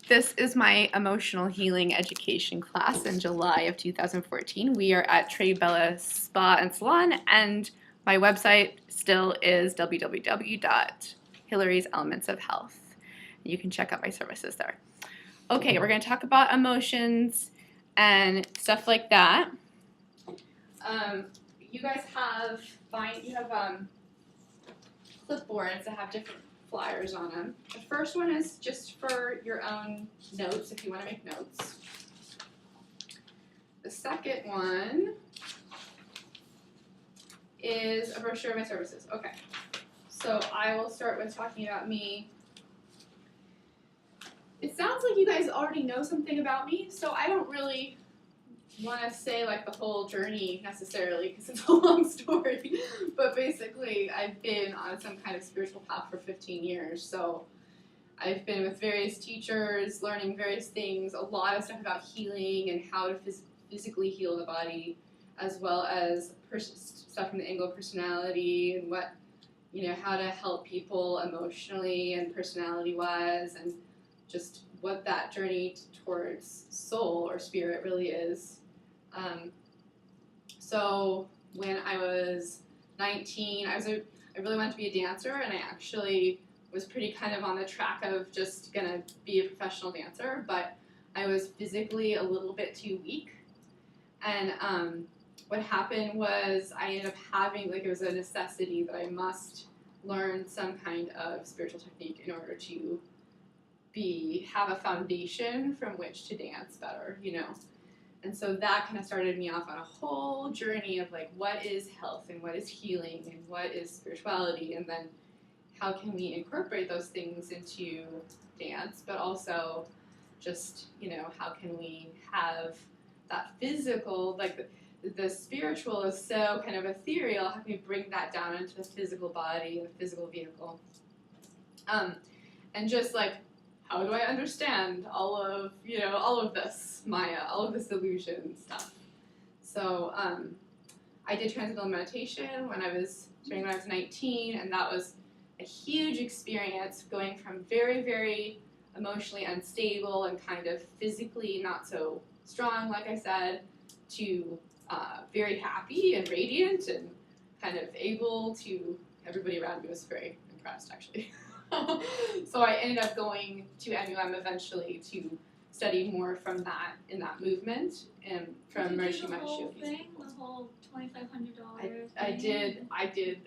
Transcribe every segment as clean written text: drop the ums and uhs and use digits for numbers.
This is my emotional healing education class in July of 2014. We are at Tre Bella Spa and Salon, and my website still is www.Hillary's Elements of Health. You can check out my services there. Okay, we're going to talk about emotions and stuff like that. You guys have clipboards that have different flyers on them. The first one is just for your own notes if you want to make notes. The second one is a brochure of my services. Okay, so I will start with talking about me. It sounds like you guys already know something about me, so I don't really want to say like the whole journey necessarily because it's a long story, but basically I've been on some kind of spiritual path for 15 years, so I've been with various teachers, learning various things, a lot of stuff about healing and how to physically heal the body, as well as stuff from the angle of personality and what, how to help people emotionally and personality-wise, and just what that journey towards soul or spirit really is. So when I was 19, I really wanted to be a dancer, and I actually was pretty kind of on the track of just gonna be a professional dancer, but I was physically a little bit too weak. And what happened was I ended up having, it was a necessity that I must learn some kind of spiritual technique in order to have a foundation from which to dance better, And so that kind of started me off on a whole journey of what is health and what is healing and what is spirituality, and then how can we incorporate those things into dance, but also just, how can we have that physical, the spiritual is so kind of ethereal, how can we bring that down into the physical body, the physical vehicle? And just how do I understand all of this Maya, all of this illusion stuff? So I did Transcendental Meditation when I was 19, and that was a huge experience, going from very, very emotionally unstable and kind of physically not so strong, like I said, to very happy and radiant and kind of able to, everybody around me was very impressed, actually. So I ended up going to MUM eventually to study more from that, in that movement, and from Maharishi Mahesh Yogi's. The whole $2,500 I did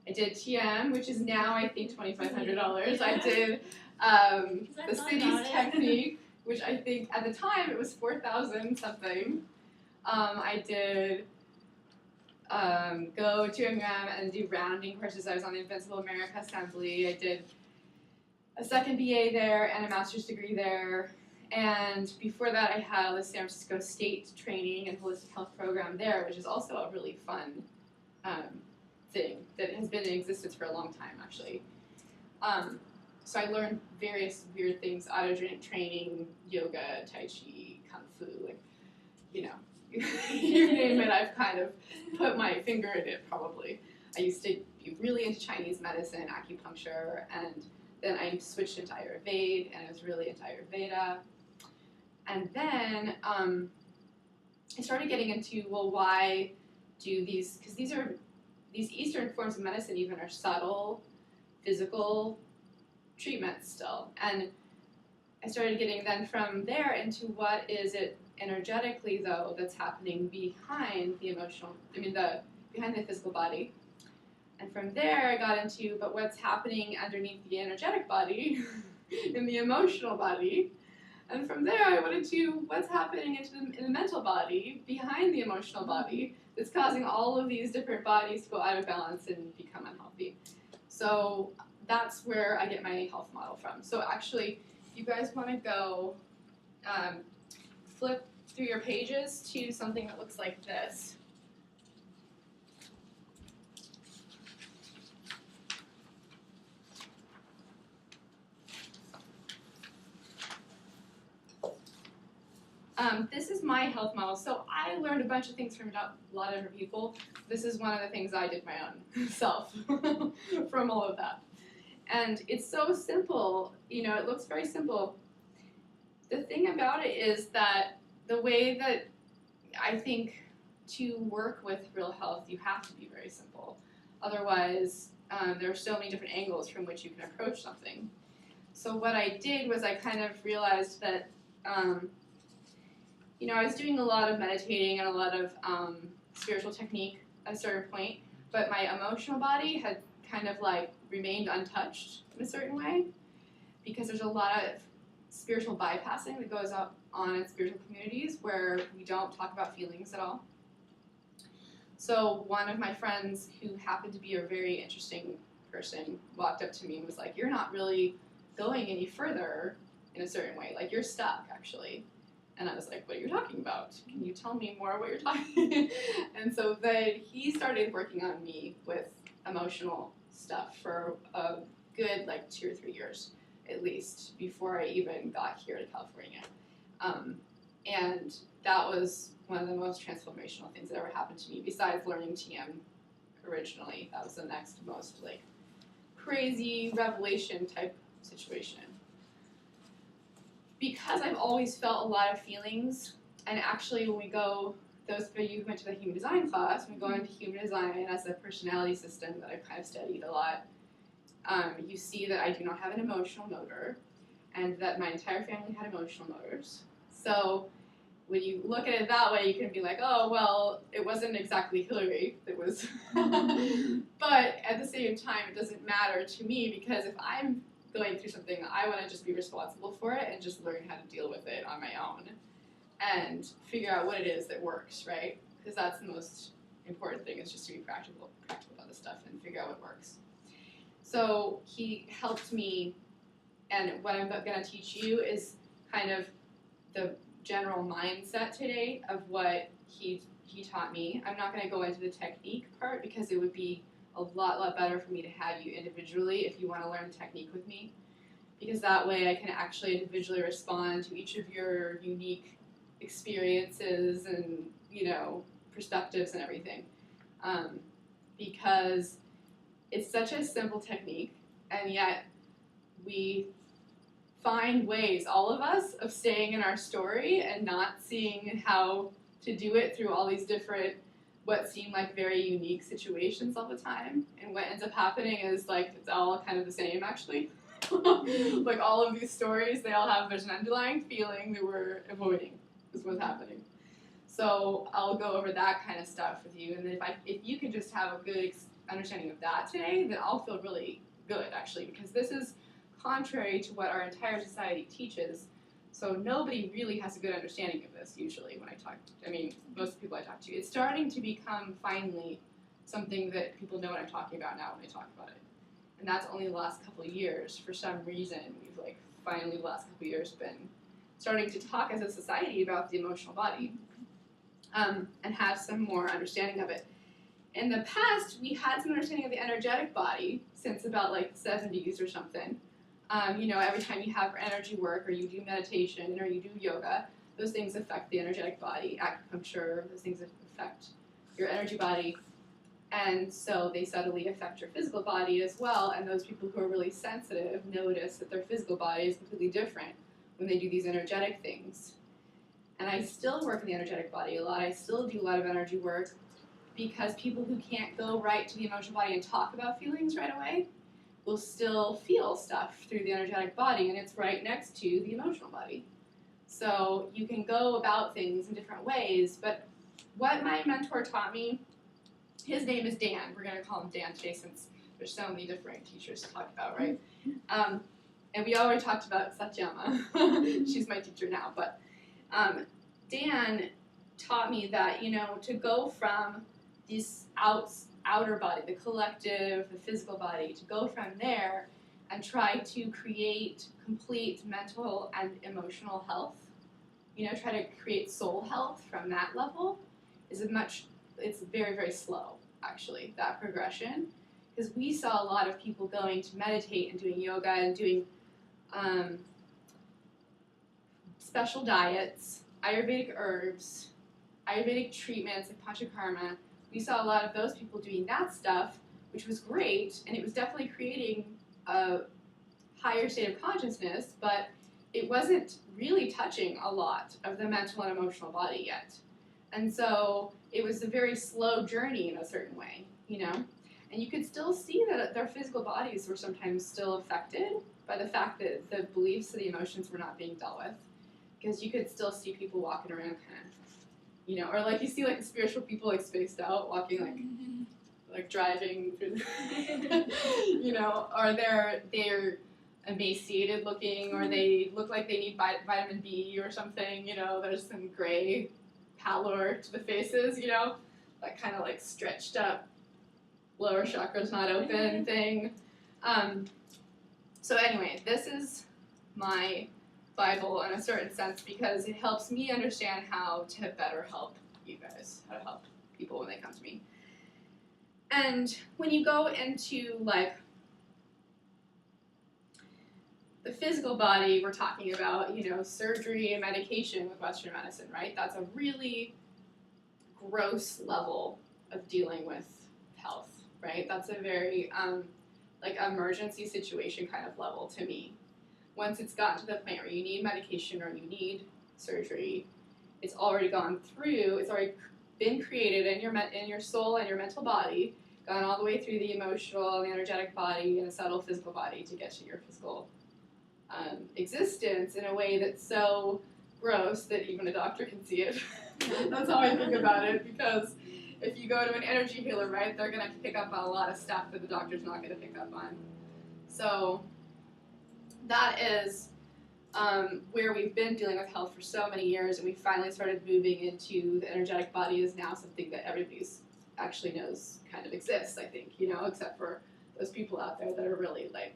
TM, which is now I think $2,500. I did the city's technique, which I think at the time it was 4,000 something. I did go to MUM and do rounding courses. I was on the Invincible America Assembly. I did a second BA there and a master's degree there. And before that, I had the San Francisco State training and holistic health program there, which is also a really fun thing that has been in existence for a long time, actually. So I learned various weird things: autogenic training, yoga, tai chi, kung fu, you name it, I've kind of put my finger in it, probably. I used to be really into Chinese medicine, acupuncture, and then I switched into Ayurveda, and I was really into Ayurveda. And then I started getting into, why do these, because these Eastern forms of medicine even are subtle, physical treatments still. And I started getting then from there into what is it energetically, though, that's happening behind the behind the physical body. And from there I got into, but what's happening underneath the energetic body, in the emotional body. And from there I went into what's happening in the mental body, behind the emotional body, that's causing all of these different bodies to go out of balance and become unhealthy. So that's where I get my health model from. So actually, if you guys want to go flip through your pages to something that looks like this. This is my health model. So I learned a bunch of things from a lot of different people. This is one of the things I did my own self from all of that. And it's so simple, it looks very simple. The thing about it is that the way that I think to work with real health, you have to be very simple. Otherwise, there are so many different angles from which you can approach something. So what I did was I kind of realized that, I was doing a lot of meditating and a lot of spiritual technique at a certain point, but my emotional body had kind of like remained untouched in a certain way, because there's a lot of spiritual bypassing that goes on in spiritual communities where we don't talk about feelings at all. So one of my friends, who happened to be a very interesting person, walked up to me and was like, "You're not really going any further in a certain way. Like, you're stuck, actually." And I was like, "What are you talking about? Can you tell me more what you're talking?" And so then he started working on me with emotional stuff for a good, 2 or 3 years, at least, before I even got here to California. And that was one of the most transformational things that ever happened to me, besides learning TM originally. That was the next most, crazy revelation type situation. Because I've always felt a lot of feelings, and actually when we go, those of you who went to the human design class, when we go into human design as a personality system that I've kind of studied a lot, you see that I do not have an emotional motor, and that my entire family had emotional motors. So when you look at it that way, you can be like, oh, well, it wasn't exactly Hillary that was. But at the same time, it doesn't matter to me, because if I'm going through something, I want to just be responsible for it and just learn how to deal with it on my own and figure out what it is that works, right? Because that's the most important thing, is just to be practical about this stuff and figure out what works. So he helped me, and what I'm going to teach you is kind of the general mindset today of what he taught me. I'm not going to go into the technique part, because it would be a lot better for me to have you individually if you want to learn technique with me, because that way I can actually individually respond to each of your unique experiences and perspectives and everything, because it's such a simple technique, and yet we find ways, all of us, of staying in our story and not seeing how to do it through all these different, what seem like very unique situations all the time. And what ends up happening is it's all kind of the same, actually. All of these stories, they all have, there's an underlying feeling that we're avoiding, is what's happening. So I'll go over that kind of stuff with you, and then if you can just have a good understanding of that today, then I'll feel really good, actually, because this is contrary to what our entire society teaches. So nobody really has a good understanding of this, usually, when most of the people I talk to. It's starting to become, finally, something that people know what I'm talking about now when they talk about it. And that's only the last couple of years. For some reason, we've, finally, the last couple of years been starting to talk as a society about the emotional body, and have some more understanding of it. In the past, we had some understanding of the energetic body since about, the 70s or something. Every time you have energy work, or you do meditation, or you do yoga, those things affect the energetic body. Acupuncture, those things affect your energy body. And so they subtly affect your physical body as well. And those people who are really sensitive notice that their physical body is completely different when they do these energetic things. And I still work in the energetic body a lot. I still do a lot of energy work, because people who can't go right to the emotional body and talk about feelings right away will still feel stuff through the energetic body, and it's right next to the emotional body. So you can go about things in different ways, but what my mentor taught me, his name is Dan. We're going to call him Dan today, since there's so many different teachers to talk about, right? And we already talked about Satyama. She's my teacher now, but Dan taught me that, to go from this outer body, the collective, the physical body, to go from there and try to create complete mental and emotional health, try to create soul health from that level, it's very, very slow, actually, that progression. Because we saw a lot of people going to meditate and doing yoga and doing special diets, Ayurvedic herbs, Ayurvedic treatments like Panchakarma. We saw a lot of those people doing that stuff, which was great, and it was definitely creating a higher state of consciousness, but it wasn't really touching a lot of the mental and emotional body yet. And so it was a very slow journey in a certain way, you know? And you could still see that their physical bodies were sometimes still affected by the fact that the beliefs and the emotions were not being dealt with. Because you could still see people walking around kind of, you know, or like you see like spiritual people like spaced out, walking like driving through the, you know, or they're emaciated looking, or they look like they need vitamin B or something, you know, there's some gray pallor to the faces, you know, that kind of like stretched up, lower chakras not open thing. So anyway, this is my Bible in a certain sense because it helps me understand how to better help you guys, how to help people when they come to me. And when you go into like the physical body, we're talking about, you know, surgery and medication with Western medicine, right? That's a really gross level of dealing with health, right? That's a very like emergency situation kind of level to me. Once it's gotten to the point where you need medication or you need surgery, it's already gone through, it's already been created in your soul and your mental body, gone all the way through the emotional and the energetic body and the subtle physical body to get to your physical existence in a way that's so gross that even a doctor can see it. That's how I think about it, because if you go to an energy healer, right, they're going to pick up on a lot of stuff that the doctor's not going to pick up on. So that is where we've been dealing with health for so many years, and we finally started moving into the energetic body is now something that everybody's actually knows kind of exists, I think, you know, except for those people out there that are really like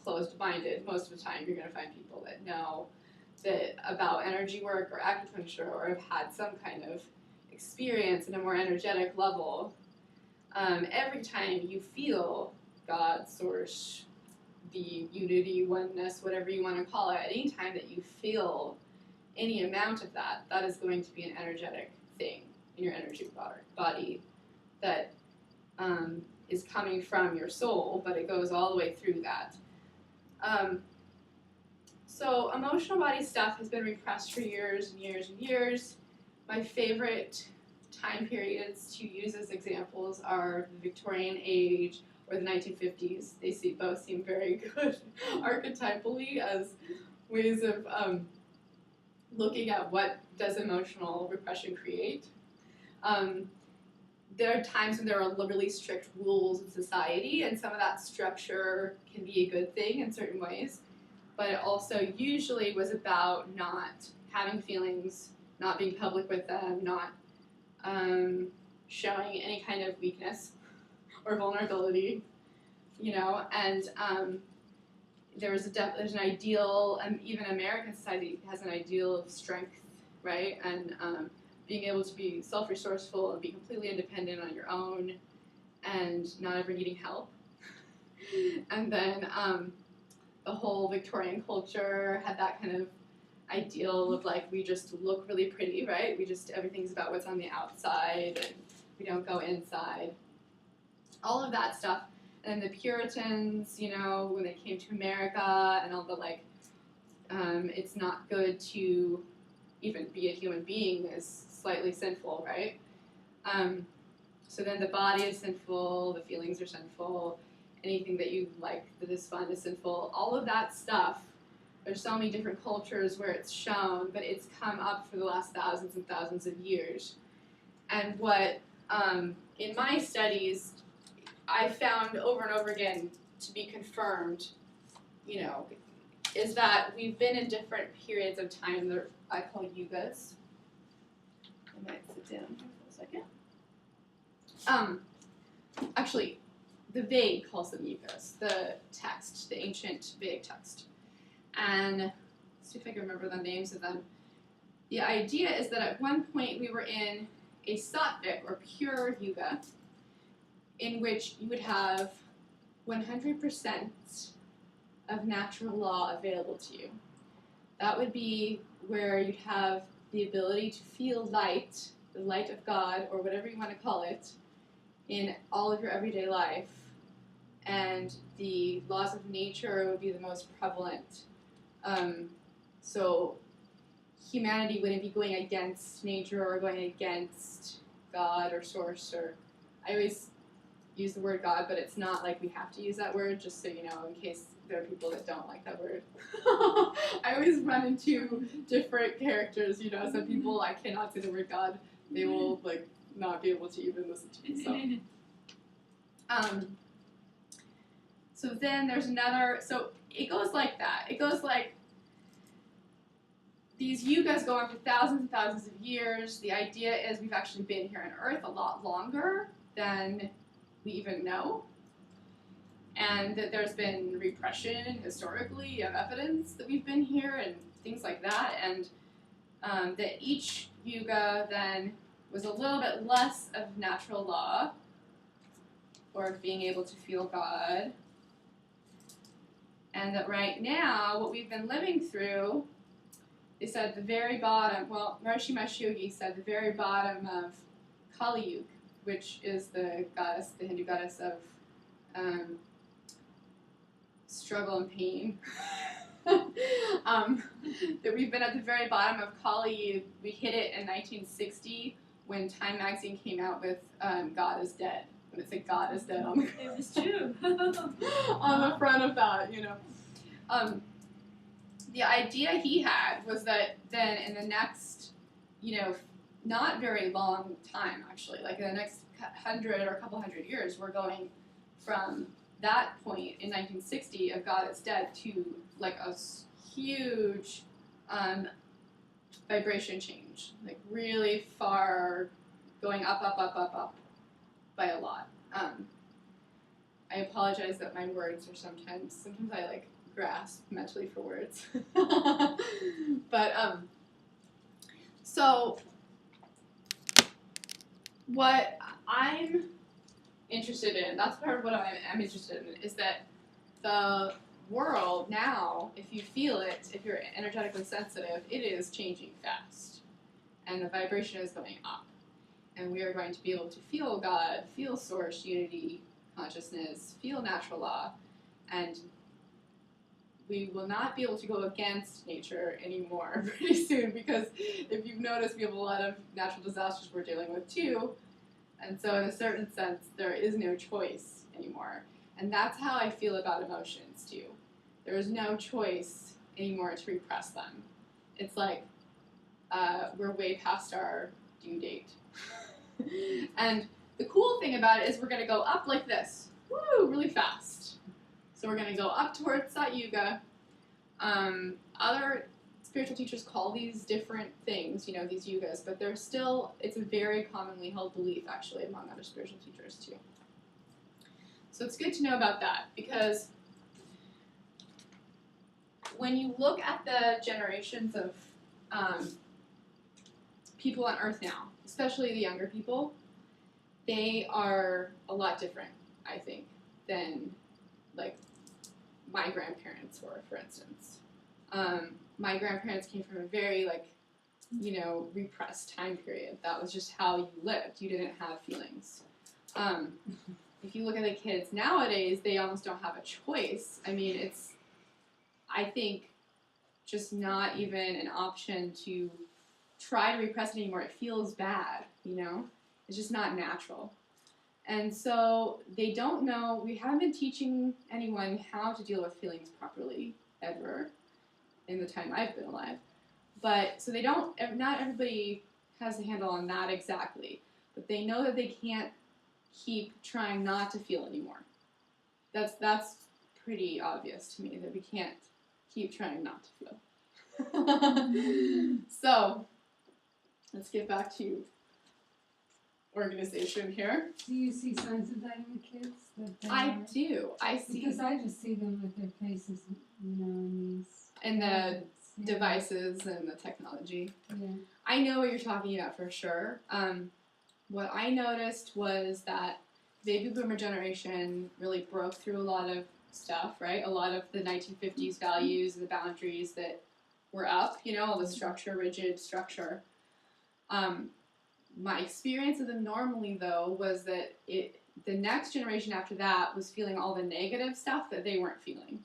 closed-minded. Most of the time you're going to find people that know that about energy work or acupuncture or have had some kind of experience in a more energetic level. Every time you feel God, source, the unity, oneness, whatever you want to call it, any time that you feel any amount of that, that is going to be an energetic thing in your energy body that is coming from your soul, but it goes all the way through that. So emotional body stuff has been repressed for years and years and years. My favorite time periods to use as examples are the Victorian age or the 1950s. They both seem very good archetypally as ways of looking at what does emotional repression create. There are times when there are really strict rules in society, and some of that structure can be a good thing in certain ways, but it also usually was about not having feelings, not being public with them, not showing any kind of weakness or vulnerability, you know, and there's an ideal, even American society has an ideal of strength, right, and being able to be self-resourceful and be completely independent on your own and not ever needing help. And then the whole Victorian culture had that kind of ideal of like, we just look really pretty, right? Everything's about what's on the outside and we don't go inside. All of that stuff. And the Puritans, you know, when they came to America and all the like, it's not good to even be a human being is slightly sinful, right? So then the body is sinful, the feelings are sinful, anything that you like that is fun is sinful. All of that stuff, there's so many different cultures where it's shown, but it's come up for the last thousands and thousands of years. And what, in my studies, I found over and over again to be confirmed, you know, is that we've been in different periods of time that I call yugas. I might sit down here for a second. Actually, the Vedic calls them yugas, the text, the ancient Vedic text. And let's see if I can remember the names of them. The idea is that at one point we were in a sattvic, or pure yuga, in which you would have 100% of natural law available to you. That would be where you'd have the ability to feel light, the light of God, or whatever you want to call it, in all of your everyday life, and the laws of nature would be the most prevalent. So humanity wouldn't be going against nature or going against God or source, or I always use the word God, but it's not like we have to use that word, just so you know, in case there are people that don't like that word. I always run into different characters, you know, some people, I cannot say the word God, they will like not be able to even listen to me, so. So then there's another, so it goes like that. It goes like, these yugas go on for thousands and thousands of years. The idea is we've actually been here on Earth a lot longer than we even know. And that there's been repression historically of evidence that we've been here and things like that. And that each yuga then was a little bit less of natural law or being able to feel God. And that right now, what we've been living through is at the very bottom, well, Maharishi Mahesh Yogi said the very bottom of Kali Yuga, which is the goddess, the Hindu goddess of struggle and pain. That we've been at the very bottom of Kali Yuga. We hit it in 1960 when Time magazine came out with God is Dead. When it said God is Dead on the It was true. on the front of that, you know. The idea he had was that then in the next, you know, not very long time actually, like in the next 100 or a couple hundred years, we're going from that point in 1960 of God is Dead to like a huge vibration change, like really far, going up, up, up, up, up by a lot. I apologize that my words are sometimes I like grasp mentally for words. But so what I'm interested in, that's part of what I'm interested in, is that the world now, if you feel it, if you're energetically sensitive, it is changing fast. And the vibration is going up. And we are going to be able to feel God, feel source, unity, consciousness, feel natural law, and we will not be able to go against nature anymore pretty soon, because if you've noticed, we have a lot of natural disasters we're dealing with too, and so in a certain sense, there is no choice anymore. And that's how I feel about emotions too. There is no choice anymore to repress them. It's like we're way past our due date. And the cool thing about it is we're going to go up like this, woo, really fast. So we're going to go up towards Sat Yuga. Other spiritual teachers call these different things, you know, these yugas, but they're still, it's a very commonly held belief actually among other spiritual teachers too. So it's good to know about that, because when you look at the generations of people on Earth now, especially the younger people, they are a lot different, I think, than like my grandparents were, for instance. My grandparents came from a very, like, you know, repressed time period. That was just how you lived. You didn't have feelings. If you look at the kids nowadays, they almost don't have a choice. I mean, it's, I think, just not even an option to try to repress it anymore. It feels bad, you know? It's just not natural. And so they don't know, we haven't been teaching anyone how to deal with feelings properly, ever, in the time I've been alive. But, so they don't, not everybody has a handle on that exactly, but they know that they can't keep trying not to feel anymore. That's pretty obvious to me, that we can't keep trying not to feel. So, let's get back to organization here. Do you see signs of that in the kids? I do. I see. Because I just see them with their faces, you know, in these. And the gadgets. Yeah. devices and the technology. Yeah. I know what you're talking about for sure. What I noticed was that baby boomer generation really broke through a lot of stuff, right? A lot of the 1950s values and the boundaries that were up, you know, all the structure, rigid structure. My experience of them normally, though, was that the next generation after that was feeling all the negative stuff that they weren't feeling,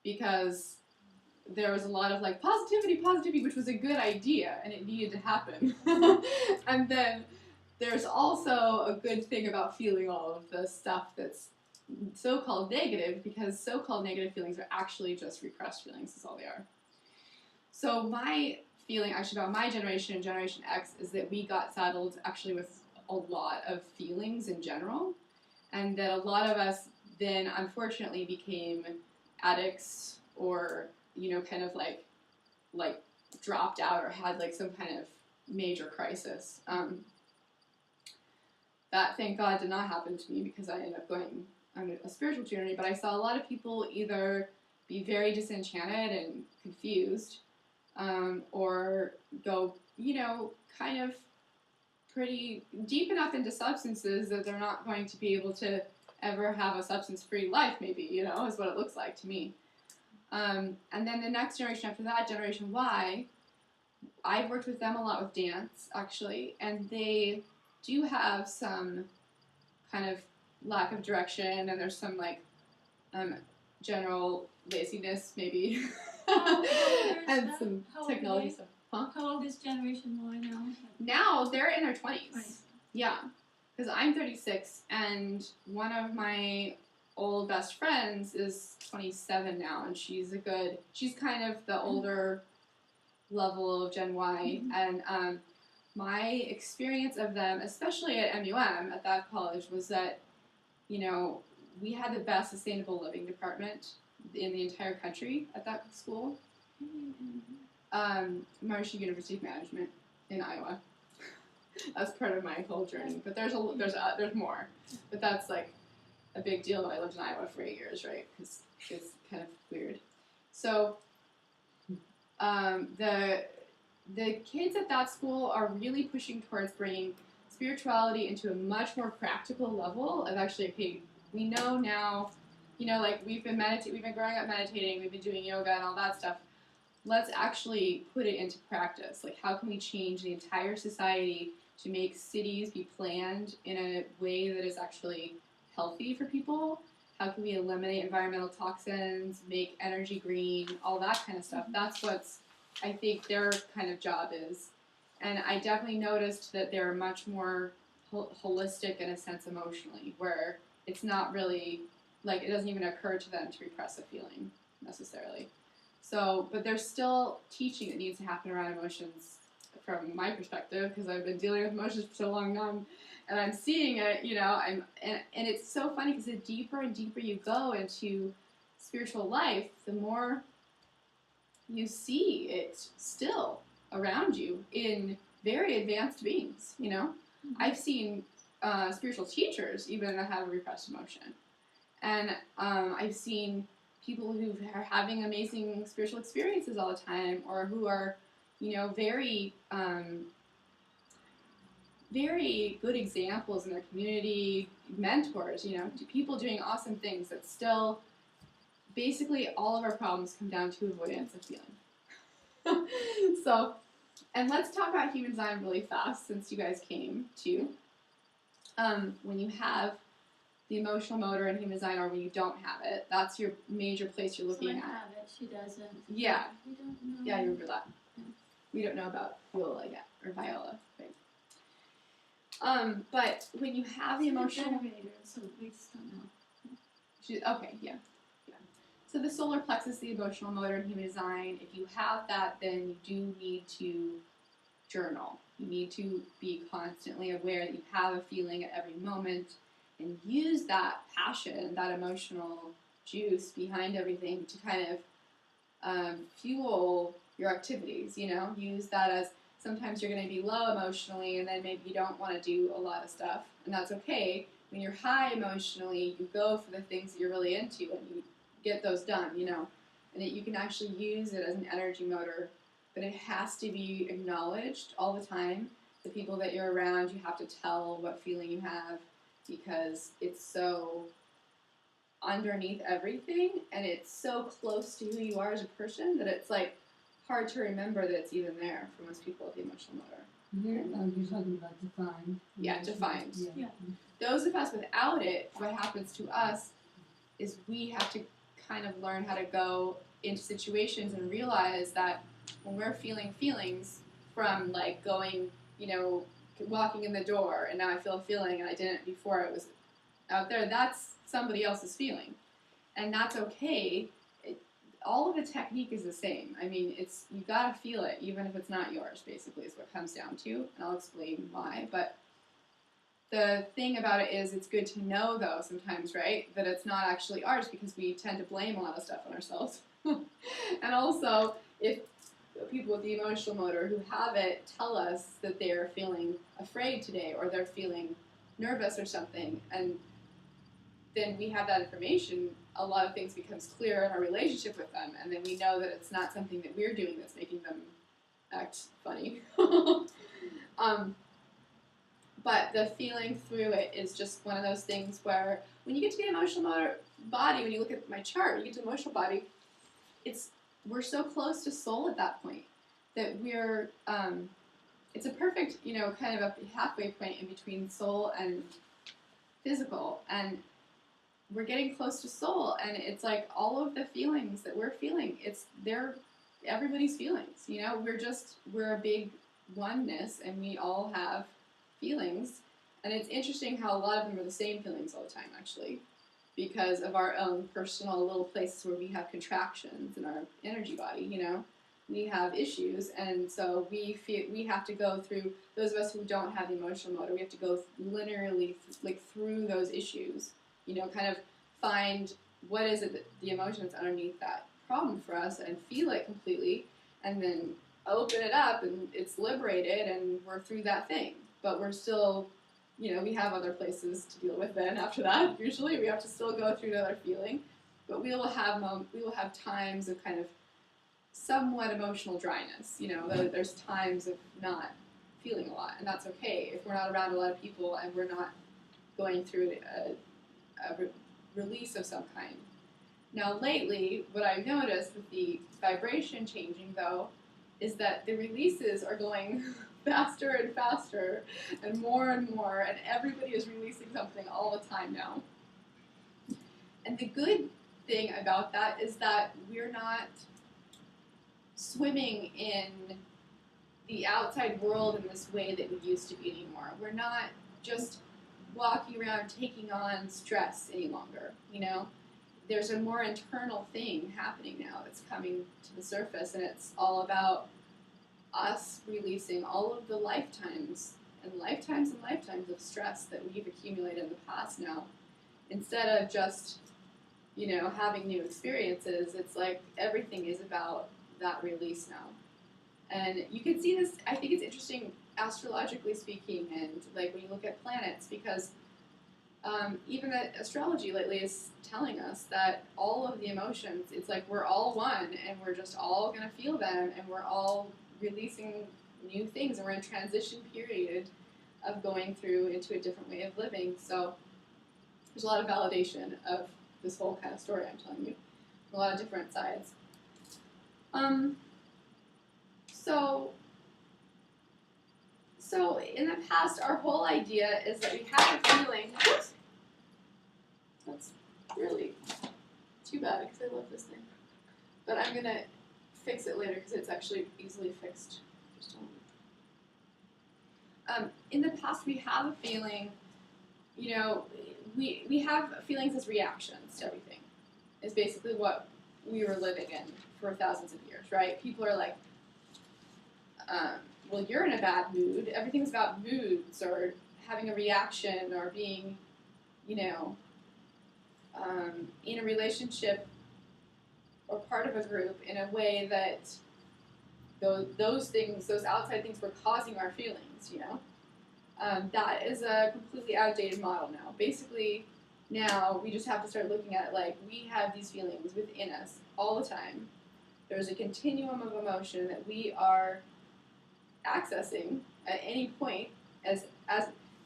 because there was a lot of like positivity, which was a good idea and it needed to happen. And then there's also a good thing about feeling all of the stuff that's so-called negative, because so-called negative feelings are actually just repressed feelings, is all they are. So my feeling actually about my generation and Generation X is that we got saddled actually with a lot of feelings in general, and that a lot of us then unfortunately became addicts, or kind of like dropped out or had like some kind of major crisis. That, thank God, did not happen to me, because I ended up going on a spiritual journey. But I saw a lot of people either be very disenchanted and confused, or go, kind of pretty deep enough into substances that they're not going to be able to ever have a substance-free life, maybe, is what it looks like to me. And then the next generation after that, Generation Y, I've worked with them a lot with dance, actually, and they do have some kind of lack of direction, and there's some, like, general laziness, maybe, and some technology stuff. Huh? How old is Generation Y now? Now, they're in their 20s. Right. Yeah, because I'm 36, and one of my old best friends is 27 now, and she's kind of the older level of Gen Y, and my experience of them, especially at MUM, at that college, was that, we had the best sustainable living department in the entire country at that school. Marshall University of Management in Iowa. That's part of my whole journey, but there's more, but that's like a big deal that I lived in Iowa for 8 years, right? Because it's kind of weird. So the kids at that school are really pushing towards bringing spirituality into a much more practical level of actually, okay, we know now, like we've been growing up meditating, we've been doing yoga and all that stuff. Let's actually put it into practice. Like, how can we change the entire society to make cities be planned in a way that is actually healthy for people? How can we eliminate environmental toxins, make energy green, all that kind of stuff? That's what's, I think, their kind of job is. And I definitely noticed that they're much more holistic in a sense emotionally, where it's not really, like, it doesn't even occur to them to repress a feeling necessarily. So, but there's still teaching that needs to happen around emotions from my perspective, because I've been dealing with emotions for so long now, and I'm seeing it, and it's so funny, because the deeper and deeper you go into spiritual life, the more you see it still around you in very advanced beings, Mm-hmm. I've seen spiritual teachers even that have repressed emotion, and I've seen people who are having amazing spiritual experiences all the time, or who are, very, very good examples in their community, mentors, people doing awesome things that still, basically all of our problems come down to avoidance of feeling. So, and let's talk about human design really fast, since you guys came too. When you have the emotional motor in human design, or when you don't have it, that's your major place you're looking so I at. have it, she doesn't. Yeah. We don't know. Yeah, you remember that. Yeah. We don't know about Viola yet, or Viola, right? But when you have the emotional... generator, so we just don't know. Okay, yeah. So the solar plexus, the emotional motor in human design, if you have that, then you do need to journal. You need to be constantly aware that you have a feeling at every moment, and use that passion, that emotional juice behind everything to kind of fuel your activities, Use that as, sometimes you're going to be low emotionally, and then maybe you don't want to do a lot of stuff, and that's okay. When you're high emotionally, you go for the things that you're really into, and you get those done, and that you can actually use it as an energy motor, but it has to be acknowledged all the time. The people that you're around, you have to tell what feeling you have, because it's so underneath everything, and it's so close to who you are as a person, that it's like hard to remember that it's even there for most people with the emotional motor. You're talking about defined. Yeah, defined. Yeah. Yeah. Those of us without it, what happens to us is we have to kind of learn how to go into situations and realize that when we're feeling feelings from like going, walking in the door and now I feel a feeling and I didn't before I was out there, that's somebody else's feeling. And that's okay. All of the technique is the same. I mean, you gotta feel it, even if it's not yours, basically, is what it comes down to. And I'll explain why. But the thing about it is it's good to know, though, sometimes, right, that it's not actually ours because we tend to blame a lot of stuff on ourselves. And also, if people with the emotional motor who have it tell us that they're feeling afraid today or they're feeling nervous or something, and then we have that information, a lot of things becomes clear in our relationship with them, and then we know that it's not something that we're doing that's making them act funny. But the feeling through it is just one of those things where when you get to the emotional body, when you look at my chart, you get to the emotional body, we're so close to soul at that point that it's a perfect, kind of a halfway point in between soul and physical, and we're getting close to soul, and it's like all of the feelings that we're feeling, they're everybody's feelings, we're a big oneness, and we all have feelings, and it's interesting how a lot of them are the same feelings all the time, actually, because of our own personal little places where we have contractions in our energy body, we have issues, and so we have to go through, those of us who don't have the emotional motor, we have to go linearly through those issues, kind of find what is it that the emotion that's underneath that problem for us and feel it completely, and then open it up and it's liberated and we're through that thing. But we're still, we have other places to deal with then after that. Usually we have to still go through another feeling. But we will have times of kind of somewhat emotional dryness. There's times of not feeling a lot, and that's okay if we're not around a lot of people and we're not going through a release of some kind. Now lately, what I've noticed with the vibration changing, though, is that the releases are going faster and faster and more, and everybody is releasing something all the time now. And the good thing about that is that we're not swimming in the outside world in this way that we used to be anymore. We're not just walking around taking on stress any longer, There's a more internal thing happening now that's coming to the surface, and it's all about us releasing all of the lifetimes and lifetimes of stress that we've accumulated in the past now. Instead of just, having new experiences, it's like everything is about that release now. And you can see this, I think it's interesting astrologically speaking, and like when you look at planets, because even the astrology lately is telling us that all of the emotions, it's like we're all one, and we're just all going to feel them, and we're all releasing new things, and we're in transition period of going through into a different way of living. So there's a lot of validation of this whole kind of story I'm telling you, a lot of different sides. So in the past, our whole idea is that we have a feeling. Oops, that's really too bad because I love this thing. But I'm gonna fix it later because it's actually easily fixed. In the past, we have a feeling, we have feelings as reactions to everything. Is basically what we were living in for thousands of years, right? People are like, well, you're in a bad mood. Everything's about moods or having a reaction or being, in a relationship or part of a group in a way that those things, those outside things were causing our feelings, That is a completely outdated model now. Basically, now we just have to start looking at it like we have these feelings within us all the time. There's a continuum of emotion that we are accessing at any point as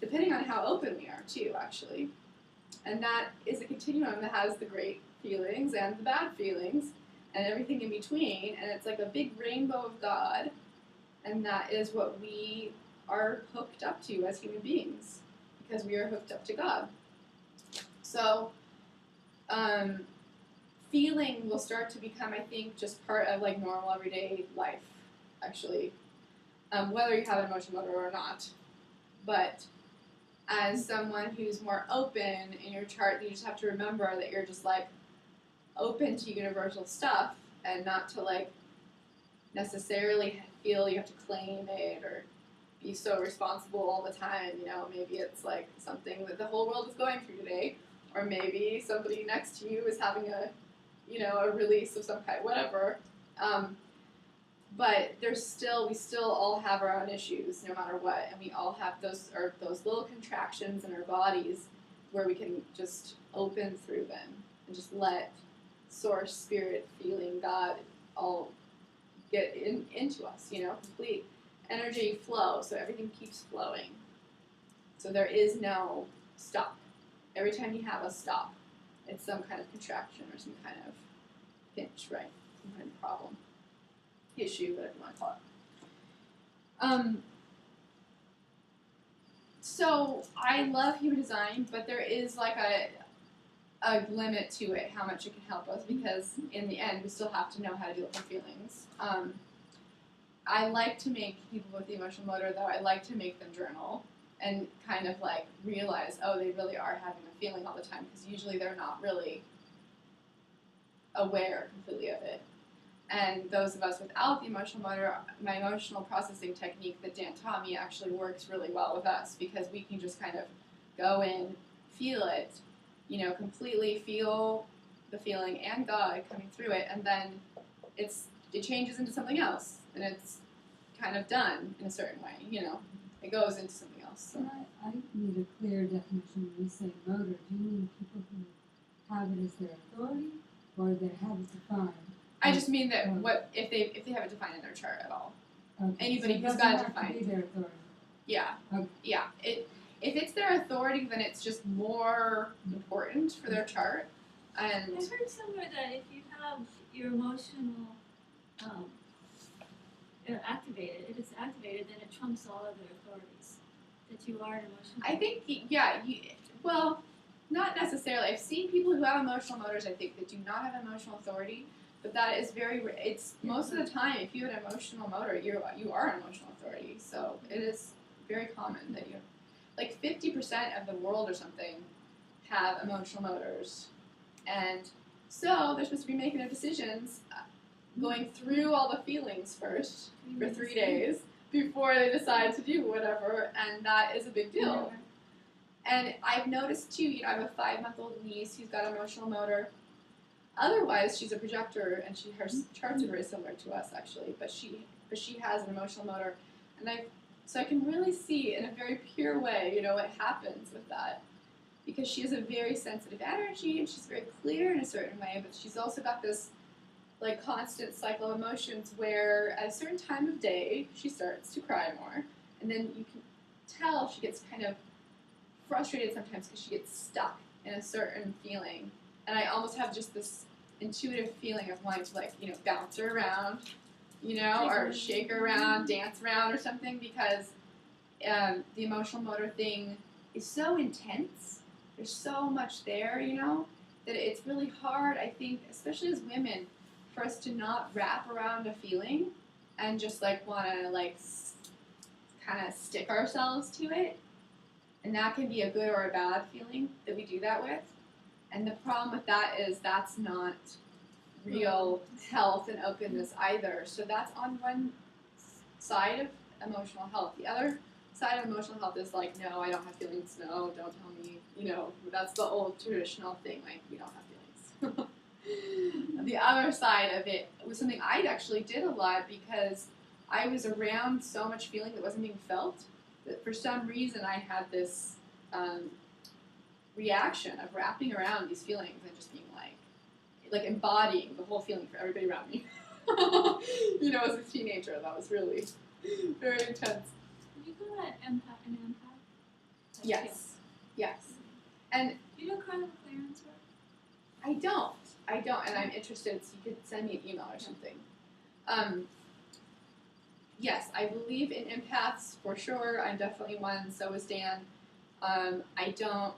depending on how open we are too, actually. And that is a continuum that has the great feelings and the bad feelings and everything in between, and it's like a big rainbow of God, and that is what we are hooked up to as human beings because we are hooked up to God. So, feeling will start to become, I think, just part of like normal everyday life, actually, whether you have an emotional motor or not. But as someone who's more open in your chart, you just have to remember that you're just like open to universal stuff and not to like necessarily feel you have to claim it or be so responsible all the time. You know, maybe it's like something that the whole world is going through today, or maybe somebody next to you is having a, you know, a release of some kind, whatever. But we still all have our own issues, no matter what, and we all have those little contractions in our bodies where we can just open through them and just let Source, Spirit, Feeling, God, all get into us. You know, complete energy flow, so everything keeps flowing. So there is no stop. Every time you have a stop, it's some kind of contraction or some kind of pinch, right? Some kind of problem, issue, whatever you want to call it. So I love human design, but there is like a limit to it, how much it can help us, because in the end, we still have to know how to deal with our feelings. I like to make people with the emotional motor, though, I like to make them journal and kind of like realize, oh, they really are having a feeling all the time, because usually they're not really aware completely of it. And those of us without the emotional motor, my emotional processing technique that Dan taught me actually works really well with us, because we can just kind of go in, feel it, you know, completely feel the feeling and God coming through it, and then it changes into something else, and it's kind of done in a certain way, you know. It goes into something else. So. I need a clear definition when you say motor. Do you mean people who have it as their authority, or they have it defined? I just mean that what if they have it defined in their chart at all. Okay. Anybody so who's got it defined. To be their authority. Yeah. Okay. Yeah. If it's their authority, then it's just more important for their chart. And I heard somewhere that if you have your emotional activated, if it's activated, then it trumps all other authorities. That you are an emotional. I think, well, not necessarily. I've seen people who have emotional motors, I think, that do not have emotional authority, but that is it's most of the time, if you have an emotional motor, you are an emotional authority. So it is very common that like 50% of the world or something have emotional motors. And so they're supposed to be making their decisions, going through all the feelings first for 3 days before they decide to do whatever, and that is a big deal. And I've noticed too, you know, I have a 5-month-old niece who's got emotional motor. Otherwise, she's a projector, and her charts are very similar to us actually, but she has an emotional motor, and so I can really see in a very pure way, you know, what happens with that. Because she has a very sensitive energy, and she's very clear in a certain way, but she's also got this like constant cycle of emotions where at a certain time of day she starts to cry more, and then you can tell she gets kind of frustrated sometimes because she gets stuck in a certain feeling, and I almost have just this intuitive feeling of wanting to, like, you know, bounce her around, you know, or shake her around, dance around or something, because the emotional motor thing is so intense. There's so much there, you know, that it's really hard, I think, especially as women, for us to not wrap around a feeling and just like want to like kind of stick ourselves to it. And that can be a good or a bad feeling that we do that with. And the problem with that is that's not real health and openness either. So that's on one side of emotional health. The other side of emotional health is like, no, I don't have feelings. No, don't tell me. You know, that's the old traditional thing. Like, we don't have feelings. The other side of it was something I actually did a lot because I was around so much feeling that wasn't being felt, that for some reason I had this reaction of wrapping around these feelings and just being like embodying the whole feeling for everybody around me. You know, as a teenager, that was really very intense. Did you call that an empath? Yes, yes. And do you know carnal clearance work? I don't, and I'm interested, so you could send me an email or something. yes, I believe in empaths for sure. I'm definitely one. So is Dan. I don't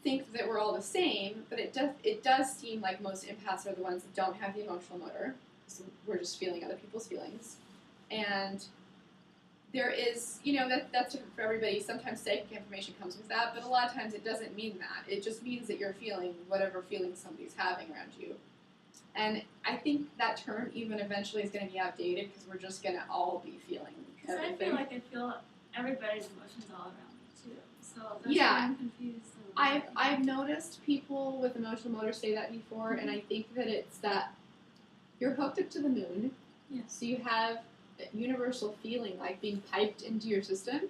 think that we're all the same, but it does seem like most empaths are the ones that don't have the emotional motor. So we're just feeling other people's feelings, and there is, that's different for everybody. Sometimes psychic information comes with that, but a lot of times it doesn't mean that. It just means that you're feeling whatever feelings somebody's having around you. And I think that term even eventually is going to be outdated because we're just going to all be feeling Because I everything. feel like I feel everybody's emotions all around me too. So that's Yeah. why I'm confused. a little bit. I've noticed people with emotional motor say that before, and I think that it's that you're hooked up to the moon, Yes. so you have that universal feeling like being piped into your system,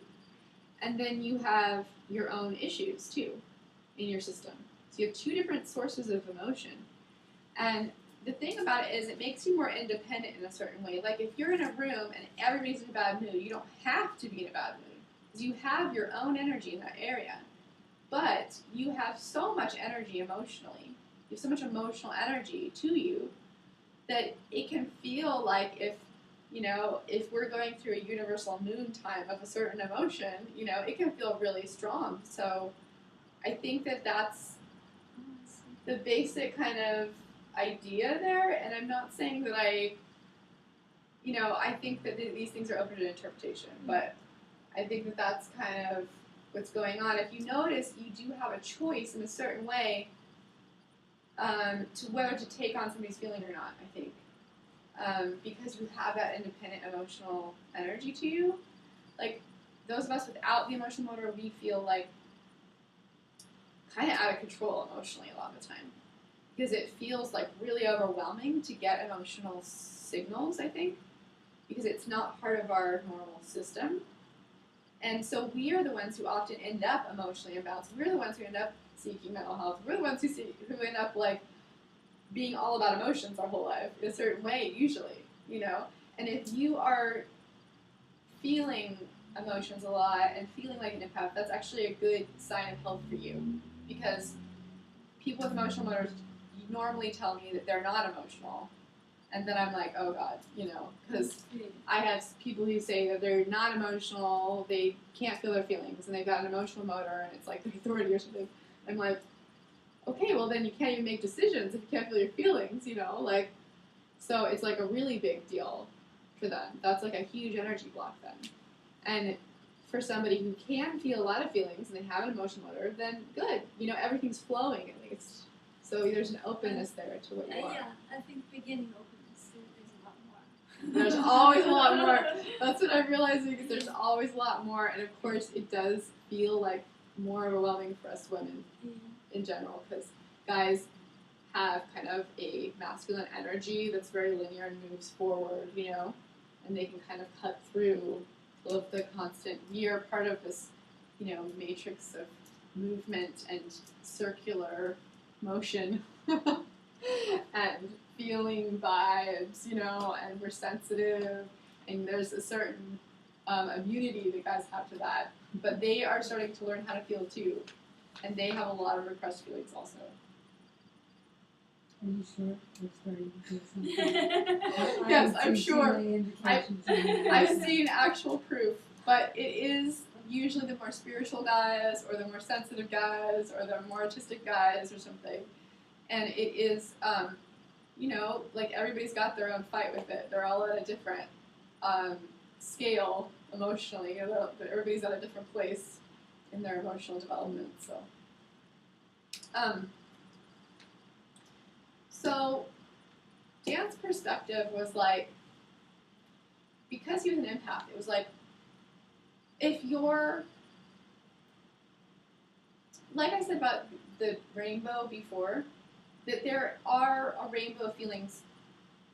and then you have your own issues too in your system. So you have two different sources of emotion, and the thing about it is it makes you more independent in a certain way. Like if you're in a room and everybody's in a bad mood, you don't have to be in a bad mood because you have your own energy in that area. But you have so much energy emotionally. You have so much emotional energy to you that it can feel like if we're going through a universal moon time of a certain emotion, it can feel really strong. So I think that that's Oh, I see. the basic kind of idea there. And I'm not saying that I think that these things are open to interpretation, but I think that that's kind of what's going on. If you notice, you do have a choice in a certain way to whether to take on somebody's feeling or not, I think. Because you have that independent emotional energy to you. Like, those of us without the emotional motor, we feel like kind of out of control emotionally a lot of the time. Because it feels like really overwhelming to get emotional signals, I think. Because it's not part of our normal system. And so we are the ones who often end up emotionally imbalanced. We're the ones who end up seeking mental health. We're the ones who end up being all about emotions our whole life in a certain way, usually, And if you are feeling emotions a lot and feeling like an empath, that's actually a good sign of health for you, because people with emotional motors normally tell me that they're not emotional, and then I'm like, oh God, because I have people who say that they're not emotional, they can't feel their feelings, and they've got an emotional motor, and it's like their authority or something. I'm like, okay, well then you can't even make decisions if you can't feel your feelings, so it's like a really big deal for them. That's like a huge energy block then. And for somebody who can feel a lot of feelings and they have an emotional motor, then good, everything's flowing at least. So there's an openness there to what you are. Yeah, I think beginning openness, there's a lot more. There's always a lot more. That's what I'm realizing, is there's always a lot more, and of course it does feel like more overwhelming for us women in general, because guys have kind of a masculine energy that's very linear and moves forward, and they can kind of cut through all of the constant, we are part of this, matrix of movement and circular motion and feeling vibes, and we're sensitive, and there's a certain immunity that guys have to that, but they are starting to learn how to feel too, and they have a lot of repressed feelings also. Are you sure they're starting to do something? Yes, I'm sure. I've I've seen actual proof, but it is usually the more spiritual guys, or the more sensitive guys, or the more artistic guys, or something. And it is, like everybody's got their own fight with it. They're all at a different scale emotionally. Everybody's at a different place in their emotional development. So Dan's perspective was like, because he was an empath, it was like, if you're, like I said about the rainbow before, that there are a rainbow of feelings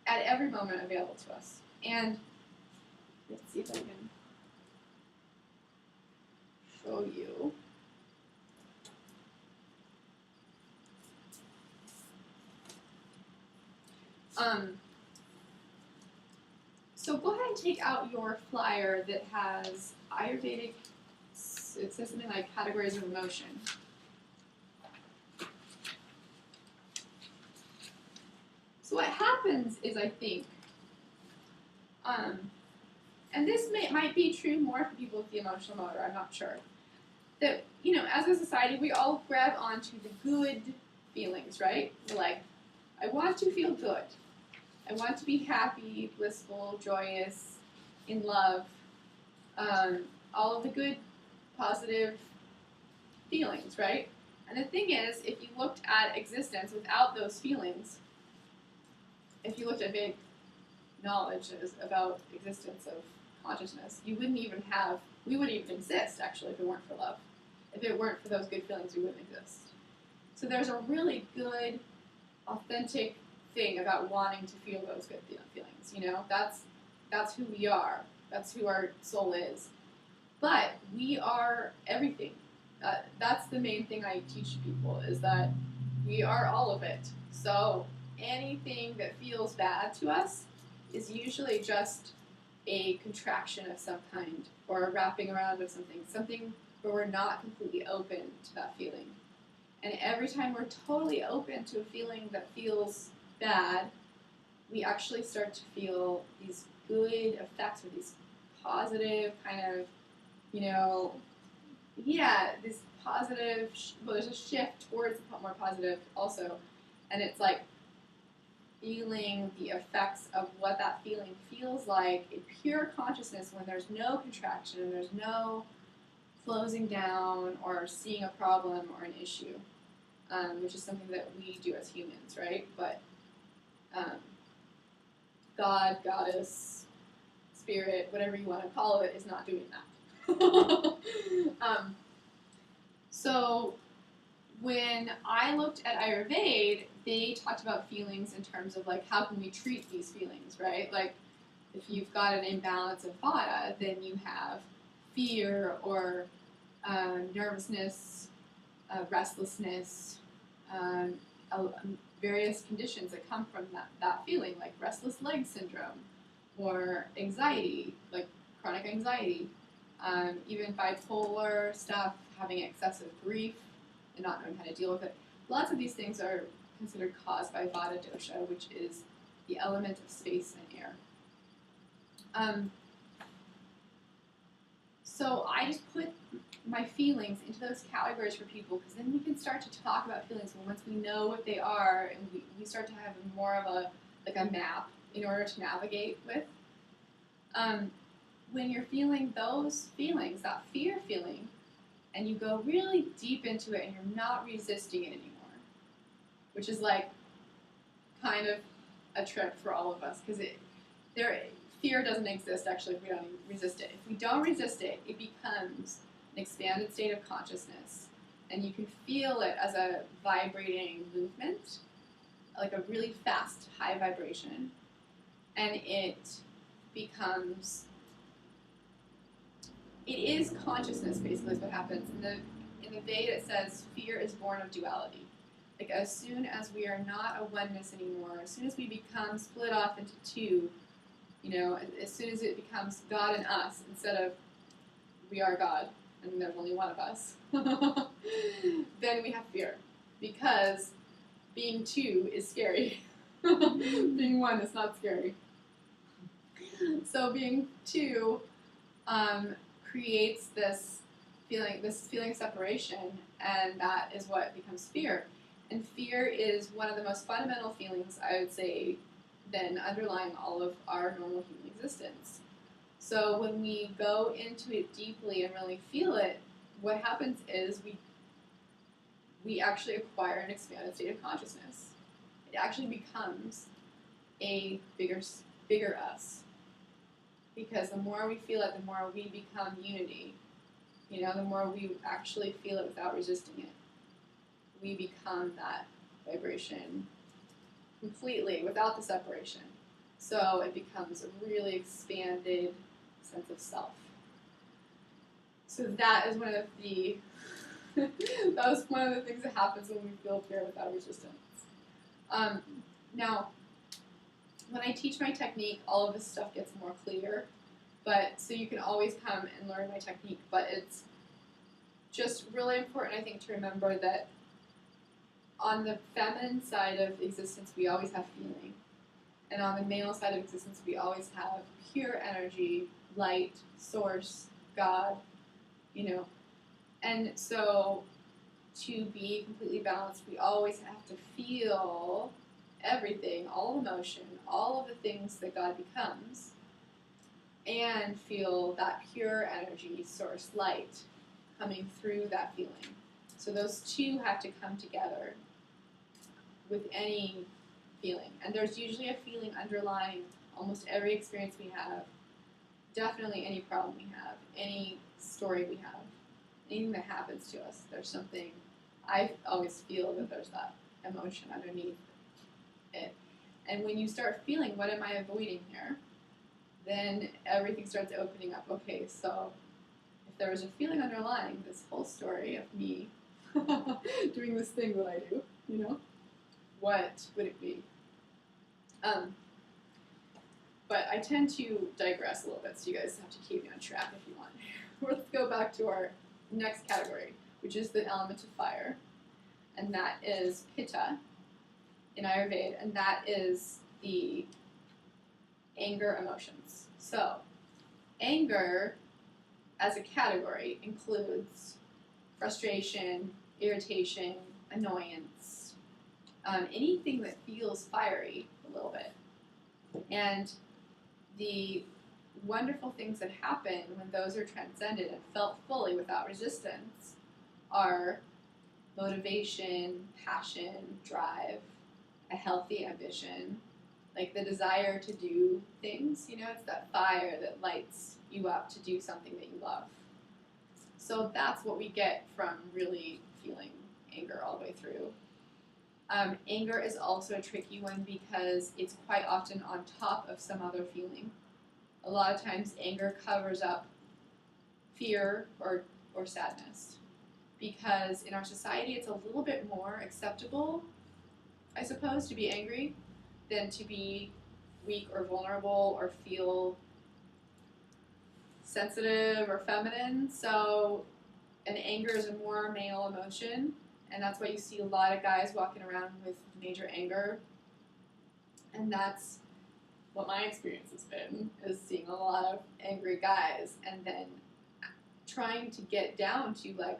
at every moment available to us. And let's see if I can show you. So go ahead and take out your flyer that has Ayurvedic, it says something like categories of emotion. So what happens is, I think, and this might be true more for people with the emotional motor, I'm not sure, that, as a society, we all grab onto the good feelings, right? We're like, I want to feel good. I want to be happy, blissful, joyous, in love, all of the good, positive feelings, right? And the thing is, if you looked at existence without those feelings, if you looked at big knowledge about existence of consciousness, we wouldn't even exist, actually, if it weren't for love. If it weren't for those good feelings, we wouldn't exist. So there's a really good, authentic thing about wanting to feel those good feelings, That's who we are. That's who our soul is. But we are everything. That's the main thing I teach people, is that we are all of it. So anything that feels bad to us is usually just a contraction of some kind, or a wrapping around of something where we're not completely open to that feeling. And every time we're totally open to a feeling that feels bad, we actually start to feel these good effects, or these positive kind of, this positive, there's a shift towards more positive also. And it's like feeling the effects of what that feeling feels like in pure consciousness, when there's no contraction and there's no closing down or seeing a problem or an issue, which is something that we do as humans, right? But God, goddess, spirit, whatever you want to call it, is not doing that. So when I looked at Ayurveda, they talked about feelings in terms of like, how can we treat these feelings, right? Like, if you've got an imbalance of vata, then you have fear or nervousness, restlessness, various conditions that come from that feeling, like restless leg syndrome, or anxiety, like chronic anxiety, even bipolar stuff, having excessive grief and not knowing how to deal with it. Lots of these things are considered caused by Vata dosha, which is the element of space and air. So I just put my feelings into those categories for people, because then we can start to talk about feelings. And once we know what they are, and we start to have more of a map in order to navigate with. When you're feeling those feelings, that fear feeling, and you go really deep into it and you're not resisting it anymore, which is like kind of a trip for all of us, because fear doesn't exist actually if we don't resist it. If we don't resist it, it becomes an expanded state of consciousness, and you can feel it as a vibrating movement, like a really fast, high vibration, and it is consciousness, basically, is what happens. In the Veda, it says fear is born of duality. Like, as soon as we are not a oneness anymore, as soon as we become split off into two, as soon as it becomes God and us, instead of we are God and there's only one of us, then we have fear. Because being two is scary. Being one is not scary. So being two creates this feeling of separation, and that is what becomes fear. And fear is one of the most fundamental feelings, I would say, then underlying all of our normal human existence. So when we go into it deeply and really feel it, what happens is we actually acquire an expanded state of consciousness. It actually becomes a bigger us. Because the more we feel it, the more we become unity. The more we actually feel it without resisting it. We become that vibration completely without the separation. So it becomes a really expanded sense of self. So that is one of the that was one of the things that happens when we feel fear without resistance. Now, when I teach my technique, all of this stuff gets more clear. But so you can always come and learn my technique. But it's just really important, I think, to remember that on the feminine side of existence, we always have feeling. And on the male side of existence, we always have pure energy, light, source, God, you know. And so to be completely balanced, we always have to feel everything, all emotion, all of the things that God becomes, and feel that pure energy, source, light coming through that feeling. So those two have to come together with any feeling. And there's usually a feeling underlying almost every experience we have, definitely any problem we have, any story we have, anything that happens to us. There's something, I always feel that there's that emotion underneath it. And when you start feeling, what am I avoiding here? Then everything starts opening up. Okay, so if there was a feeling underlying this whole story of me doing this thing that I do, you know, what would it be? But I tend to digress a little bit, so you guys have to keep me on track if you want. Let's go back to our next category, which is the element of fire, and that is Pitta in Ayurveda, and that is the anger emotions. So, anger as a category includes frustration, irritation, annoyance, anything that feels fiery a little bit. And the wonderful things that happen when those are transcended and felt fully without resistance are motivation, passion, drive, a healthy ambition, like the desire to do things, you know, it's that fire that lights you up to do something that you love. So that's what we get from really feeling anger all the way through. Anger is also a tricky one because it's quite often on top of some other feeling. A lot of times anger covers up fear or sadness because in our society it's a little bit more acceptable, I suppose, to be angry than to be weak or vulnerable or feel sensitive or feminine. So, and anger is a more male emotion, and that's why you see a lot of guys walking around with major anger. And that's what my experience has been, is seeing a lot of angry guys and then trying to get down to, like,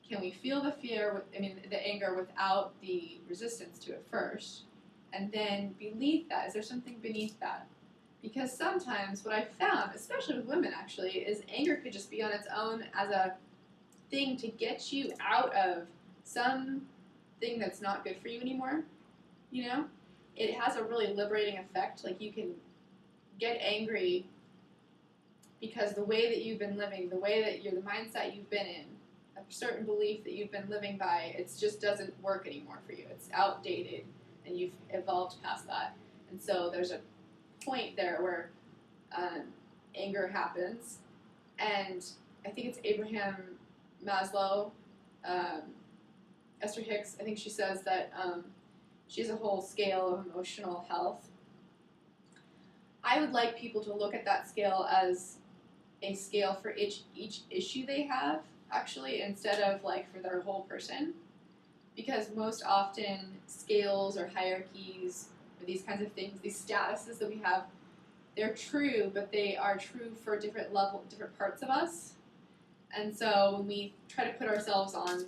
can we feel the fear, the anger without the resistance to it first? And then beneath that, is there something beneath that? Because sometimes what I've found, especially with women actually, is anger could just be on its own as a thing to get you out of something that's not good for you anymore, you know? It has a really liberating effect. Like, you can get angry because the way that you've been living, the way that the mindset you've been in, a certain belief that you've been living by, it just doesn't work anymore for you. It's outdated, and you've evolved past that. And so there's a point there where anger happens, and I think it's Abraham Maslow, Esther Hicks, I think she says that she has a whole scale of emotional health. I would like people to look at that scale as a scale for each issue they have, actually, instead of like for their whole person. Because most often scales or hierarchies or these kinds of things, these statuses that we have, they're true, but they are true for different parts of us. And so when we try to put ourselves on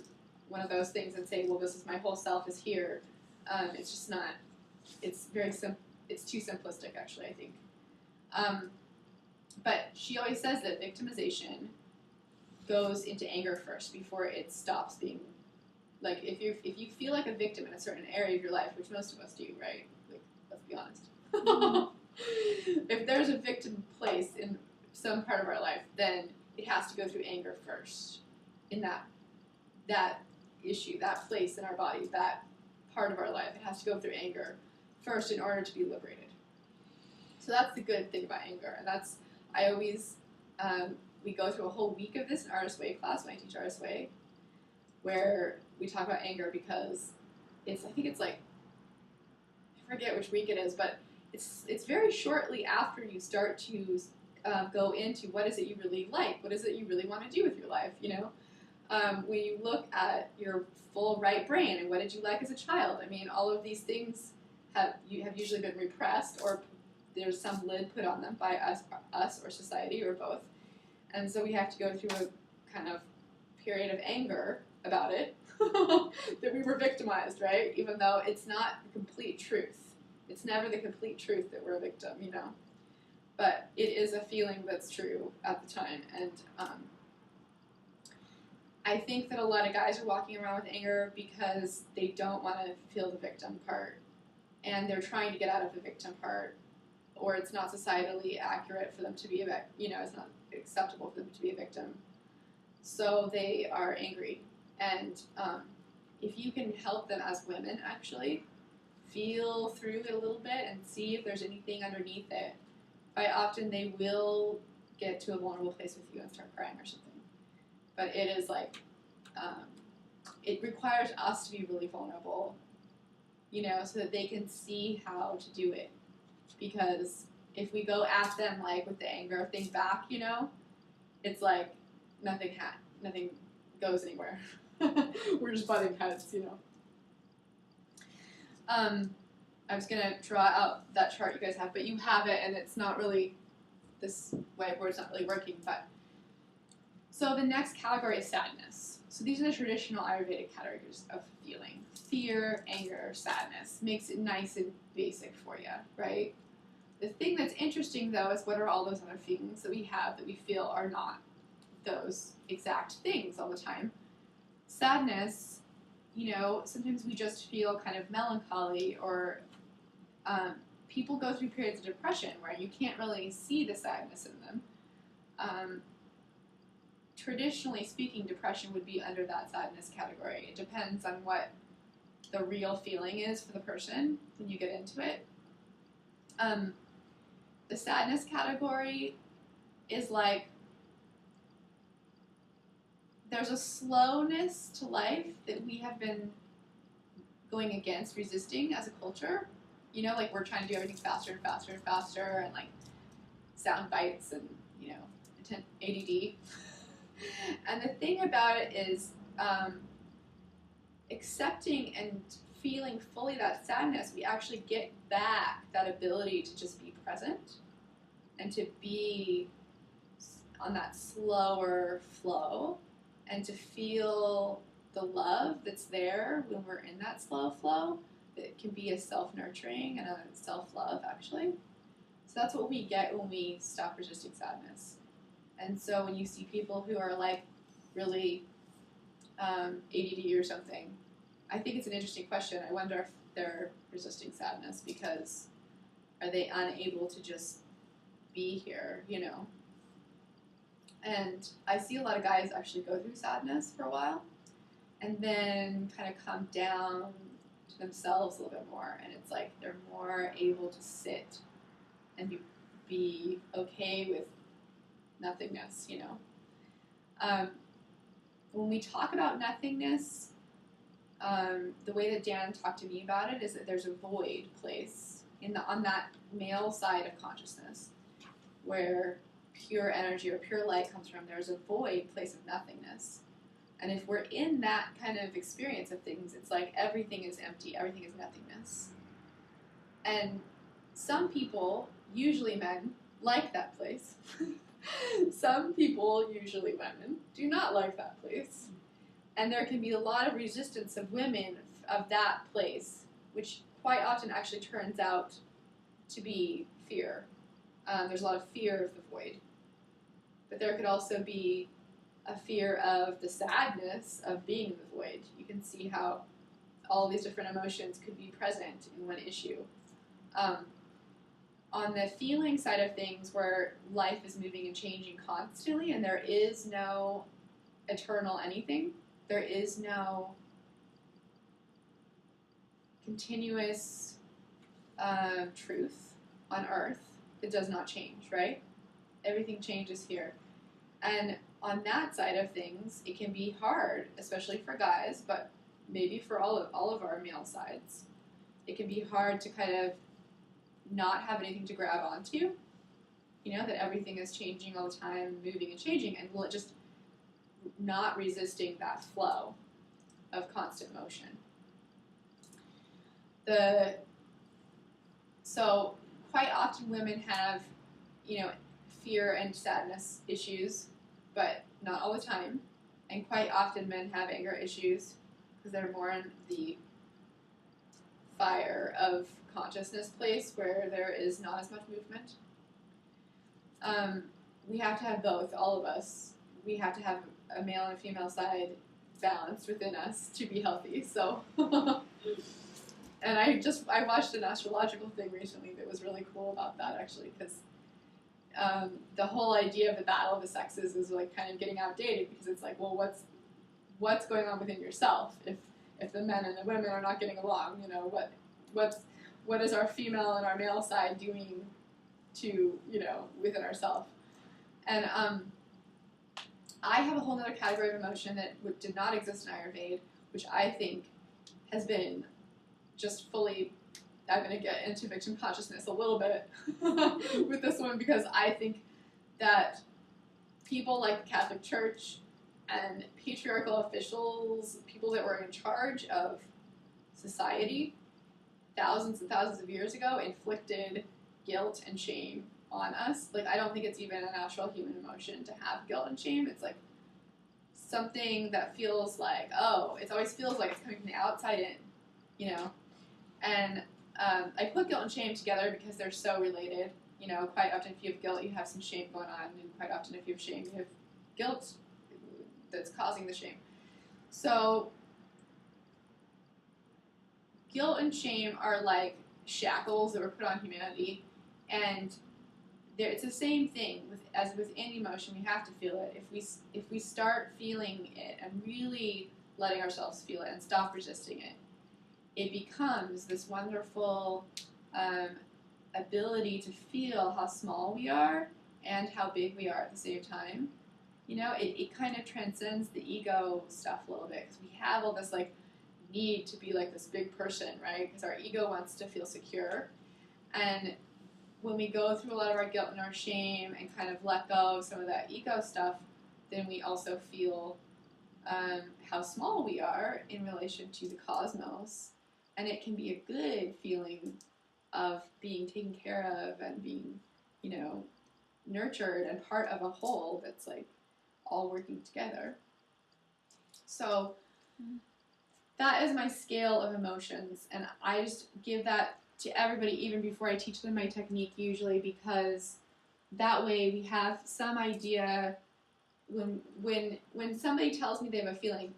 one of those things and say, well, this is my whole self is here, it's just not, it's it's too simplistic, actually, I think. But she always says that victimization goes into anger first before it stops being, like, if you feel like a victim in a certain area of your life, which most of us do, right? Like, let's be honest. If there's a victim place in some part of our life, then it has to go through anger first in that issue, that place in our body, that part of our life. It has to go through anger first in order to be liberated. So that's the good thing about anger, and that's, I always, we go through a whole week of this in Artist Way class when I teach Artist Way, where we talk about anger because I think it's like, I forget which week it is, but it's very shortly after you start to go into what is it you really like, what is it you really want to do with your life, you know? When you look at your full right brain and what did you like as a child, I mean, all of these things have usually been repressed, or there's some lid put on them by us or society or both. And so we have to go through a kind of period of anger about it, that we were victimized, right? Even though it's not the complete truth. It's never the complete truth that we're a victim, you know. But it is a feeling that's true at the time. And I think that a lot of guys are walking around with anger because they don't want to feel the victim part. And they're trying to get out of the victim part. Or it's not societally accurate for them to be it's not acceptable for them to be a victim. So they are angry. And if you can help them as women, actually, feel through it a little bit and see if there's anything underneath it, quite often they will get to a vulnerable place with you and start crying or something. But it is like, it requires us to be really vulnerable, you know, so that they can see how to do it. Because if we go at them like with the anger thing back, you know, it's like nothing goes anywhere. We're just butting heads, you know. I was gonna draw out that chart you guys have, but you have it, and it's not really, this whiteboard's not really working. But so the next category is sadness. So these are the traditional Ayurvedic categories of feeling: fear, anger, sadness. Makes it nice and basic for you, right? The thing that's interesting, though, is what are all those other feelings that we have that we feel are not those exact things all the time. Sadness, you know, sometimes we just feel kind of melancholy, or people go through periods of depression where you can't really see the sadness in them. Traditionally speaking, depression would be under that sadness category. It depends on what the real feeling is for the person when you get into it. The sadness category is like, there's a slowness to life that we have been going against, resisting as a culture. You know, like we're trying to do everything faster and faster and faster, and like sound bites and, you know, ADD. And the thing about it is accepting and feeling fully that sadness, we actually get back that ability to just be present and to be on that slower flow and to feel the love that's there when we're in that slow flow. That can be a self-nurturing and a self-love, actually. So that's what we get when we stop resisting sadness. And so when you see people who are like really ADD or something, I think it's an interesting question. I wonder if they're resisting sadness because are they unable to just be here, you know? And I see a lot of guys actually go through sadness for a while and then kind of come down to themselves a little bit more, and it's like they're more able to sit and be okay with nothingness, you know. When we talk about nothingness, the way that Dan talked to me about it is that there's a void place on that male side of consciousness where pure energy or pure light comes from. There's a void place of nothingness. And if we're in that kind of experience of things, it's like everything is empty, everything is nothingness. And some people, usually men, like that place. Some people, usually women, do not like that place. And there can be a lot of resistance of women of that place, which quite often actually turns out to be fear. There's a lot of fear of the void. But there could also be a fear of the sadness of being in the void. You can see how all these different emotions could be present in one issue. On the feeling side of things, where life is moving and changing constantly, and there is no eternal anything, there is no continuous truth on earth. It does not change, right? Everything changes here. And on that side of things, it can be hard, especially for guys, but maybe for all of our male sides. It can be hard to kind of not have anything to grab onto, you know, that everything is changing all the time, moving and changing, and will it just not resisting that flow of constant motion. So quite often women have, fear and sadness issues, but not all the time. And quite often men have anger issues because they're more in the fire of consciousness place where there is not as much movement. We have to have both, all of us. We have to have a male and a female side balanced within us to be healthy. So, and I watched an astrological thing recently that was really cool about that, actually, because the whole idea of the battle of the sexes is like kind of getting outdated, because it's like, well, what's going on within yourself if the men and the women are not getting along? What is our female and our male side doing to within ourselves? And I have a whole other category of emotion that did not exist in Ayurveda, which I think has been just fully. I'm going to get into victim consciousness a little bit with this one, because I think that people like the Catholic Church and patriarchal officials, people that were in charge of society thousands and thousands of years ago, inflicted guilt and shame on us. Like, I don't think it's even a natural human emotion to have guilt and shame. It's like something that feels like, it always feels like it's coming from the outside in, And I put guilt and shame together because they're so related. Quite often if you have guilt, you have some shame going on, and quite often if you have shame, you have guilt that's causing the shame. So guilt and shame are like shackles that were put on humanity, and it's the same thing as with any emotion. We have to feel it. If we start feeling it and really letting ourselves feel it and stop resisting it, it becomes this wonderful ability to feel how small we are and how big we are at the same time. It kind of transcends the ego stuff a little bit, because we have all this need to be like this big person, right? Because our ego wants to feel secure. And when we go through a lot of our guilt and our shame and kind of let go of some of that ego stuff, then we also feel how small we are in relation to the cosmos. And it can be a good feeling of being taken care of and being, nurtured and part of a whole that's all working together. So that is my scale of emotions, and I just give that to everybody even before I teach them my technique, usually, because that way we have some idea when somebody tells me they have a feeling.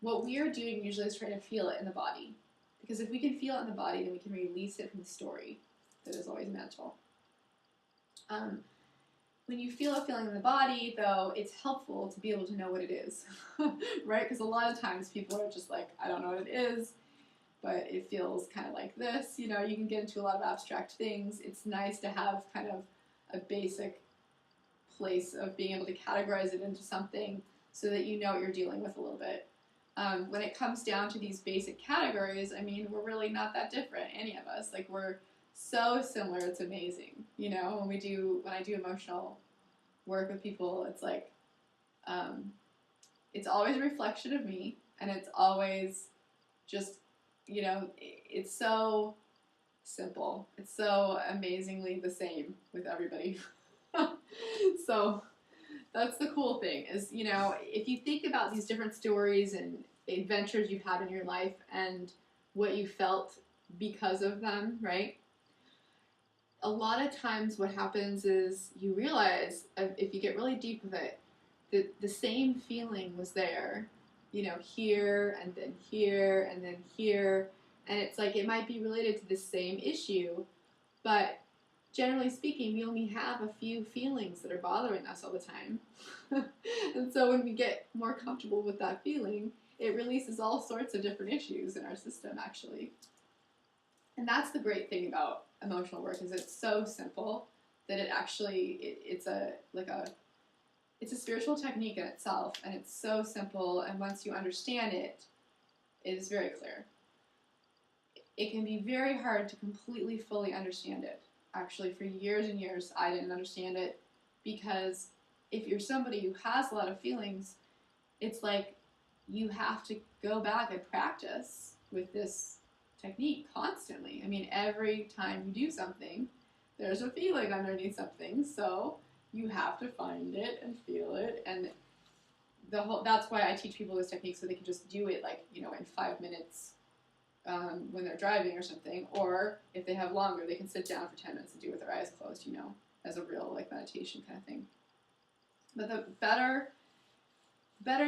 What we are doing usually is trying to feel it in the body. Because if we can feel it in the body, then we can release it from the story that is always mental. When you feel a feeling in the body, though, it's helpful to be able to know what it is, right? Because a lot of times people are just like, I don't know what it is, but it feels kind of like this. You can get into a lot of abstract things. It's nice to have kind of a basic place of being able to categorize it into something so that you know what you're dealing with a little bit. When it comes down to these basic categories, we're really not that different, any of us. We're so similar, it's amazing. When I do emotional work with people, it's it's always a reflection of me, and it's always just, it's so simple. It's so amazingly the same with everybody. So that's the cool thing is, if you think about these different stories and adventures you've had in your life and what you felt because of them, right? A lot of times what happens is you realize, if you get really deep with it, that the same feeling was there, here and then here and then here. And it's it might be related to the same issue, but generally speaking, we only have a few feelings that are bothering us all the time. And so when we get more comfortable with that feeling, it releases all sorts of different issues in our system, actually. And that's the great thing about emotional work, is it's so simple that it actually, it's a spiritual technique in itself, and it's so simple, and once you understand it, it is very clear. It can be very hard to completely, fully understand it. Actually, for years and years, I didn't understand it, because if you're somebody who has a lot of feelings, it's like you have to go back and practice with this technique constantly. I mean, every time you do something, there's a feeling underneath something, so you have to find it and feel it. And that's why I teach people this technique, so they can just do it like, you know, in 5 minutes when they're driving or something, or if they have longer, they can sit down for 10 minutes and do it with their eyes closed, you know, as a real like meditation kind of thing. But the better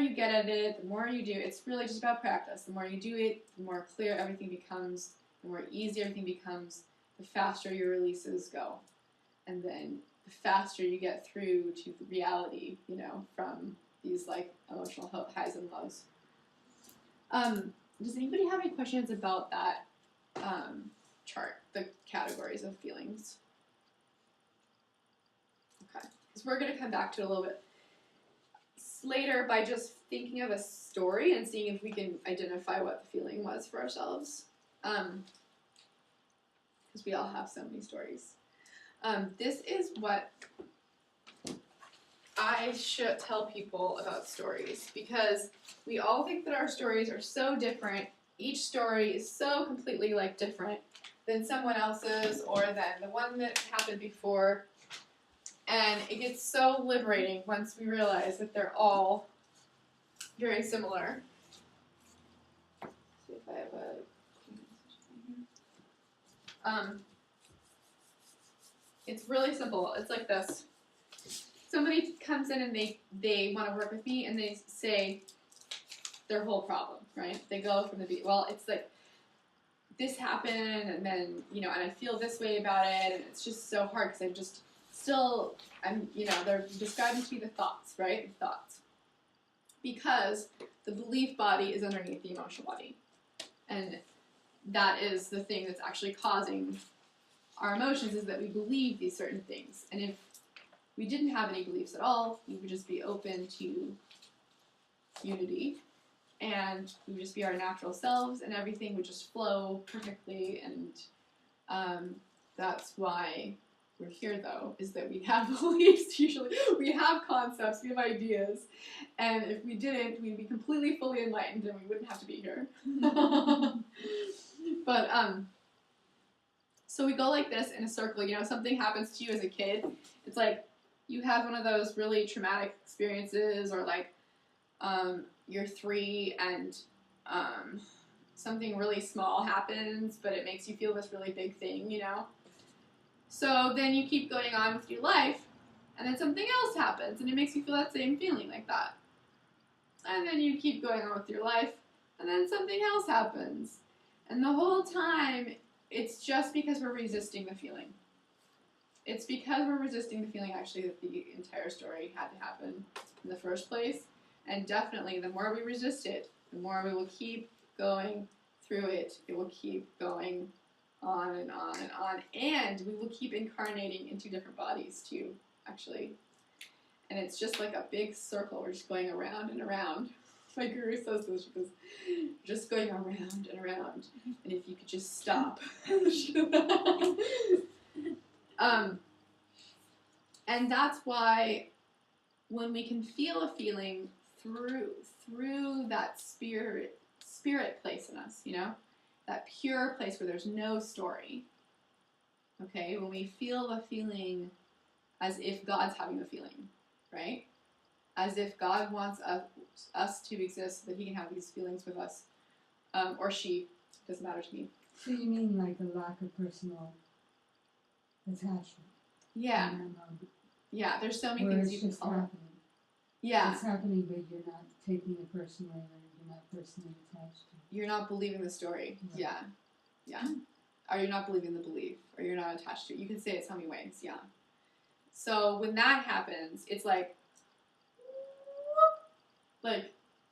you get at it, the more you do, it's really just about practice. The more you do it, the more clear everything becomes, the more easy everything becomes, the faster your releases go. And then the faster you get through to the reality, you know, from these like emotional highs and lows. Does anybody have any questions about that chart, the categories of feelings? Okay, because we're going to come back to it a little bit later by just thinking of a story and seeing if we can identify what the feeling was for ourselves. Because we all have so many stories. This is what I should tell people about stories, because we all think that our stories are so different. Each story is so completely like different than someone else's or than the one that happened before. And it gets so liberating once we realize that they're all very similar. Let's see if I have a... It's really simple. It's like this. Somebody comes in and they want to work with me, and they say their whole problem, right? They go from the well, it's like, this happened, and then, you know, and I feel this way about it, and it's just so hard because they're describing to me the thoughts, right? The thoughts. Because the belief body is underneath the emotional body. And that is the thing that's actually causing our emotions, is that we believe these certain things. And if we didn't have any beliefs at all, we would just be open to unity, and we would just be our natural selves, and everything would just flow perfectly. And that's why we're here, though, is that we have beliefs usually. We have concepts, we have ideas, and if we didn't, we'd be completely fully enlightened and we wouldn't have to be here. But, so we go like this in a circle. You know, something happens to you as a kid. It's like you have one of those really traumatic experiences, or like you're 3 and something really small happens, but it makes you feel this really big thing, you know? So then you keep going on with your life, and then something else happens, and it makes you feel that same feeling like that. And then you keep going on with your life, and then something else happens. And the whole time, it's just because we're resisting the feeling. It's because we're resisting the feeling, actually, that the entire story had to happen in the first place. And definitely, the more we resist it, the more we will keep going through it. It will keep going on and on and on. And we will keep incarnating into different bodies, too, actually. And it's just like a big circle. We're just going around and around. My guru says this, because just going around and around. And if you could just stop. And that's why when we can feel a feeling through that spirit place in us, you know, that pure place where there's no story. Okay, when we feel the feeling as if God's having the feeling, right? As if God wants us to exist so that he can have these feelings with us, or she, doesn't matter to me. So you mean like a lack of personal attachment? Yeah. Yeah, there's so many things you can call it. Happening. Yeah. It's happening, but you're not taking it personally, or you're not personally attached to it. You're not believing the story. Right. Yeah. Yeah. Or you're not believing the belief, or you're not attached to it. You can say it so many ways, yeah. So when that happens, it's like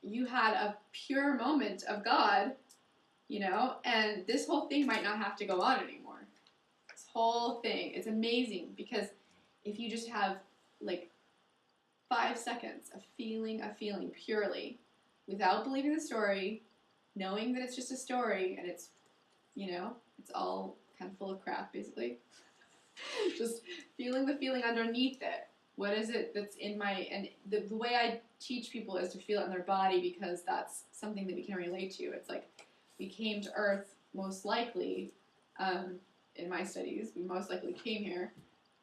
you had a pure moment of God, you know, and this whole thing might not have to go on anymore. This whole thing, it's amazing, because if you just have like 5 seconds of feeling purely, without believing the story, knowing that it's just a story and it's, you know, it's all kind of full of crap, basically. Just feeling the feeling underneath it, What is it that's in my, and the way I teach people is to feel it in their body, because that's something that we can relate to. It's like we came to Earth most likely, in my studies, we most likely came here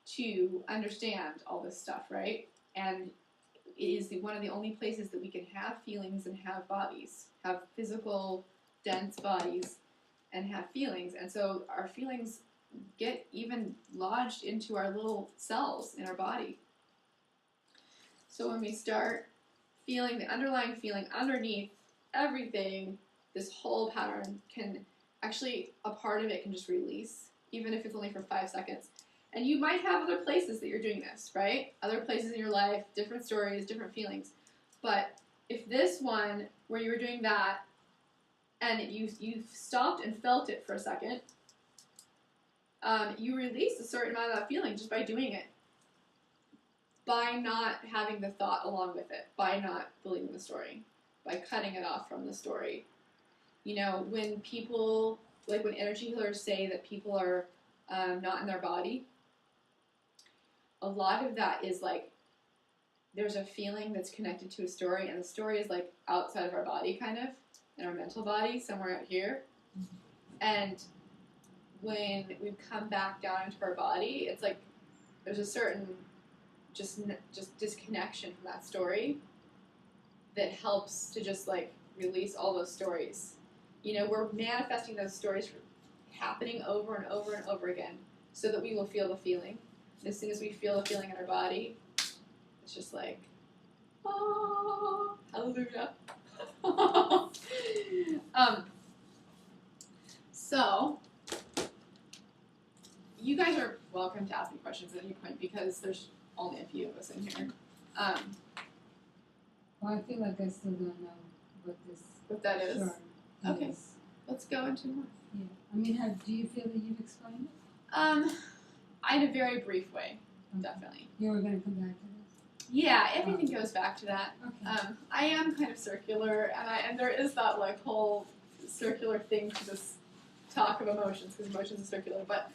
to understand all this stuff, right? And it is one of the only places that we can have feelings and have bodies, have physical, dense bodies, and have feelings. And so our feelings get even lodged into our little cells in our body. So when we start feeling the underlying feeling underneath everything, this whole pattern can actually, a part of it can just release, even if it's only for 5 seconds. And you might have other places that you're doing this, right? Other places in your life, different stories, different feelings. But if this one, where you were doing that, and you stopped and felt it for a second, you release a certain amount of that feeling just by doing it. By not having the thought along with it, by not believing the story, by cutting it off from the story. You know, when people, like when energy healers say that people are not in their body, a lot of that is like, there's a feeling that's connected to a story, and the story is like outside of our body, kind of, in our mental body, somewhere out here. And when we come back down into our body, it's like there's a certain just disconnection from that story that helps to just like release all those stories. You know, we're manifesting those stories happening over and over and over again so that we will feel the feeling. And as soon as we feel the feeling in our body, it's just like, oh, hallelujah. So, you guys are welcome to ask me questions at any point, because there's only a few of us in here. Well, I feel like I still don't know what this What that is. chart Okay. is. Let's go into more. Yeah. I mean, do you feel that you've explained it? In a very brief way, Okay. definitely. You were going to come back to this? Yeah, everything goes back to that. Okay. I am kind of circular, and there is that like whole circular thing to this talk of emotions, because emotions are circular. But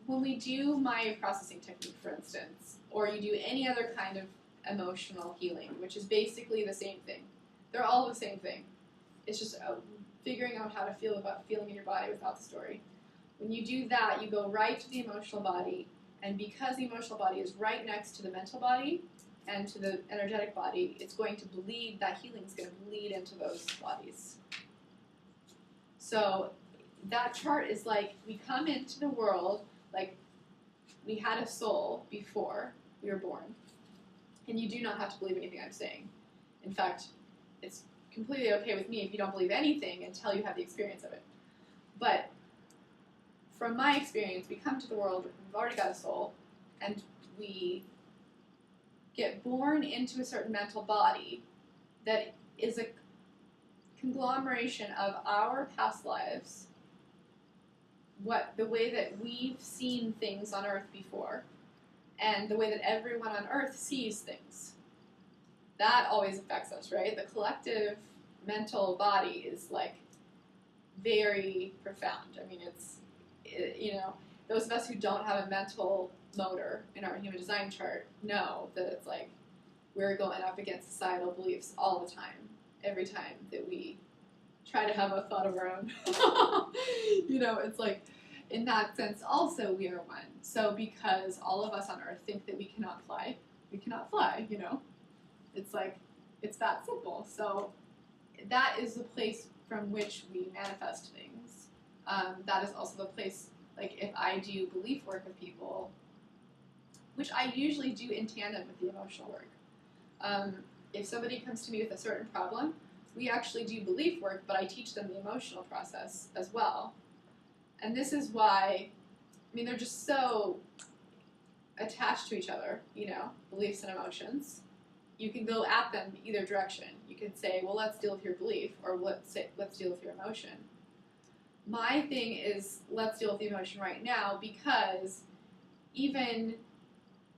when we do my processing technique, for instance, or you do any other kind of emotional healing, which is basically the same thing, they're all the same thing. It's just figuring out how to feel about feeling in your body without the story. When you do that, you go right to the emotional body, and because the emotional body is right next to the mental body and to the energetic body, it's going to bleed, that healing is going to bleed into those bodies. So that chart is like, we come into the world like we had a soul before we were born. And you do not have to believe anything I'm saying. In fact, it's completely okay with me if you don't believe anything until you have the experience of it. But from my experience, we come to the world, we've already got a soul, and we get born into a certain mental body that is a conglomeration of our past lives, the way that we've seen things on Earth before, and the way that everyone on Earth sees things. That always affects us, right? The collective mental body is like very profound. I mean, you know, those of us who don't have a mental motor in our human design chart know that it's like we're going up against societal beliefs all the time, every time that we try to have a thought of our own. You know, it's like, in that sense, also we are one. So because all of us on Earth think that we cannot fly, you know? It's like, it's that simple. So that is the place from which we manifest things. That is also the place, like if I do belief work with people, which I usually do in tandem with the emotional work. If somebody comes to me with a certain problem, we actually do belief work, but I teach them the emotional process as well. And this is why, I mean, they're just so attached to each other, you know, beliefs and emotions. You can go at them either direction. You can say, well, let's deal with your belief, or let's deal with your emotion. My thing is, let's deal with the emotion right now, because even,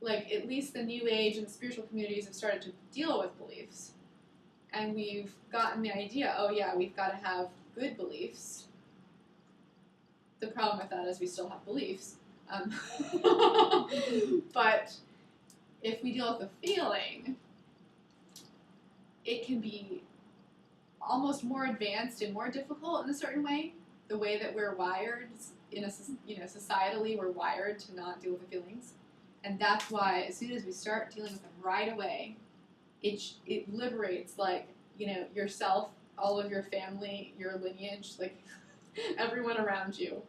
like, at least the New Age and spiritual communities have started to deal with beliefs. And we've gotten the idea, oh yeah, we've got to have good beliefs. The problem with that is we still have beliefs. But if we deal with the feeling, it can be almost more advanced and more difficult in a certain way. The way that we're wired, societally, we're wired to not deal with the feelings, and that's why as soon as we start dealing with them right away, it liberates, like, yourself, all of your family, your lineage, like everyone around you.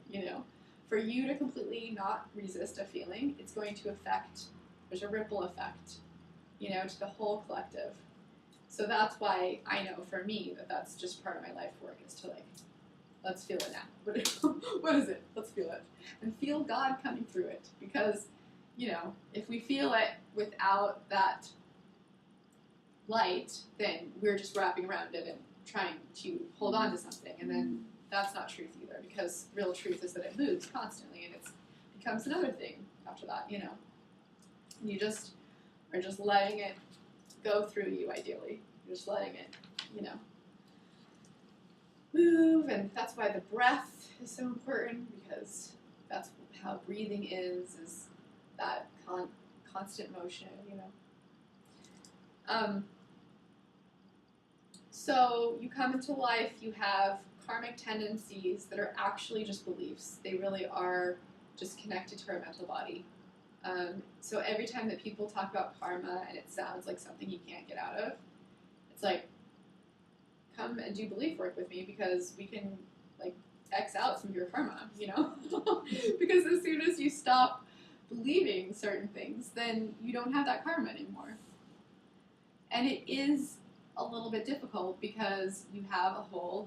For you to completely not resist a feeling, it's going to affect. There's a ripple effect, to the whole collective. So that's why I know for me that's just part of my life work, is to, like, let's feel it now. What is it? Let's feel it. And feel God coming through it. Because, if we feel it without that light, then we're just wrapping around it and trying to hold on to something. And then that's not truth either, because real truth is that it moves constantly, and it becomes another thing after that, And you just are just letting it go through you, ideally. You're just letting it, move, and that's why the breath is so important, because that's how breathing is that constant motion, So you come into life, you have karmic tendencies that are actually just beliefs. They really are just connected to our mental body. So every time that people talk about karma and it sounds like something you can't get out of, it's like, come and do belief work with me, because we can, like, X out some of your karma, because as soon as you stop believing certain things, then you don't have that karma anymore. And it is a little bit difficult, because you have a whole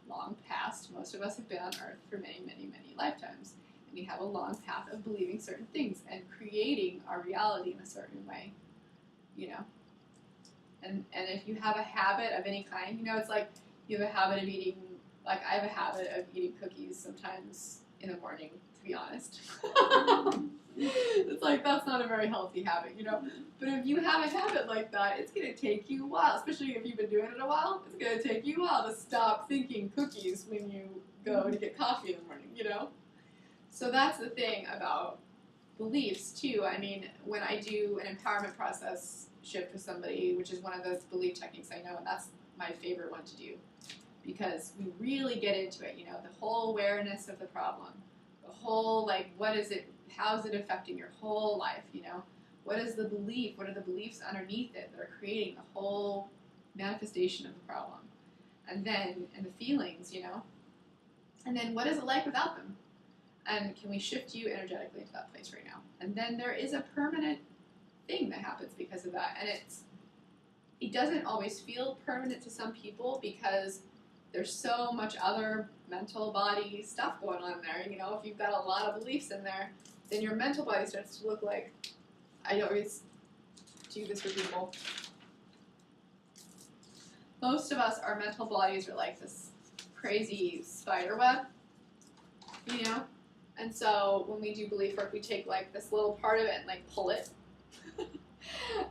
long past. Most of us have been on Earth for many, many, many lifetimes. And we have a long path of believing certain things and creating our reality in a certain way, And if you have a habit of any kind, it's like you have a habit of eating, like I have a habit of eating cookies sometimes in the morning, to be honest. It's like, that's not a very healthy habit, But if you have a habit like that, it's going to take you a while, especially if you've been doing it a while, it's going to take you a while to stop thinking cookies when you go to get coffee in the morning, So that's the thing about beliefs, too. I mean, when I do an empowerment process shift with somebody, which is one of those belief techniques I know, and that's my favorite one to do, because we really get into it, the whole awareness of the problem, the whole, like, what is it, how is it affecting your whole life, what is the belief, what are the beliefs underneath it that are creating the whole manifestation of the problem, and the feelings, and then what is it like without them, and can we shift you energetically to that place right now, and then there is a permanent thing that happens because of that, and it doesn't always feel permanent to some people, because there's so much other mental body stuff going on there. If you've got a lot of beliefs in there, then your mental body starts to look like, I always do this for people. Most of us, our mental bodies are like this crazy spider web, And so when we do belief work, we take, like, this little part of it and, like, pull it.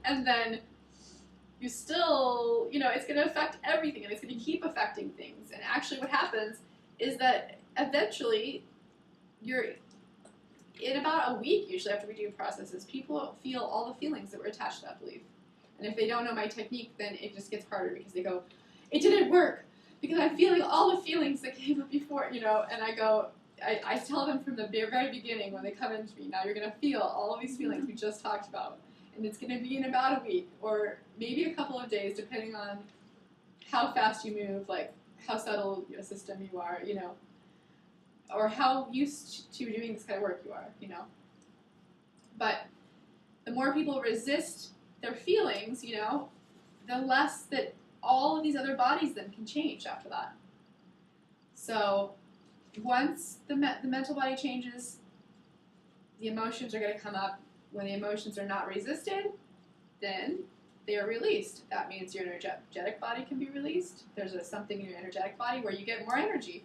And then you still, it's going to affect everything, and it's going to keep affecting things. And actually what happens is that eventually in about a week, usually after we do processes, people feel all the feelings that were attached to that belief. And if they don't know my technique, then it just gets harder, because they go, it didn't work, because I'm feeling all the feelings that came up before, and I go, I tell them from the very beginning when they come into me, now you're going to feel all of these feelings we just talked about. And it's going to be in about a week, or maybe a couple of days, depending on how fast you move, like how subtle your system you are, or how used to doing this kind of work you are, But the more people resist their feelings, the less that all of these other bodies then can change after that. So once the mental body changes, the emotions are going to come up. When the emotions are not resisted, then they are released. That means your energetic body can be released. There's something in your energetic body where you get more energy.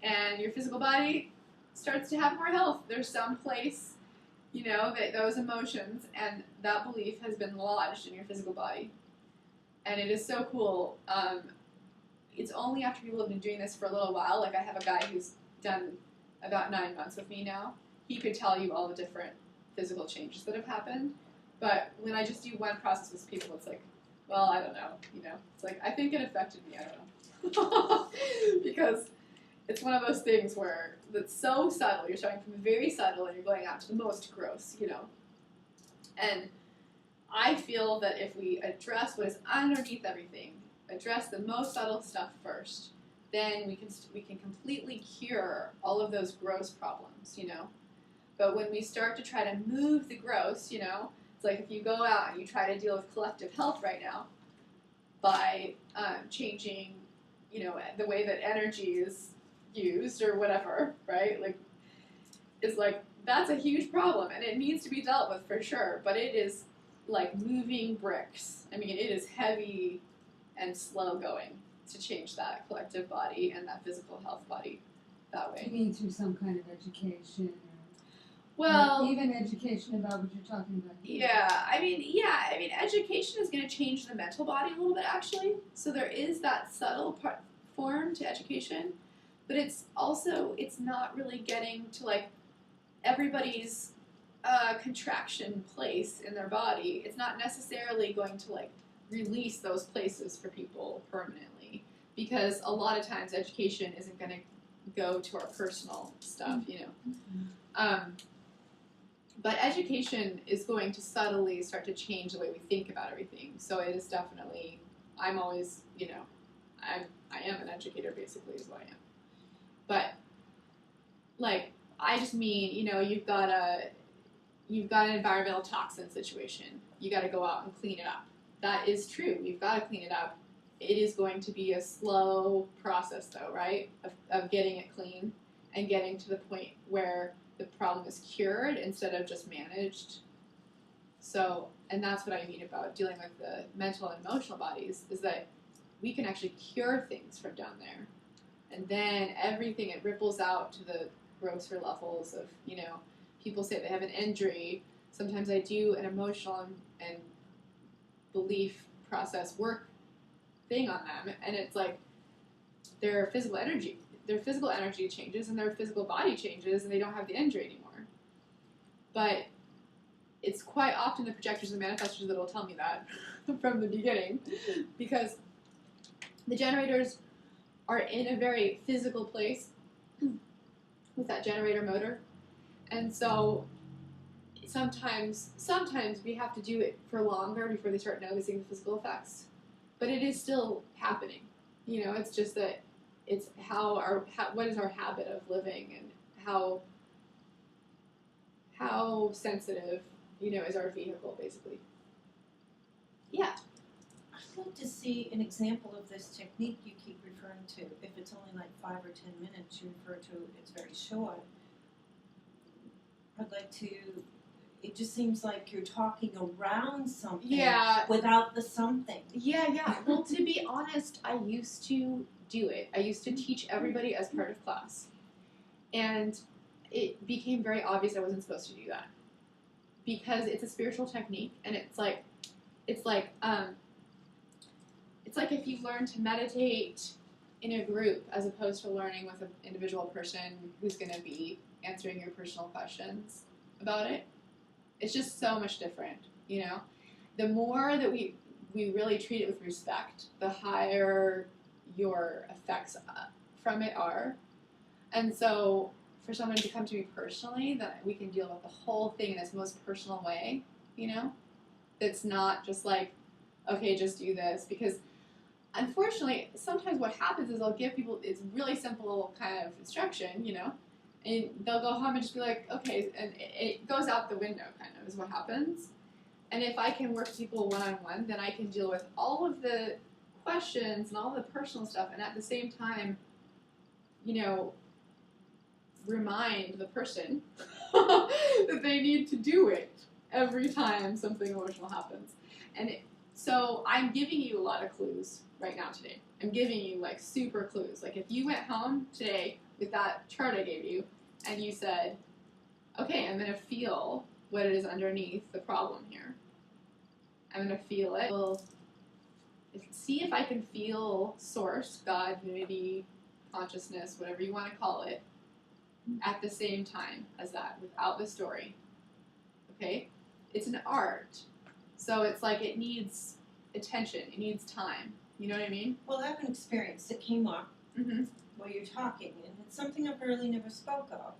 And your physical body starts to have more health. There's some place, that those emotions and that belief has been lodged in your physical body. And it is so cool. It's only after people have been doing this for a little while, like I have a guy who's done about 9 months with me now, he could tell you all the different physical changes that have happened But when I just do one process with people, it's like, well, I don't know, It's like, I think it affected me, I don't know. Because it's one of those things where it's so subtle, you're starting from the very subtle and you're going out to the most gross, And I feel that if we address what is underneath everything, address the most subtle stuff first, then we can completely cure all of those gross problems, But when we start to try to move the gross, it's like if you go out and you try to deal with collective health right now by changing, the way that energy is used or whatever, right? Like, it's like, that's a huge problem and it needs to be dealt with for sure, but it is like moving bricks. I mean, it is heavy and slow going to change that collective body and that physical health body that You way. mean through some kind of education Well, or even education about what you're talking about here? yeah, I mean, education is going to change the mental body a little bit, actually. So there is that subtle form to education, but it's not really getting to, like, everybody's contraction place in their body. It's not necessarily going to, like, release those places for people permanently, because a lot of times education isn't going to go to our personal stuff, But education is going to subtly start to change the way we think about everything. So it is definitely, I'm always, I am an educator, basically, is what I am. But, like, I just mean, you've got an environmental toxin situation. You got to go out and clean it up. That is true. You've got to clean it up. It is going to be a slow process, though, right? Of getting it clean and getting to the point where the problem is cured instead of just managed. So, and that's what I mean about dealing with the mental and emotional bodies, is that we can actually cure things from down there. And then everything, it ripples out to the grosser levels of, people say they have an injury. Sometimes I do an emotional and belief process work thing on them, and it's like their physical energy changes and their physical body changes, and they don't have the injury anymore. But it's quite often the projectors and manifestors that will tell me that from the beginning, because the generators are in a very physical place with that generator motor, and so sometimes we have to do it for longer before they start noticing the physical effects. But it is still happening. It's just that it's what is our habit of living, and how sensitive, is our vehicle, basically. Yeah. I'd like to see an example of this technique you keep referring to. If it's only like 5 or 10 minutes, you refer to it's very short. I'd like to. It just seems like you're talking around something without the something. Yeah. Well, to be honest, I used to do it. I used to teach everybody as part of class. And it became very obvious I wasn't supposed to do that. Because it's a spiritual technique, and it's like if you learn to meditate in a group as opposed to learning with an individual person who's going to be answering your personal questions about it. It's just so much different, The more that we really treat it with respect, the higher your effects from it are. And so for someone to come to me personally, that we can deal with the whole thing in its most personal way, It's not just like, okay, just do this. Because unfortunately, sometimes what happens is I'll give people, it's really simple kind of instruction, and they'll go home and just be like, okay, and it goes out the window, kind of, is what happens. And if I can work with people one-on-one, then I can deal with all of the questions and all the personal stuff, and at the same time, remind the person that they need to do it every time something emotional happens. And so I'm giving you a lot of clues right now today. I'm giving you, like, super clues. Like, if you went home today with that chart I gave you, and you said, okay, I'm going to feel what it is underneath the problem here. I'm going to feel it. Well, see if I can feel source, God, divinity, consciousness, whatever you want to call it, at the same time as that, without the story. Okay? it's an art. So it's like it needs attention. It needs time. You know what I mean? Well, I have an experience that came up Mm-hmm. while you're talking, and it's something I've really never spoke of.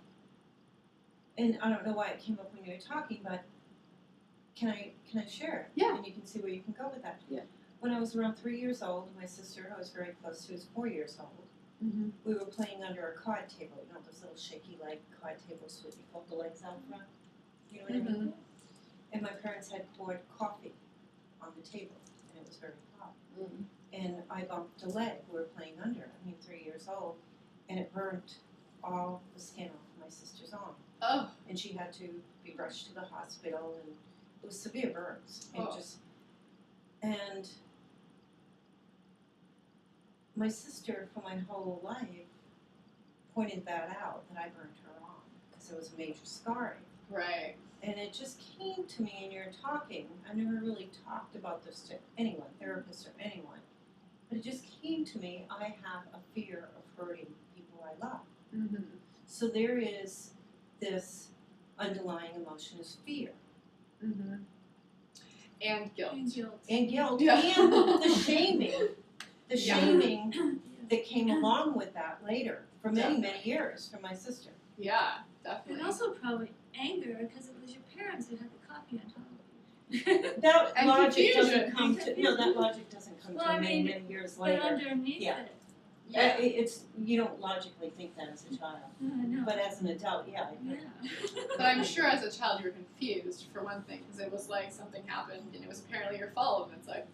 And I don't know why it came up when you were talking, but can I share it? Yeah. And you can see where you can go with that. Yeah. When I was around 3 years old, my sister, I was very close to, was 4 years old. Mm-hmm. We were playing under a card table, you know, those little shaky leg card tables with you fold the legs out front. You know what I mean? Mm-hmm. And my parents had poured coffee on the table, and it was very hot. Mm-hmm. And I bumped a leg. We were playing under. 3 years old, and it burnt all the skin off my sister's arm. Oh. And she had to be rushed to the hospital, and it was severe burns. And Oh. and my sister, for my whole life, pointed that out, that I burnt her arm because there was major scarring. Right. And it just came to me in your talking. I never really talked about this to anyone, therapist or anyone. But it just came to me, I have a fear of hurting people I love. Mm-hmm. So there is this underlying emotion is fear. Mm-hmm. And guilt. And guilt. And guilt. Yeah. And the shaming. The Yeah. shaming that came along with that later for many, many years from my sister. Yeah, And definitely. also probably anger because it was your parents who had the coffee on top of you. That And logic confusion. doesn't come to that logic doesn't come Well, to I many, mean, many years But later. underneath Yeah. it, Yeah. It's you don't logically think that as a child. I know. But as an adult, yeah, I think. Yeah. But I'm sure as a child you were confused for one thing because it was like something happened and it was apparently your fault and it's like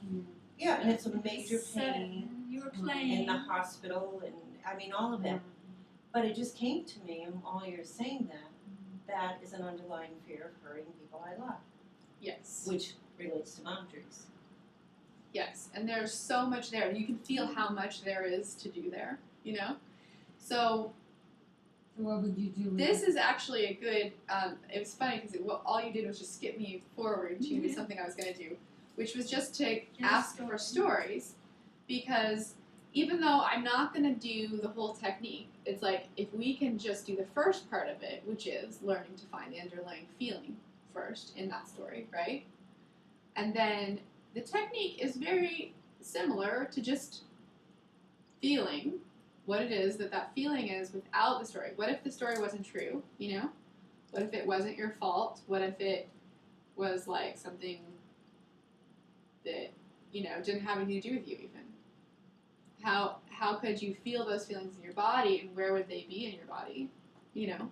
Yeah, and it's a major Sad, pain and you were in playing. the hospital, and I mean all of it. But it just came to me, and while you're saying that, that is an underlying fear of hurting people I love, yes, which relates to boundaries. yes, and there's so much there. You can feel how much there is to do there. You know, so So what would you do with this it? is actually a good. It was funny because all you did was just skip me forward to Yeah. something I was going to do, which was just to Yeah, ask story. for stories, because even though I'm not going to do the whole technique, it's like if we can just do the first part of it, which is learning to find the underlying feeling first in that story, right? And then the technique is very similar to just feeling what it is that feeling is without the story. What if the story wasn't true, you know? What if it wasn't your fault? What if it was like something that, you know, didn't have anything to do with you even? How could you feel those feelings in your body, and where would they be in your body? You know?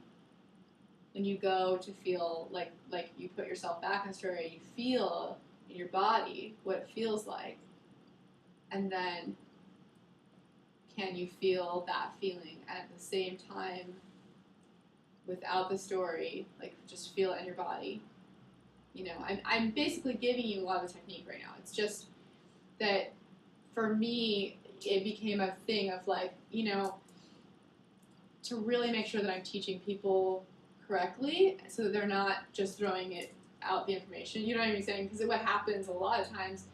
When you go to feel like you put yourself back in the story, you feel in your body what it feels like. And then can you feel that feeling at the same time without the story, like just feel it in your body? You know, I'm basically giving you a lot of the technique right now. It's just that for me, it became a thing of like, you know, to really make sure that I'm teaching people correctly so that they're not just throwing it out the information. You know what I'm saying? Because what happens a lot of times,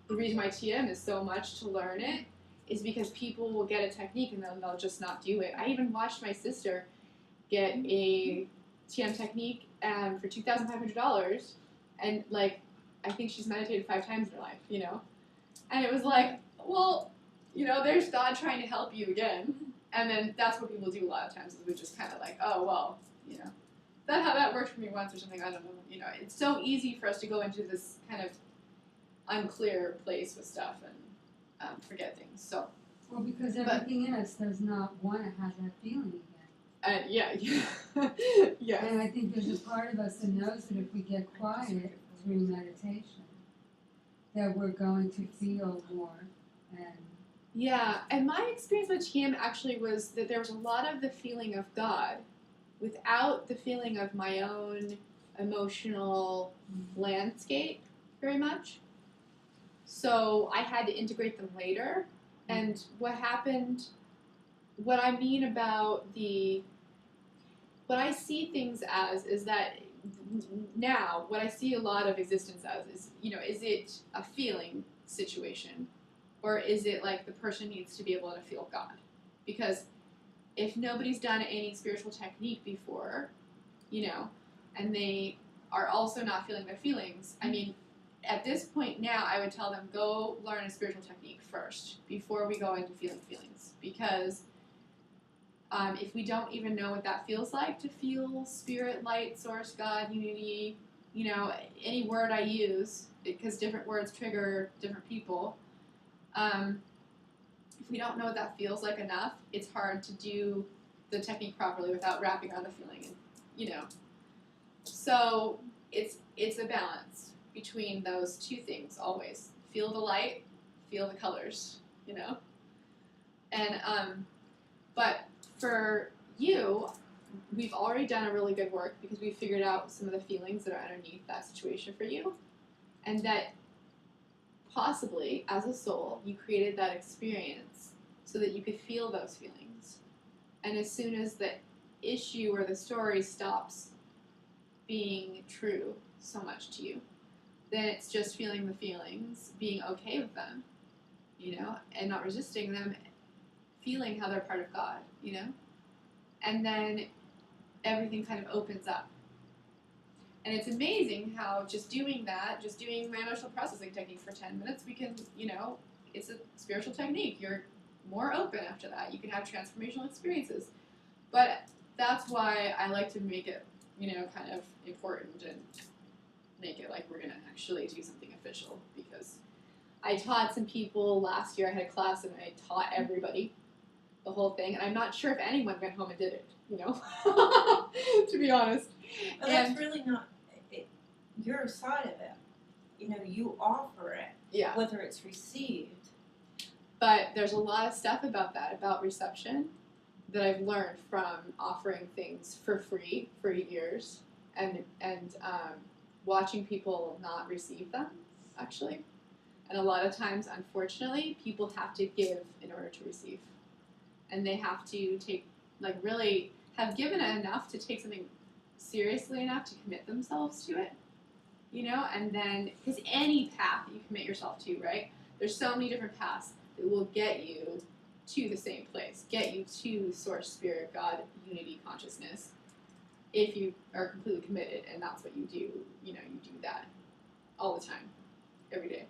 the reason why TM is so much to learn it is because people will get a technique and then they'll just not do it. I even watched my sister get a TM technique for $2,500, and like I think she's meditated 5 times in her life, you know? And it was like, well, you know, there's God trying to help you again. And then that's what people do a lot of times, is we just kind of like, oh, well, you know, that worked for me once or something, I don't know. You know, it's so easy for us to go into this kind of unclear place with stuff and forget things. So, Well, because everything in us does not want to have that feeling again. yeah. Yeah. And I think there's a part of us that knows that if we get quiet through meditation, that we're going to feel more. And Yeah, and my experience with TM actually was that there was a lot of the feeling of God without the feeling of my own emotional landscape very much. So I had to integrate them later. And what happened, what I mean about what I see things as is that now, what I see a lot of existence as is, you know, is it a feeling situation? Or is it like the person needs to be able to feel God? Because if nobody's done any spiritual technique before, you know, and they are also not feeling their feelings, I mean, at this point now, I would tell them, go learn a spiritual technique first before we go into feeling feelings. Because if we don't even know what that feels like to feel spirit, light, source, God, unity, any word I use, because different words trigger different people, if we don't know what that feels like enough, it's hard to do the technique properly without wrapping around the feeling. So it's a balance between those two things always. Feel the light, feel the colors, And but for you, we've already done a really good work because we figured out some of the feelings that are underneath that situation for you, and that possibly as a soul you created that experience so that you could feel those feelings. And as soon as the issue or the story stops being true so much to you, then it's just feeling the feelings, being okay with them, and not resisting them, feeling how they're part of God, and then everything kind of opens up. And it's amazing how just doing my emotional processing technique for 10 minutes, we can, it's a spiritual technique. You're more open after that. You can have transformational experiences. But that's why I like to make it, kind of important and make it like we're going to actually do something official. Because I taught some people last year. I had a class and I taught everybody the whole thing. And I'm not sure if anyone went home and did it, to be honest. But that's really not your side of it. You offer it, Yeah. whether it's received. But there's a lot of stuff about reception, that I've learned from offering things for free for years and watching people not receive them, actually. And a lot of times, unfortunately, people have to give in order to receive. And they have to really have given it enough to take something seriously enough to commit themselves to it, and then, because any path you commit yourself to, right? There's so many different paths that will get you to the same place, get you to source, spirit, God, unity, consciousness, if you are completely committed, and that's what you do. You do that all the time, every day.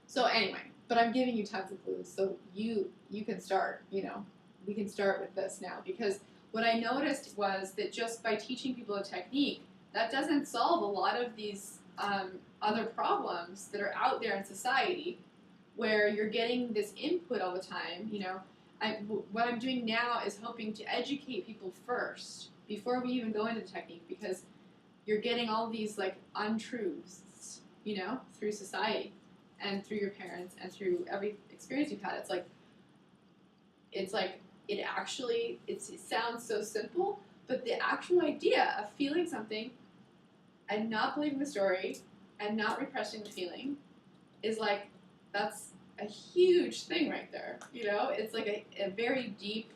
So anyway, but I'm giving you tons of clues, so you can start, we can start with this now, because what I noticed was that just by teaching people a technique, that doesn't solve a lot of these other problems that are out there in society, where you're getting this input all the time. What I'm doing now is hoping to educate people first before we even go into the technique, because you're getting all these untruths, through society and through your parents and through every experience you've had. It sounds so simple, but the actual idea of feeling something and not believing the story and not repressing the feeling is that's a huge thing right there. It's a very deep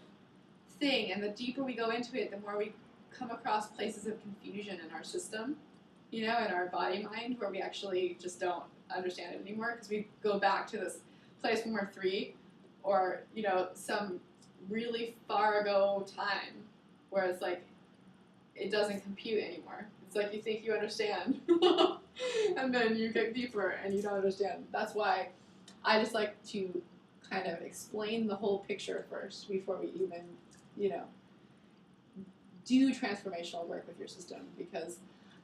thing, and the deeper we go into it, the more we come across places of confusion in our system, in our body mind, where we actually just don't understand it anymore, because we go back to this place when we're 3, or some really far ago time where it's it doesn't compute anymore. It's you think you understand and then you get deeper and you don't understand. That's why I just like to kind of explain the whole picture first before we even do transformational work with your system, because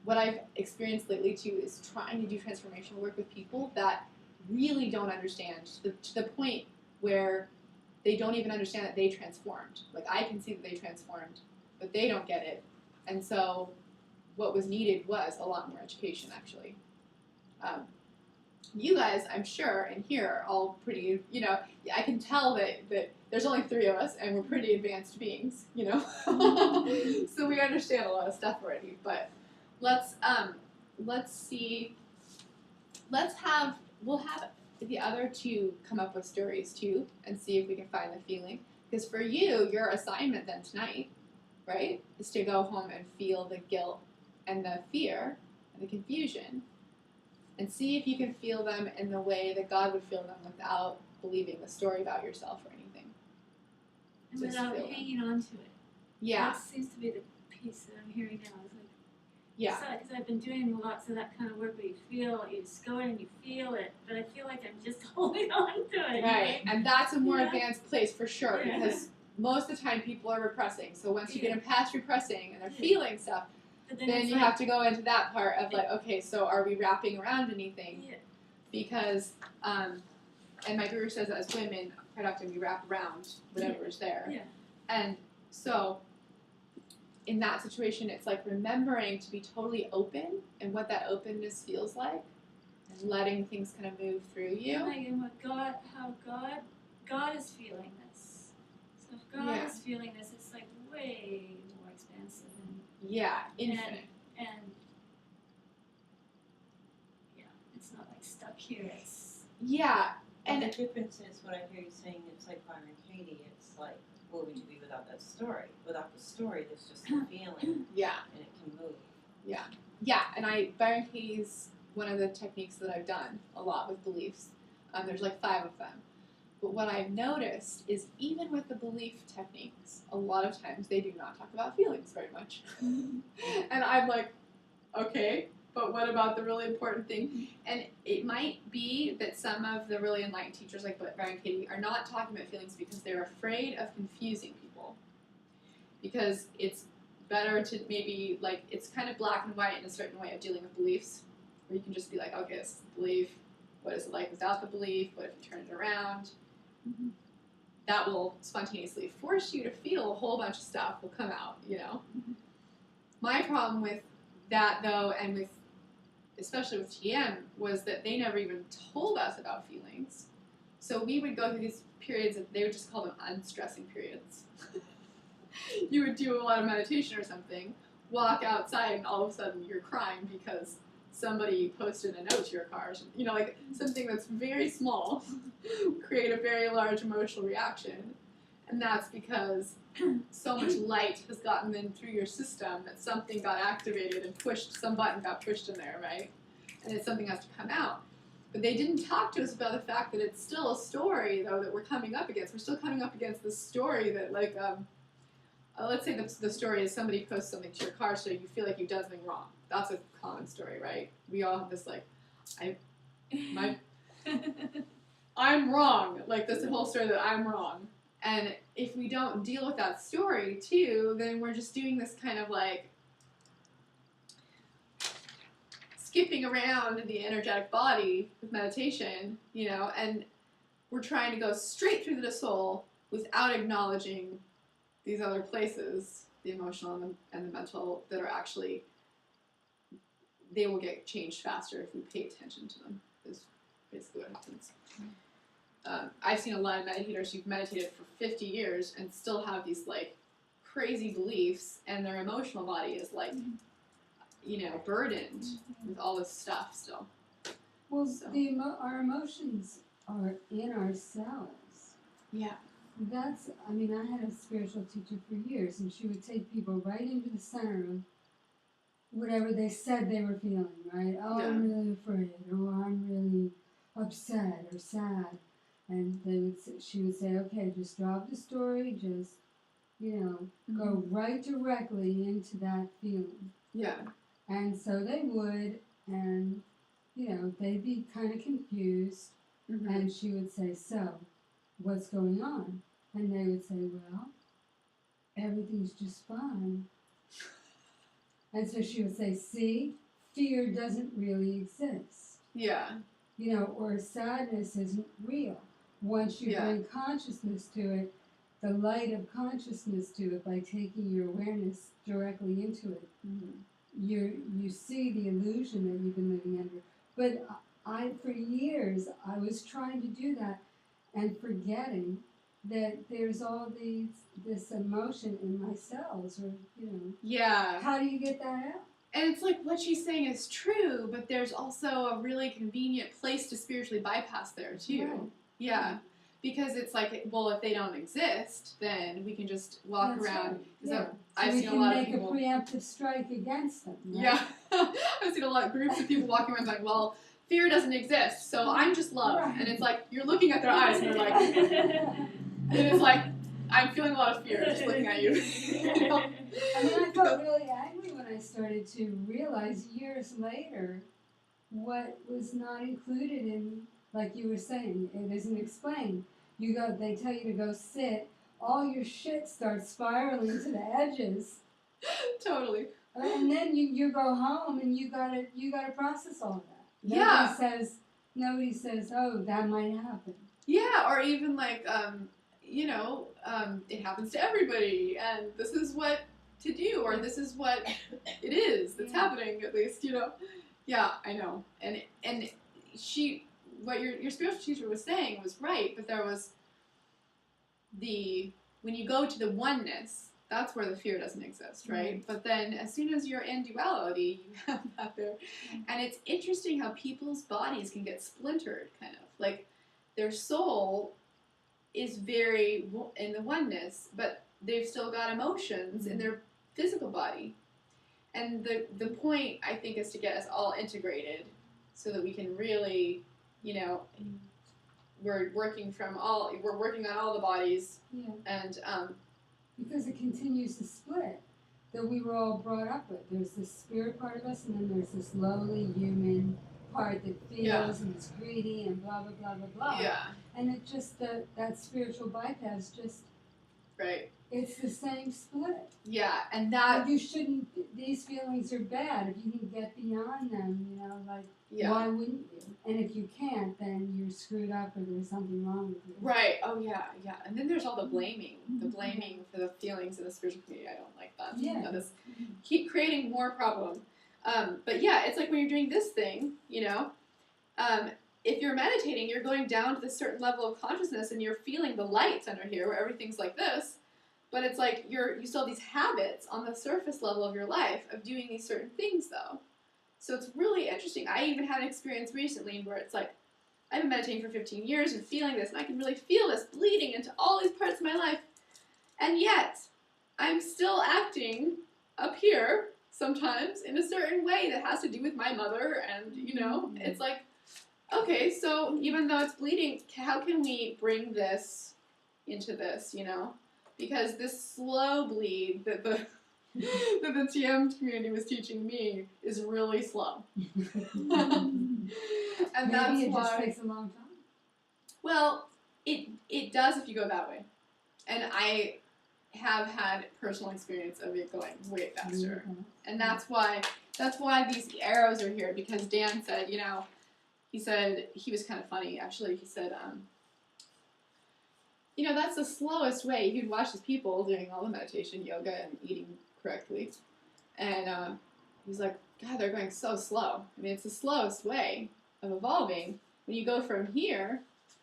what I've experienced lately too is trying to do transformational work with people that really don't understand, to the point where they don't even understand that they transformed. I can see that they transformed, but they don't get it. And so what was needed was a lot more education, actually. You guys, I'm sure, and here are all pretty, I can tell that there's only 3 of us, and we're pretty advanced beings, So we understand a lot of stuff already. But let's see, we'll have the other 2 come up with stories too, and see if we can find the feeling. Because for you, your assignment then tonight, right, is to go home and feel the guilt and the fear and the confusion, and see if you can feel them in the way that God would feel them without believing the story about yourself or anything. And Just without feel them. hanging on to it. Yeah. That seems to be the piece that I'm hearing now. It's like, Yeah. because I've been doing lots of that kind of work where you just go in and you feel it, but I feel like I'm just holding on to it. Right, and that's a more Yeah. advanced place for sure, Yeah. because most of the time people are repressing. So once you Yeah. get them past repressing and they're Yeah. feeling stuff, But then it's you like, have to go into that part of like, okay, so are we wrapping around anything? Yeah. Because, and my guru says that as women, quite often we wrap around whatever is there. Yeah. And so, in that situation, it's like remembering to be totally open and what that openness feels like, and letting things kind of move through you. Like, and how God is feeling this. So if God Yeah. is feeling this, it's like way more expansive Yeah, infinite. and yeah, it's not like stuck here. It's Yeah, And and the difference is what I hear you saying, it's like Byron Katie, it's like, what would you be without that story? Without the story, there's just a feeling yeah, and it can move. yeah, and Byron Katie's one of the techniques that I've done a lot with beliefs. There's like 5 of them. But what I've noticed is even with the belief techniques, a lot of times they do not talk about feelings very much. And I'm like, okay, but what about the really important thing? And it might be that some of the really enlightened teachers like Byron Katie are not talking about feelings because they're afraid of confusing people. Because it's better to maybe, like, it's kind of black and white in a certain way of dealing with beliefs, where you can just be like, okay, this is the belief. What is it like without the belief? What if you turn it around? Mhm. That will spontaneously force you to feel a whole bunch of stuff will come out, you know? Mhm. My problem with that, though, and with, especially with TM, was that they never even told us about feelings. So we would go through these periods, they would just call them unstressing periods. You would do a lot of meditation or something, walk outside, and all of a sudden you're crying because somebody posted a note to your car, or something, you know, like something that's very small, create a very large emotional reaction. And that's because so much light has gotten in through your system that something got activated and pushed, some button got pushed in there, right? And then something has to come out. But they didn't talk to us about the fact that it's still a story, though, that we're coming up against. We're still coming up against this story that, like, let's say the story is somebody posts something to your car so you feel like you've done something wrong. That's a common story, right? We all have this, like, I'm wrong. Like, this whole story that I'm wrong. And if we don't deal with that story, too, then we're just doing this kind of, like, skipping around the energetic body with meditation, you know, and we're trying to go straight through the soul without acknowledging these other places, the emotional and the mental, that are actually, they will get changed faster if we pay attention to them, is basically what happens. I've seen a lot of meditators who've meditated for 50 years and still have these, like, crazy beliefs, and their emotional body is, like, you know, burdened with all this stuff still. Well, So. our emotions are in ourselves. Yeah. That's, I mean, I had a spiritual teacher for years, and she would take people right into the center of whatever they said they were feeling, right? Oh, Yeah. I'm really afraid, or I'm really upset or sad. And she would say, okay, just drop the story, just, you know, go right directly into that feeling. Yeah. And so they would, and, you know, they'd be kind of confused. Mm-hmm. And she would say, so, what's going on? And they would say, well, everything's just fine. And so she would say, see, fear doesn't really exist. Yeah. You know, or sadness isn't real. Once you Yeah. bring consciousness to it, the light of consciousness to it, by taking your awareness directly into it, Mm-hmm. you see the illusion that you've been living under. But for years, I was trying to do that and forgetting that there's all this emotion in my cells, or, you know. Yeah. How do you get that out? And it's like what she's saying is true, but there's also a really convenient place to spiritually bypass there, too. Right. Yeah. Because it's like, well, if they don't exist, then we can just walk That's around. right. 'Cause Yeah. I've So we seen a can lot of make people. a preemptive strike against them. Right? Yeah. I've seen a lot of groups of people walking around like, well, fear doesn't exist, so I'm just love. Right. And it's like, you're looking at their eyes and they're like, and it's like, I'm feeling a lot of fear just looking at you. You know? And then I felt really started to realize years later what was not included in, like you were saying, it isn't explained. They tell you to go sit, all your shit starts spiraling to the edges, Totally. and then you go home and you gotta process all that. Yeah. Nobody says, oh, that might happen. Yeah, or even like, it happens to everybody, and this is what to do, or this is what it is that's happening, at least, Yeah, I know. And what your spiritual teacher was saying was right, but there was when you go to the oneness, that's where the fear doesn't exist, right? But then as soon as you're in duality, you have that there. And it's interesting how people's bodies can get splintered, kind of. Like, their soul is very in the oneness, but they've still got emotions in their physical body. And the point, I think, is to get us all integrated so that we can really, we're working on all the bodies. Yeah. And, because it continues to split that we were all brought up with. There's this spirit part of us, and then there's this lowly human part that feels and is greedy and blah, blah, blah, blah, blah. yeah, And it just, that spiritual bypass just, right. it's the same split. Yeah, and that, You shouldn't, these feelings are bad. If you can get beyond them, yeah. why wouldn't you? And if you can't, then you're screwed up or there's something wrong with you. Right, oh yeah. And then there's all the blaming for the feelings in the spiritual community. I don't like that. Yeah. That is, keep creating more problem. But yeah, it's like when you're doing this thing, if you're meditating, you're going down to this certain level of consciousness and you're feeling the lights under here where everything's like this, but it's like you still have these habits on the surface level of your life of doing these certain things though. So it's really interesting. I even had an experience recently where it's like, I've been meditating for 15 years and feeling this, and I can really feel this bleeding into all these parts of my life, and yet I'm still acting up here sometimes in a certain way that has to do with my mother, and it's like, okay, so even though it's bleeding, how can we bring this into this, because this slow bleed that the TM community was teaching me is really slow. And that's Maybe it why, just takes a long time. well, it does if you go that way. And I have had personal experience of it going way faster. And that's why these arrows are here, because Dan said, he said, he was kind of funny, actually. He said, that's the slowest way. He'd watch these people doing all the meditation, yoga, and eating correctly. And he was like, God, they're going so slow. I mean, it's the slowest way of evolving. When you go from here,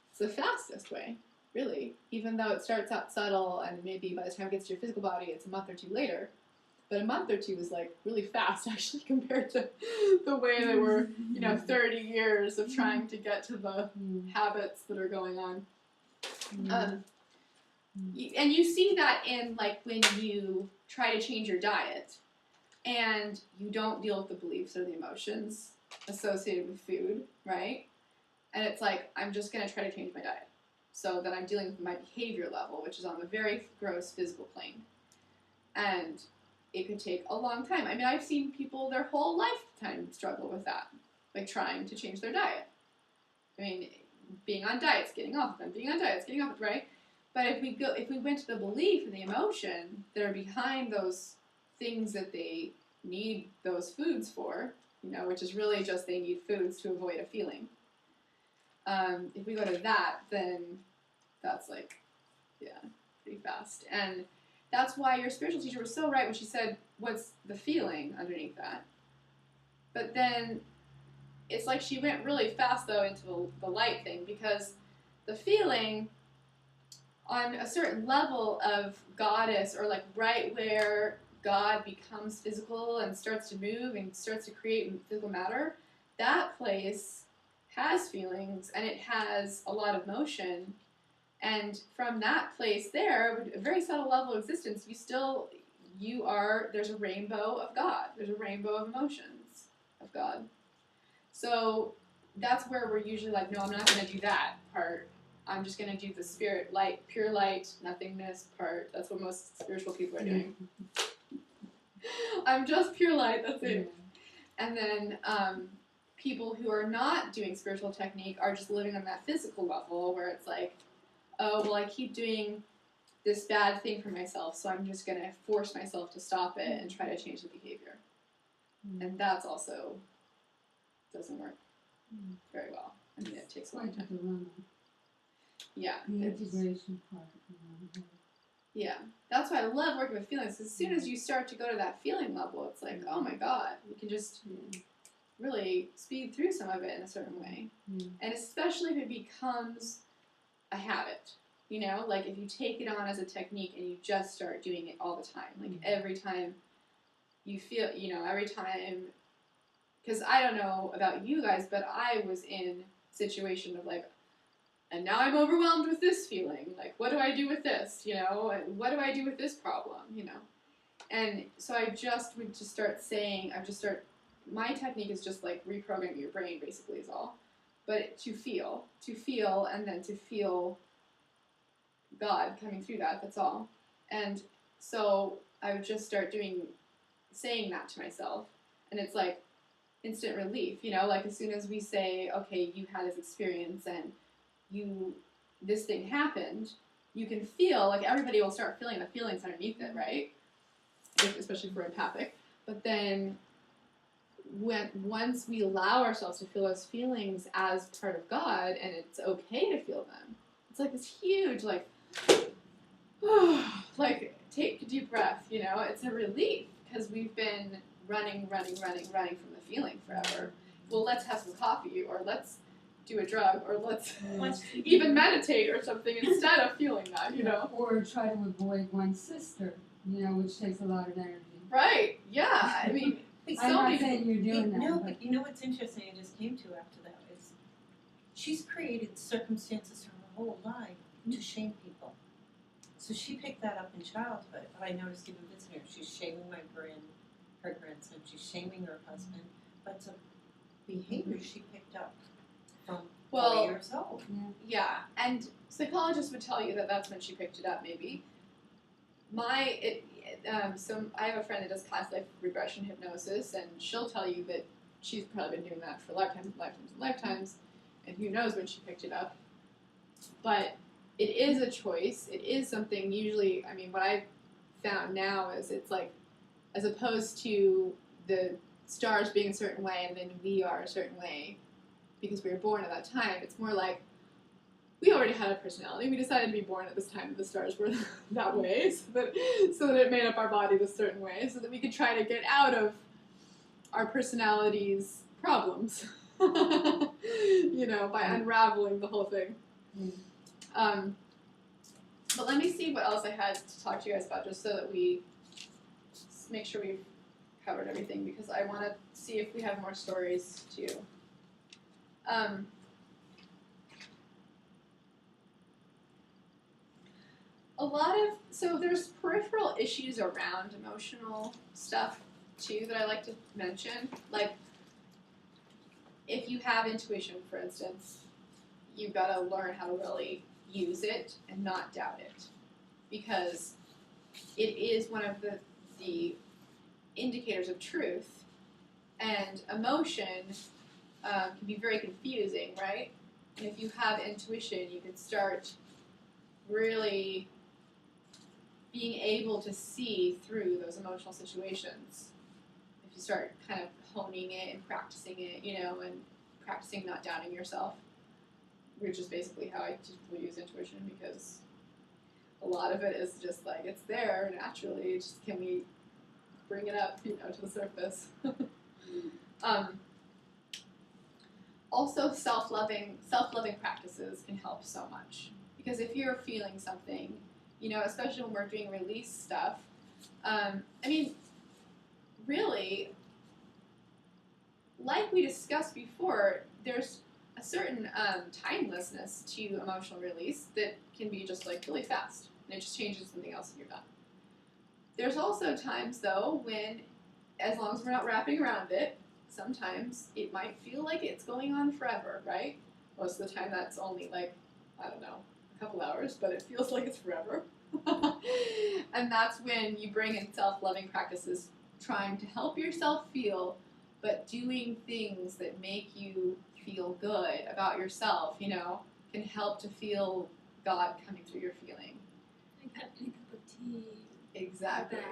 it's the fastest way, really. Even though it starts out subtle, and maybe by the time it gets to your physical body, it's a month or two later. But a month or two is like really fast, actually, compared to the way they were, 30 years of trying to get to the habits that are going on. And you see that in, like, when you try to change your diet and you don't deal with the beliefs or the emotions associated with food, right? And it's like, I'm just going to try to change my diet so that I'm dealing with my behavior level, which is on the very gross physical plane. And it could take a long time. I mean, I've seen people their whole lifetime struggle with that, like trying to change their diet. I mean, being on diets, getting off of them, being on diets, getting off of it, right? But if we went to the belief and the emotion that are behind those things that they need those foods for, which is really just they need foods to avoid a feeling. If we go to that, then that's like, pretty fast. And that's why your spiritual teacher was so right when she said, what's the feeling underneath that? But then it's like she went really fast, though, into the light thing, because the feeling on a certain level of goddess, or like right where God becomes physical and starts to move and starts to create physical matter, that place has feelings and it has a lot of motion. And from that place there, a very subtle level of existence, there's a rainbow of God. There's a rainbow of emotions of God. So that's where we're usually like, no, I'm not going to do that part. I'm just going to do the spirit, light, pure light, nothingness part. That's what most spiritual people are doing. I'm just pure light, that's Yeah. it. And then people who are not doing spiritual technique are just living on that physical level where it's like, oh, well, I keep doing this bad thing for myself, so I'm just going to force myself to stop it and try to change the behavior. And that's also doesn't work very well. I mean, it takes a long Quite a time. dilemma. Yeah. The it's- integration part. Yeah. That's why I love working with feelings. As soon as you start to go to that feeling level, it's like, oh my God, you can just Yeah. really speed through some of it in a certain way. Yeah. And especially if it becomes a habit, you know, like if you take it on as a technique and you just start doing it all the time, like every time you feel, you know, every time, because I don't know about you guys, but I was in a situation of like, and now I'm overwhelmed with this feeling, like what do I do with this, you know, and what do I do with this problem, you know, and so I just would just start saying, my technique is just like reprogramming your brain basically is all. But to feel, and then to feel God coming through that, that's all. And so I would just start saying that to myself. And it's like instant relief, you know, like as soon as we say, okay, you had this experience and this thing happened, you can feel, like everybody will start feeling the feelings underneath it, right? Especially if we're empathic. But then once we allow ourselves to feel those feelings as part of God, and it's okay to feel them, it's like this huge, like, like take a deep breath, you know, it's a relief because we've been running from the feeling forever. Well, let's have some coffee, or let's do a drug, or let's even meditate or something instead of feeling that, you know. Or try to avoid one's sister, you know, which takes a lot of energy. Right, yeah, I mean, I'm so not many saying you're doing that. No, but but you know what's interesting I just came to after that is she's created circumstances her whole life to shame people. So she picked that up in childhood, but I noticed even visiting her, she's shaming her grandson, she's shaming her husband, but it's a behavior she picked up from 4 years old. Yeah, and psychologists would tell you that that's when she picked it up, maybe. So I have a friend that does past life regression hypnosis, and she'll tell you that she's probably been doing that for lifetimes, and who knows when she picked it up. But it is a choice. It is something usually, I mean, what I've found now is it's like, as opposed to the stars being a certain way and then we are a certain way because we were born at that time, it's more like we already had a personality. We decided to be born at this time that the stars were that way, so that it made up our body this certain way, so that we could try to get out of our personality's problems, you know, by unraveling the whole thing. But let me see what else I had to talk to you guys about, just so that we make sure we've covered everything, because I want to see if we have more stories too. So there's peripheral issues around emotional stuff too that I like to mention. Like, if you have intuition, for instance, you've got to learn how to really use it and not doubt it, because it is one of the indicators of truth, and emotion can be very confusing, right? And if you have intuition, you can start really being able to see through those emotional situations. If you start kind of honing it and practicing it, you know, and practicing not doubting yourself, which is basically how I typically use intuition, because a lot of it is just like, it's there naturally, it's just can we bring it up, you know, to the surface. Also, self-loving practices can help so much, because if you're feeling something, you know, especially when we're doing release stuff, I mean, really, like we discussed before, there's a certain timelessness to emotional release that can be just like really fast, and it just changes something else and you're done. There's also times though when, as long as we're not wrapping around it, sometimes it might feel like it's going on forever, right? Most of the time that's only like, I don't know, a couple hours, but it feels like it's forever. And that's when you bring in self-loving practices trying to help yourself feel, but doing things that make you feel good about yourself, you know, can help to feel God coming through your feeling. Like having a cup of tea, Exactly. a bath.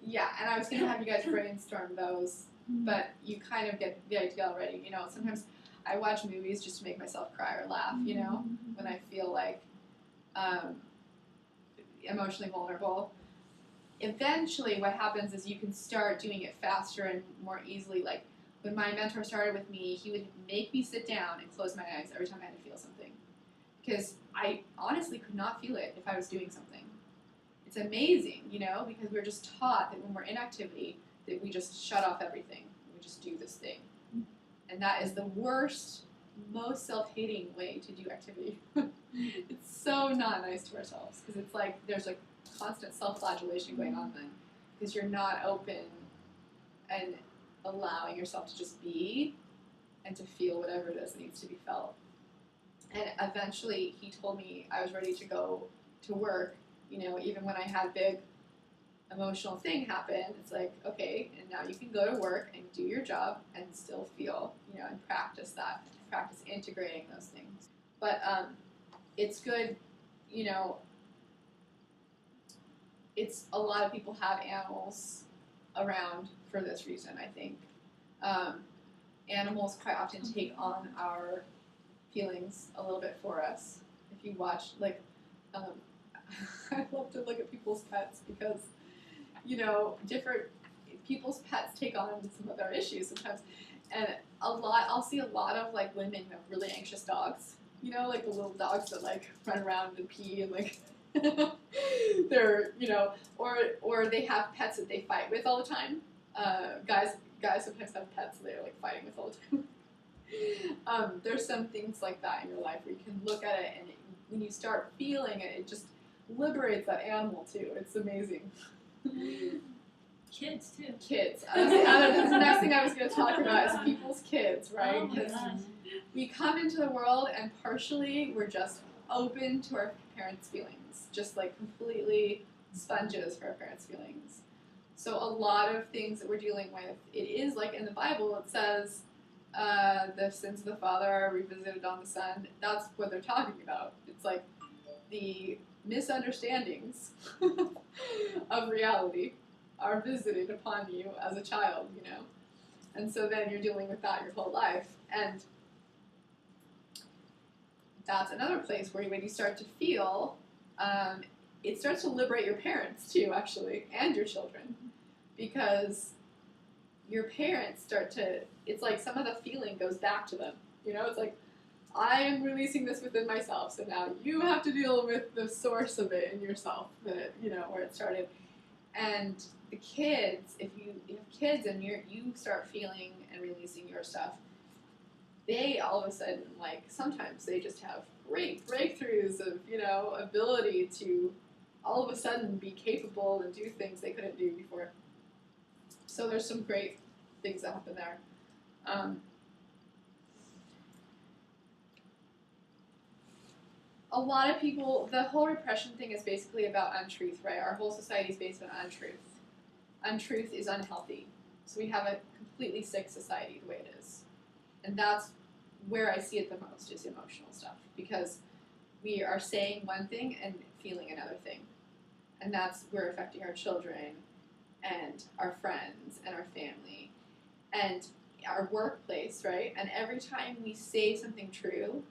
Yeah, and I was going to have you guys brainstorm those, but you kind of get the idea already. You know, sometimes I watch movies just to make myself cry or laugh, you know, when I feel like emotionally vulnerable. Eventually, what happens is you can start doing it faster and more easily. Like, when my mentor started with me, he would make me sit down and close my eyes every time I had to feel something. Because I honestly could not feel it if I was doing something. It's amazing, you know, because we're just taught that when we're in activity, that we just shut off everything. We just do this thing. And that is the worst, most self-hating way to do activity. It's so not nice to ourselves, because it's like there's a constant self-flagellation going on then, because you're not open and allowing yourself to just be and to feel whatever it is that needs to be felt. And eventually he told me I was ready to go to work, you know, even when I had a big emotional thing happen. It's like, okay, and now you can go to work and do your job and still feel, you know, and practice that, practice integrating those things. But it's good, you know, it's a lot of people have animals around for this reason, I think. Animals quite often take on our feelings a little bit for us. If you watch, like, I love to look at people's pets because, you know, different people's pets take on some of their issues sometimes. And I'll see a lot of, like, women who have really anxious dogs. You know, like the little dogs that, like, run around and pee and, like, they're, you know, or they have pets that they fight with all the time. Guys sometimes have pets that they're, like, fighting with all the time. There's some things like that in your life where you can look at it, and when you start feeling it, it just liberates that animal too. It's amazing. Kids too. Kids. That's the next thing I was going to talk about is people's kids, right? Oh my Because gosh. we come into the world and partially we're just open to our parents' feelings, just like completely sponges for our parents' feelings. So a lot of things that we're dealing with, it is like in the Bible, it says the sins of the father are revisited on the son. That's what they're talking about. It's like the misunderstandings of reality are visited upon you as a child, you know. And so then you're dealing with that your whole life. And that's another place where when you start to feel, it starts to liberate your parents too, actually, and your children. Because your parents start to, it's like some of the feeling goes back to them. You know, it's like, I am releasing this within myself, so now you have to deal with the source of it in yourself, that, you know, where it started. And the kids, if you have kids and you start feeling and releasing your stuff, they all of a sudden, like, sometimes they just have great breakthroughs of, you know, ability to all of a sudden be capable and do things they couldn't do before. So there's some great things that happen there. A lot of people, the whole repression thing is basically about untruth, right? Our whole society is based on untruth. Untruth is unhealthy. So we have a completely sick society the way it is. And that's where I see it the most, is emotional stuff. Because we are saying one thing and feeling another thing. And that's, we're affecting our children and our friends and our family and our workplace, right? And every time we say something true,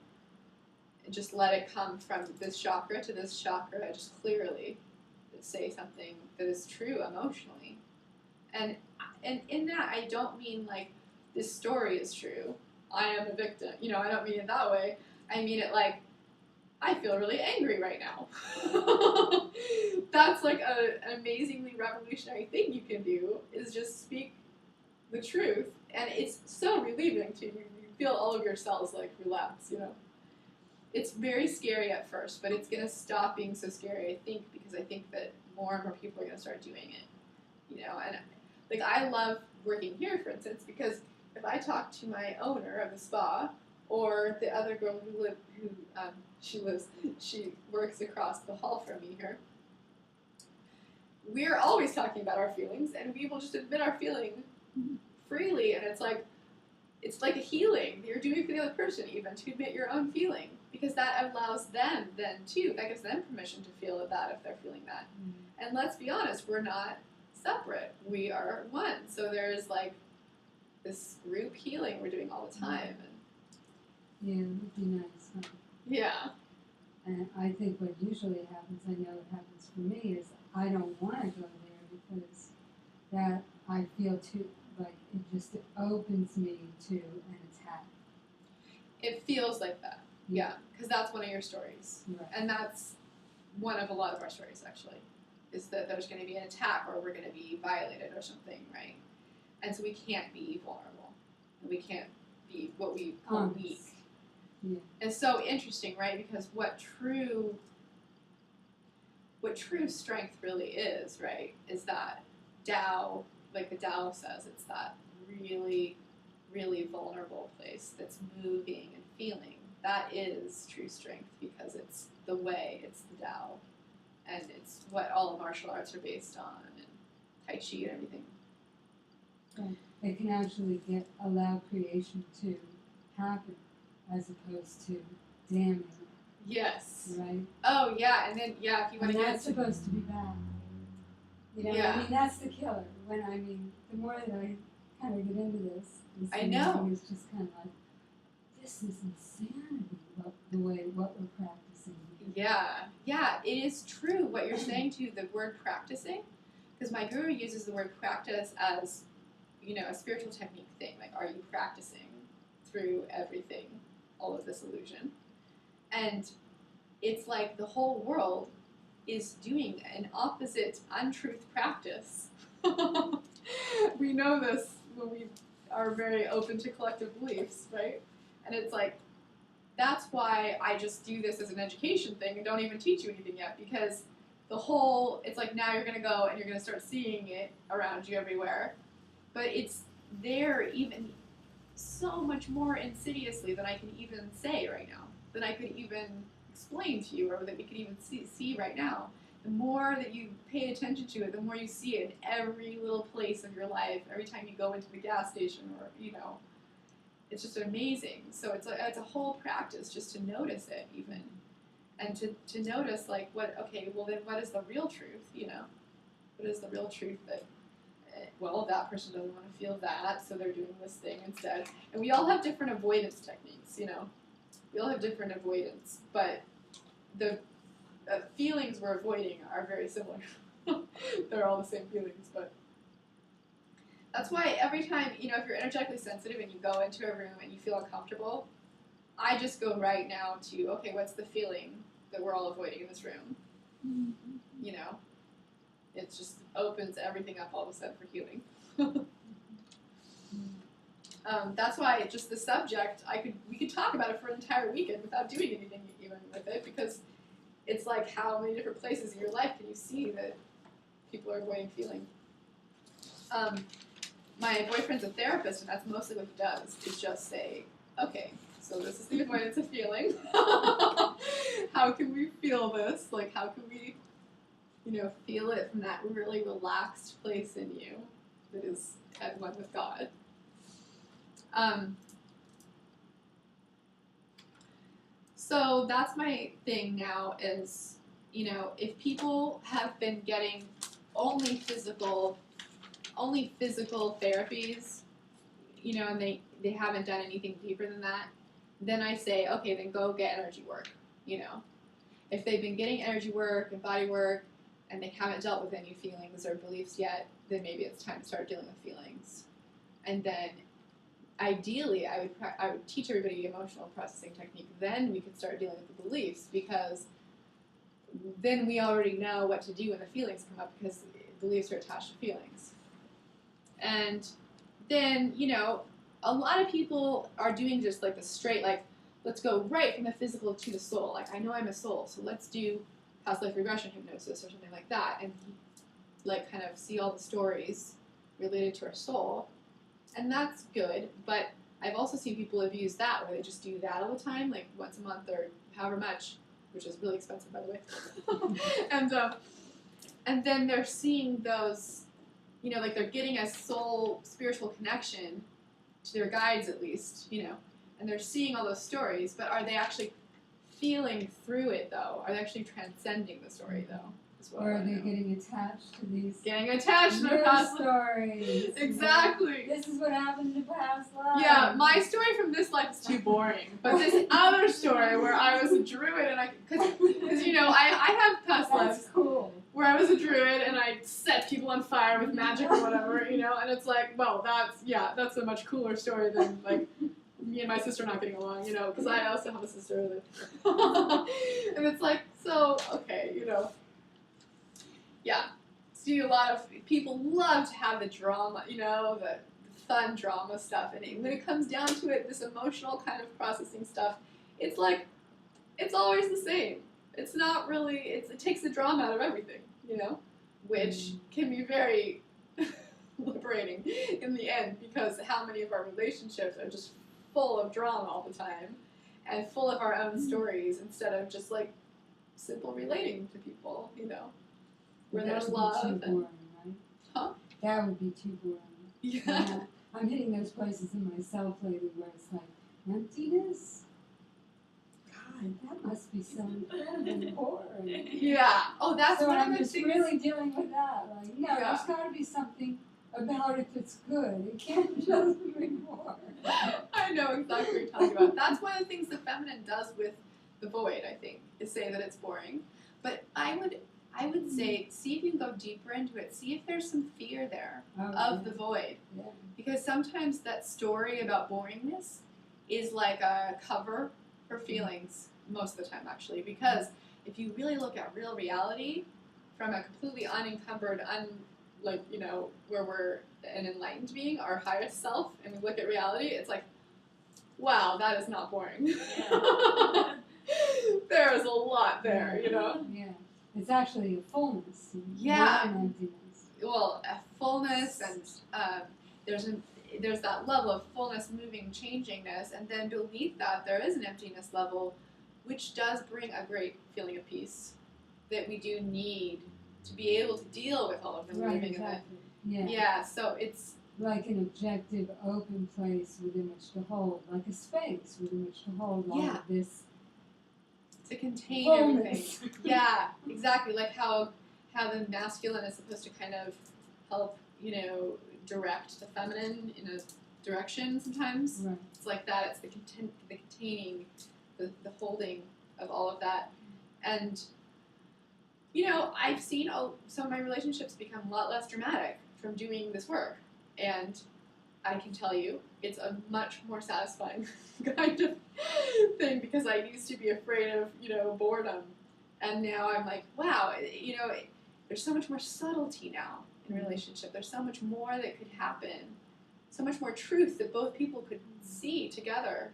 just let it come from this chakra to this chakra, just clearly say something that is true emotionally. And in that, I don't mean like this story is true, I am a victim, you know, I don't mean it that way. I mean it like, I feel really angry right now. That's like an amazingly revolutionary thing you can do, is just speak the truth. And it's so relieving to you. You feel all of your cells like relax, you know. It's very scary at first, but it's going to stop being so scary, I think, because I think that more and more people are going to start doing it, you know. And like, I love working here, for instance, because if I talk to my owner of the spa, or the other girl she works across the hall from me here, we're always talking about our feelings, and we will just admit our feeling freely, and it's like a healing you're doing for the other person, even to admit your own feeling, because that allows them then too, that gives them permission to feel that if they're feeling that. And let's be honest, we're not separate, we are one. So there's like this group healing we're doing all the time. And Yeah, it would be nice, huh? yeah. And I think what usually happens, I know it happens for me, is I don't want to go there because that I feel too, like it just opens me to an attack. It feels like that. Yeah, because that's one of your stories. Right. And that's one of a lot of our stories, actually, is that there's going to be an attack or we're going to be violated or something, right? And so we can't be vulnerable. And we can't be what we call Honest. weak. Yeah. It's so interesting, right? Because what true strength really is, right, is that Tao, like the Tao says, it's that really, really vulnerable place that's moving and feeling. That is true strength because it's the way, it's the Tao, and it's what all of martial arts are based on, and Tai Chi and everything. It can actually allow creation to happen as opposed to damning it, Yes. right? Oh, yeah, and then, yeah, if you want And to get that's into... supposed to be bad. You know, Yeah. I mean, that's the killer. The more that I kind of get into this I know. thing is just kind of like, this is insanity, what we're practicing here. Yeah, it is true what you're saying to the word practicing, because my guru uses the word practice as, you know, a spiritual technique thing. Like, are you practicing through everything, all of this illusion? And it's like the whole world is doing an opposite untruth practice. We know this when we are very open to collective beliefs, right? And it's like, that's why I just do this as an education thing and don't even teach you anything yet, because it's like now you're going to go and you're going to start seeing it around you everywhere. But it's there even so much more insidiously than I can even say right now, than I could even explain to you, or that we could even see right now. The more that you pay attention to it, the more you see it in every little place of your life, every time you go into the gas station, or, you know, it's just amazing. So it's a whole practice just to notice it, even, and to notice, like, what is the real truth, you know? What is the real truth that, well, that person doesn't want to feel that, so they're doing this thing instead. And we all have different avoidance techniques, you know? We all have different avoidance, but the feelings we're avoiding are very similar. They're all the same feelings, but that's why every time, you know, if you're energetically sensitive and you go into a room and you feel uncomfortable, I just go right now to, okay, what's the feeling that we're all avoiding in this room? You know? It just opens everything up all of a sudden for healing. That's why just the subject, we could talk about it for an entire weekend without doing anything even with it, because it's like, how many different places in your life can you see that people are avoiding feeling? My boyfriend's a therapist, and that's mostly what he does, is just say, okay, so this is the avoidance of feeling. How can we feel this? Like, how can we, you know, feel it from that really relaxed place in you that is at one with God? So that's my thing now is, you know, if people have been getting only physical therapies, you know, and they haven't done anything deeper than that, then I say, okay, then go get energy work, you know. If they've been getting energy work and body work and they haven't dealt with any feelings or beliefs yet, then maybe it's time to start dealing with feelings. And then ideally, I would teach everybody emotional processing technique. Then we could start dealing with the beliefs, because then we already know what to do when the feelings come up, because beliefs are attached to feelings. And then, you know, a lot of people are doing just like the straight, like, let's go right from the physical to the soul. Like, I know I'm a soul, so let's do past life regression hypnosis or something like that, and like kind of see all the stories related to our soul. And that's good, but I've also seen people abuse that, where they just do that all the time, like once a month or however much, which is really expensive, by the way. and then they're seeing those, you know, like they're getting a soul spiritual connection to their guides at least, you know, and they're seeing all those stories, but are they actually feeling through it though? Are they actually transcending the story though? Is what I Or are wanna they know. getting attached to these Getting attached to their your past stories? Exactly. This is what happened to past lives. Yeah, my story from this life is too boring. But this other story where I was a druid and because you know, I have past lives That's cool. where I was a druid and I set people on fire with magic or whatever, you know, and it's like, well, that's a much cooler story than like me and my sister not getting along, you know, because I also have a sister that, and it's like, so okay, you know, yeah. See, a lot of people love to have the drama, you know, the fun drama stuff, and when it comes down to it, this emotional kind of processing stuff, it's like, it's always the same. It's not really, it takes the drama out of everything, you know, which can be very liberating in the end, because how many of our relationships are just full of drama all the time and full of our own stories instead of just like simple relating to people, you know, where That there's would be love too and boring, right? Huh? That would be too boring. yeah. Yeah. I'm hitting those places in myself lately where it's like, emptiness? God, that must be so incredibly boring. Yeah. Oh, that's So one I'm of the just things. really dealing with that. Like, no, Yeah. there's got to be something about if it's good. It can't just be boring. I know exactly what you're talking about. That's one of the things the feminine does with the void, I think, is say that it's boring. But I would say, see if you can go deeper into it. See if there's some fear there Oh, of the void. yeah. Because sometimes that story about boringness is like a cover for feelings, most of the time actually. Because if you really look at real reality from a completely unencumbered, like, you know, where we're an enlightened being, our highest self, and we look at reality, it's like, wow, that is not boring. There is a lot there, you know? Yeah. It's actually a fullness. Yeah. Not an emptiness. Well, a fullness, and there's that level of fullness, moving, changingness, and then beneath that there is an emptiness level, which does bring a great feeling of peace that we do need to be able to deal with all of the Right, moving and exactly. Yeah. the yeah. So it's Like an objective, open place within which to hold, like a space within which to hold all Yeah. of this to contain fullness. everything. Yeah, exactly. Like how the masculine is supposed to kind of help, you know, direct the feminine in a direction sometimes. Right. It's like that. It's the containing, the holding of all of that. And, you know, I've seen some of my relationships become a lot less dramatic from doing this work. And I can tell you, it's a much more satisfying kind of thing, because I used to be afraid of, you know, boredom. And now I'm like, wow, you know, there's so much more subtlety now in a relationship. There's so much more that could happen. So much more truth that both people could see together.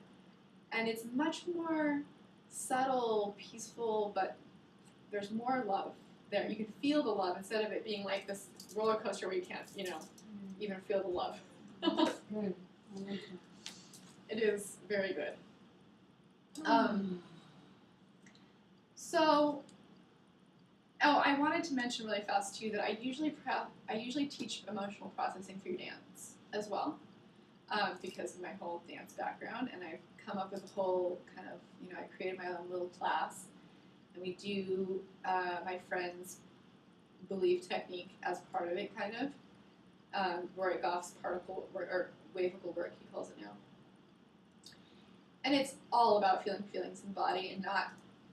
And it's much more subtle, peaceful, but there's more love there. You can feel the love instead of it being like this roller coaster where you can't, you know, even feel the love. That's good. I like that. It is very good. Mm. So, I wanted to mention really fast too that I usually teach emotional processing through dance as well, because of my whole dance background, and I've come up with a whole kind of, you know, I created my own little class, and we do my friend's belief technique as part of it, kind of. Roy Goff's particle or wavical work, he calls it now. And it's all about feeling feelings in the body,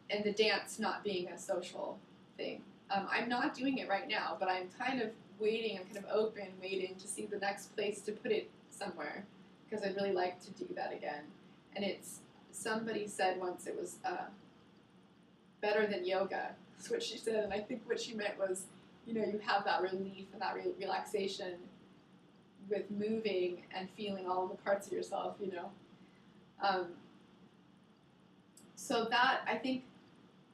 and the dance not being a social thing. I'm not doing it right now, but I'm kind of waiting. I'm kind of open, waiting to see the next place to put it somewhere, because I'd really like to do that again. And somebody said once it was better than yoga. That's what she said, and I think what she meant was, you know, you have that relief and that relaxation with moving and feeling all the parts of yourself, you know. So that, I think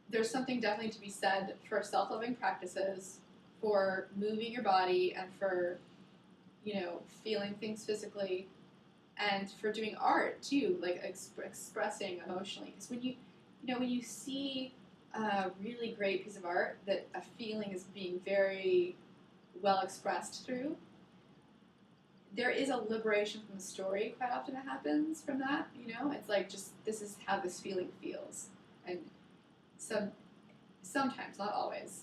there's something definitely to be said for self-loving practices, for moving your body, and for, you know, feeling things physically, and for doing art too, like expressing emotionally. Because when you see a really great piece of art that a feeling is being very well expressed through, there is a liberation from the story quite often that happens from that, you know? It's like just, this is how this feeling feels. And sometimes, not always,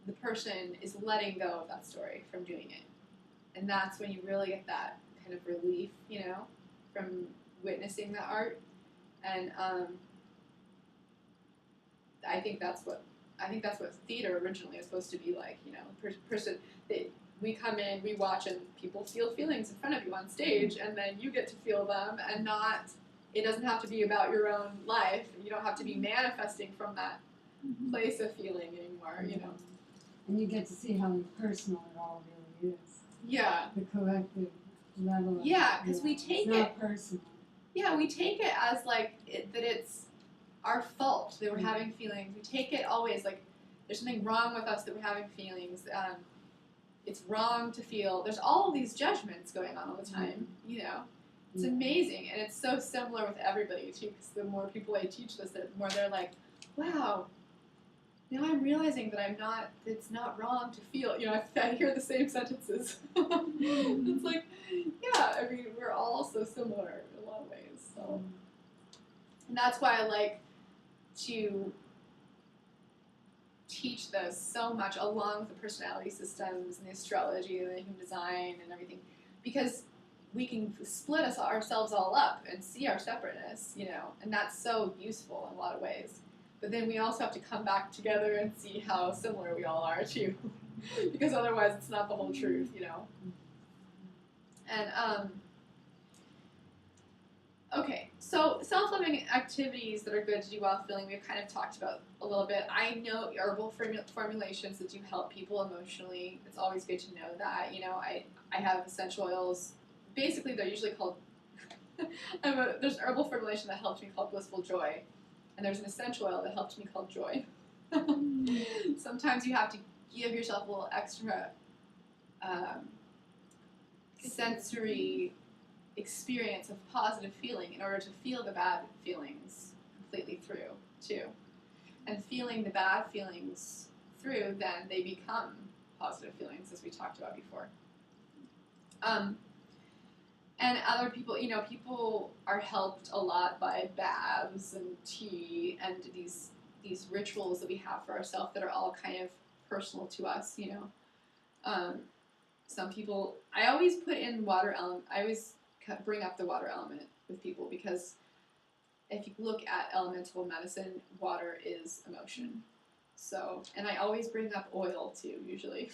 the person is letting go of that story from doing it. And that's when you really get that kind of relief, you know, from witnessing the art. And I think that's what theater originally is supposed to be like, you know, person that we come in, we watch, and people feel feelings in front of you on stage, and then you get to feel them, and not, it doesn't have to be about your own life. You don't have to be manifesting from that place of feeling anymore, you know. And you get to see how personal it all really is. Yeah. The collective level of Yeah, because we it's take not it. personal. Yeah, we take it as like that it's our fault that we're having feelings. We take it always like there's something wrong with us that we're having feelings. It's wrong to feel. There's all of these judgments going on all the time, you know. It's amazing, and it's so similar with everybody too. Because the more people I teach this, the more they're like, "Wow, now I'm realizing that I'm not. It's not wrong to feel." You know, I hear the same sentences. It's like, yeah. I mean, we're all so similar in a lot of ways. So, and that's why I like to teach this so much along with the personality systems and the astrology and the human design and everything, because we can split ourselves all up and see our separateness, you know, and that's so useful in a lot of ways. But then we also have to come back together and see how similar we all are too, because otherwise it's not the whole truth, you know. And okay, so self-loving activities that are good to do while feeling, we've kind of talked about a little bit. I know herbal formulations that do help people emotionally. It's always good to know that. You know, I have essential oils. Basically, they're usually called, there's an herbal formulation that helped me called Blissful Joy, and there's an essential oil that helped me called Joy. Sometimes you have to give yourself a little extra sensory experience of positive feeling in order to feel the bad feelings completely through too. And feeling the bad feelings through, then they become positive feelings, as we talked about before. And other people, you know, people are helped a lot by baths and tea and these rituals that we have for ourselves that are all kind of personal to us, you know. Some people, I always put in water element. I always bring up the water element with people, because if you look at elemental medicine, water is emotion. So, and I always bring up oil too, usually,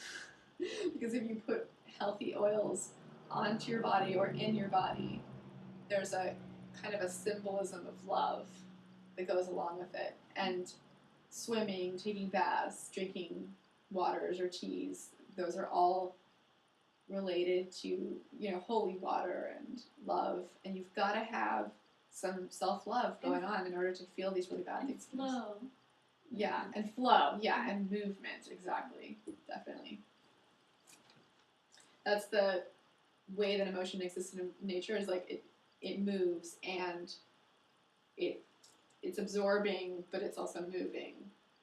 because if you put healthy oils onto your body or in your body, there's a kind of a symbolism of love that goes along with it. And swimming, taking baths, drinking waters or teas, those are all related to, you know, holy water and love, and you've got to have some self-love going on in order to feel these really bad things. Flow. Yeah, and flow. Yeah, and movement. Exactly. Definitely. That's the way that emotion exists in nature, is like it moves, and it's absorbing, but it's also moving.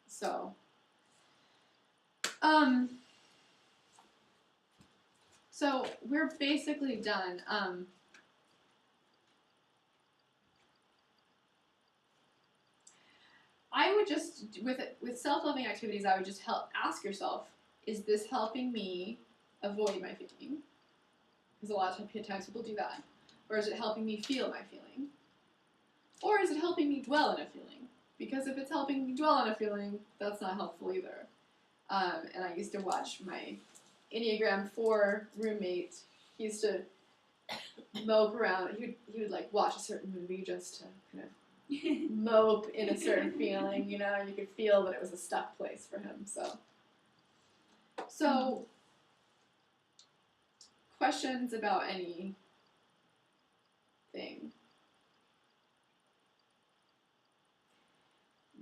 So, so we're basically done. I would just, with self-loving activities, I would just ask yourself, is this helping me avoid my feeling? Because a lot of times people do that. Or is it helping me feel my feeling? Or is it helping me dwell in a feeling? Because if it's helping me dwell in a feeling, that's not helpful either. And I used to watch my Enneagram 4 roommate. He used to mope around. He would like watch a certain movie just to kind of mope in a certain feeling, you know, and you could feel that it was a stuck place for him. So questions about anything?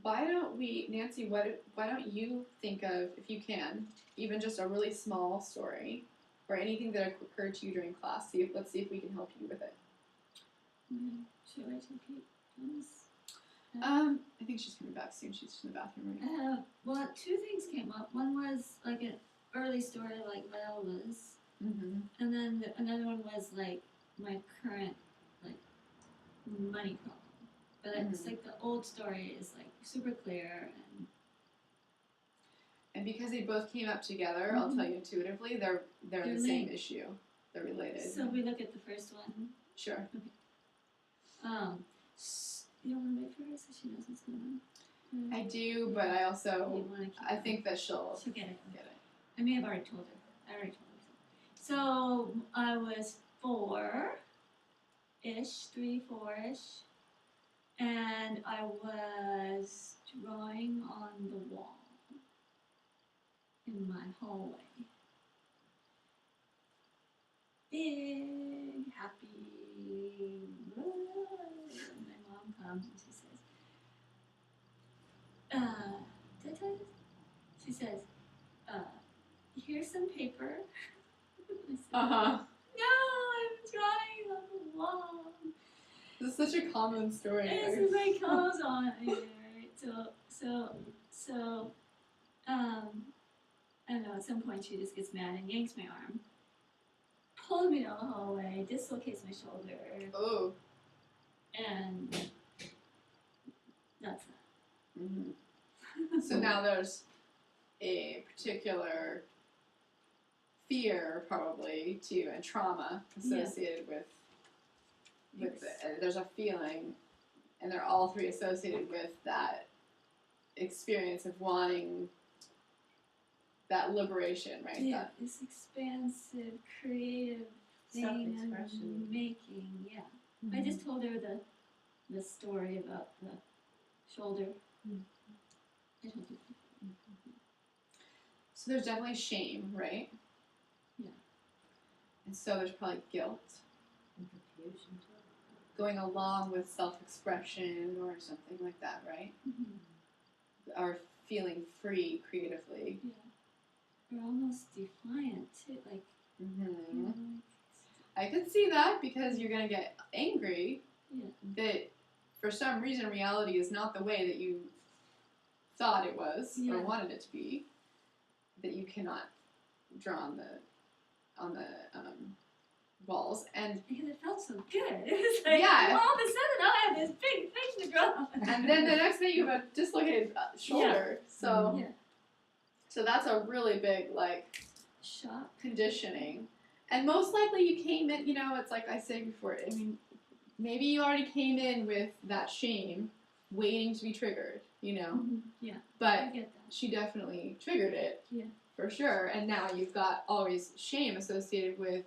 Why don't we, Nancy, why don't you think of, if you can, even just a really small story or anything that occurred to you during class. Let's see if we can help you with it. Should I take it? I think she's coming back soon. She's in the bathroom right now. Well, two things came up. One was like an early story like Viola's, Mm-hmm. and then another one was like my current like money problem. But it's like the old story is like super clear and And because they both came up together, I'll tell you intuitively, they're They're the same linked. issue. They're related. so we look at the first one. Sure. You don't want to wait for her so she knows what's going on? I do, but I You also want to keep I think that she'll she'll get it. get it. I may have already told her. I already told her. So I was 4-ish, 3, 4-ish, and I was drawing on the wall in my hallway. Big, happy. And my mom comes and she says, did I tell you this? She says, here's some paper. I said, Uh-huh. No, I'm drawing on the wall. This is such a common story. This is like clothes on here. So, I don't know, at some point she just gets mad and yanks my arm, pulls me down the hallway, dislocates my shoulder, Oh. and that's that. Mm-hmm. So now there's a particular fear, probably, too, and trauma associated with there's a feeling, and they're all three associated with that experience of wanting that liberation, right? Yeah, That, this expansive, creative thing I'm Self-expression. making, yeah. I just told her the story about the shoulder. I told you. so there's definitely shame, right? Yeah. And so there's probably guilt And confusion too. going along with self-expression or something like that, right? Or feeling free creatively. Yeah. Or almost defiant too, like, you know, I could see that because you're going to get angry Yeah. that for some reason reality is not the way that you thought it was Yeah. or wanted it to be, that you cannot draw on the walls. And because it felt so good. It was like, Yeah. all of a sudden I have this big thing to draw. and then the next day you have a dislocated shoulder. So Yeah. so that's a really big like Shock. conditioning. And most likely you came in, you know, it's like I say before, I mean, maybe you already came in with that shame waiting to be triggered, you know? Yeah. I But get that. she definitely triggered it. Yeah. For sure. And now you've got always shame associated with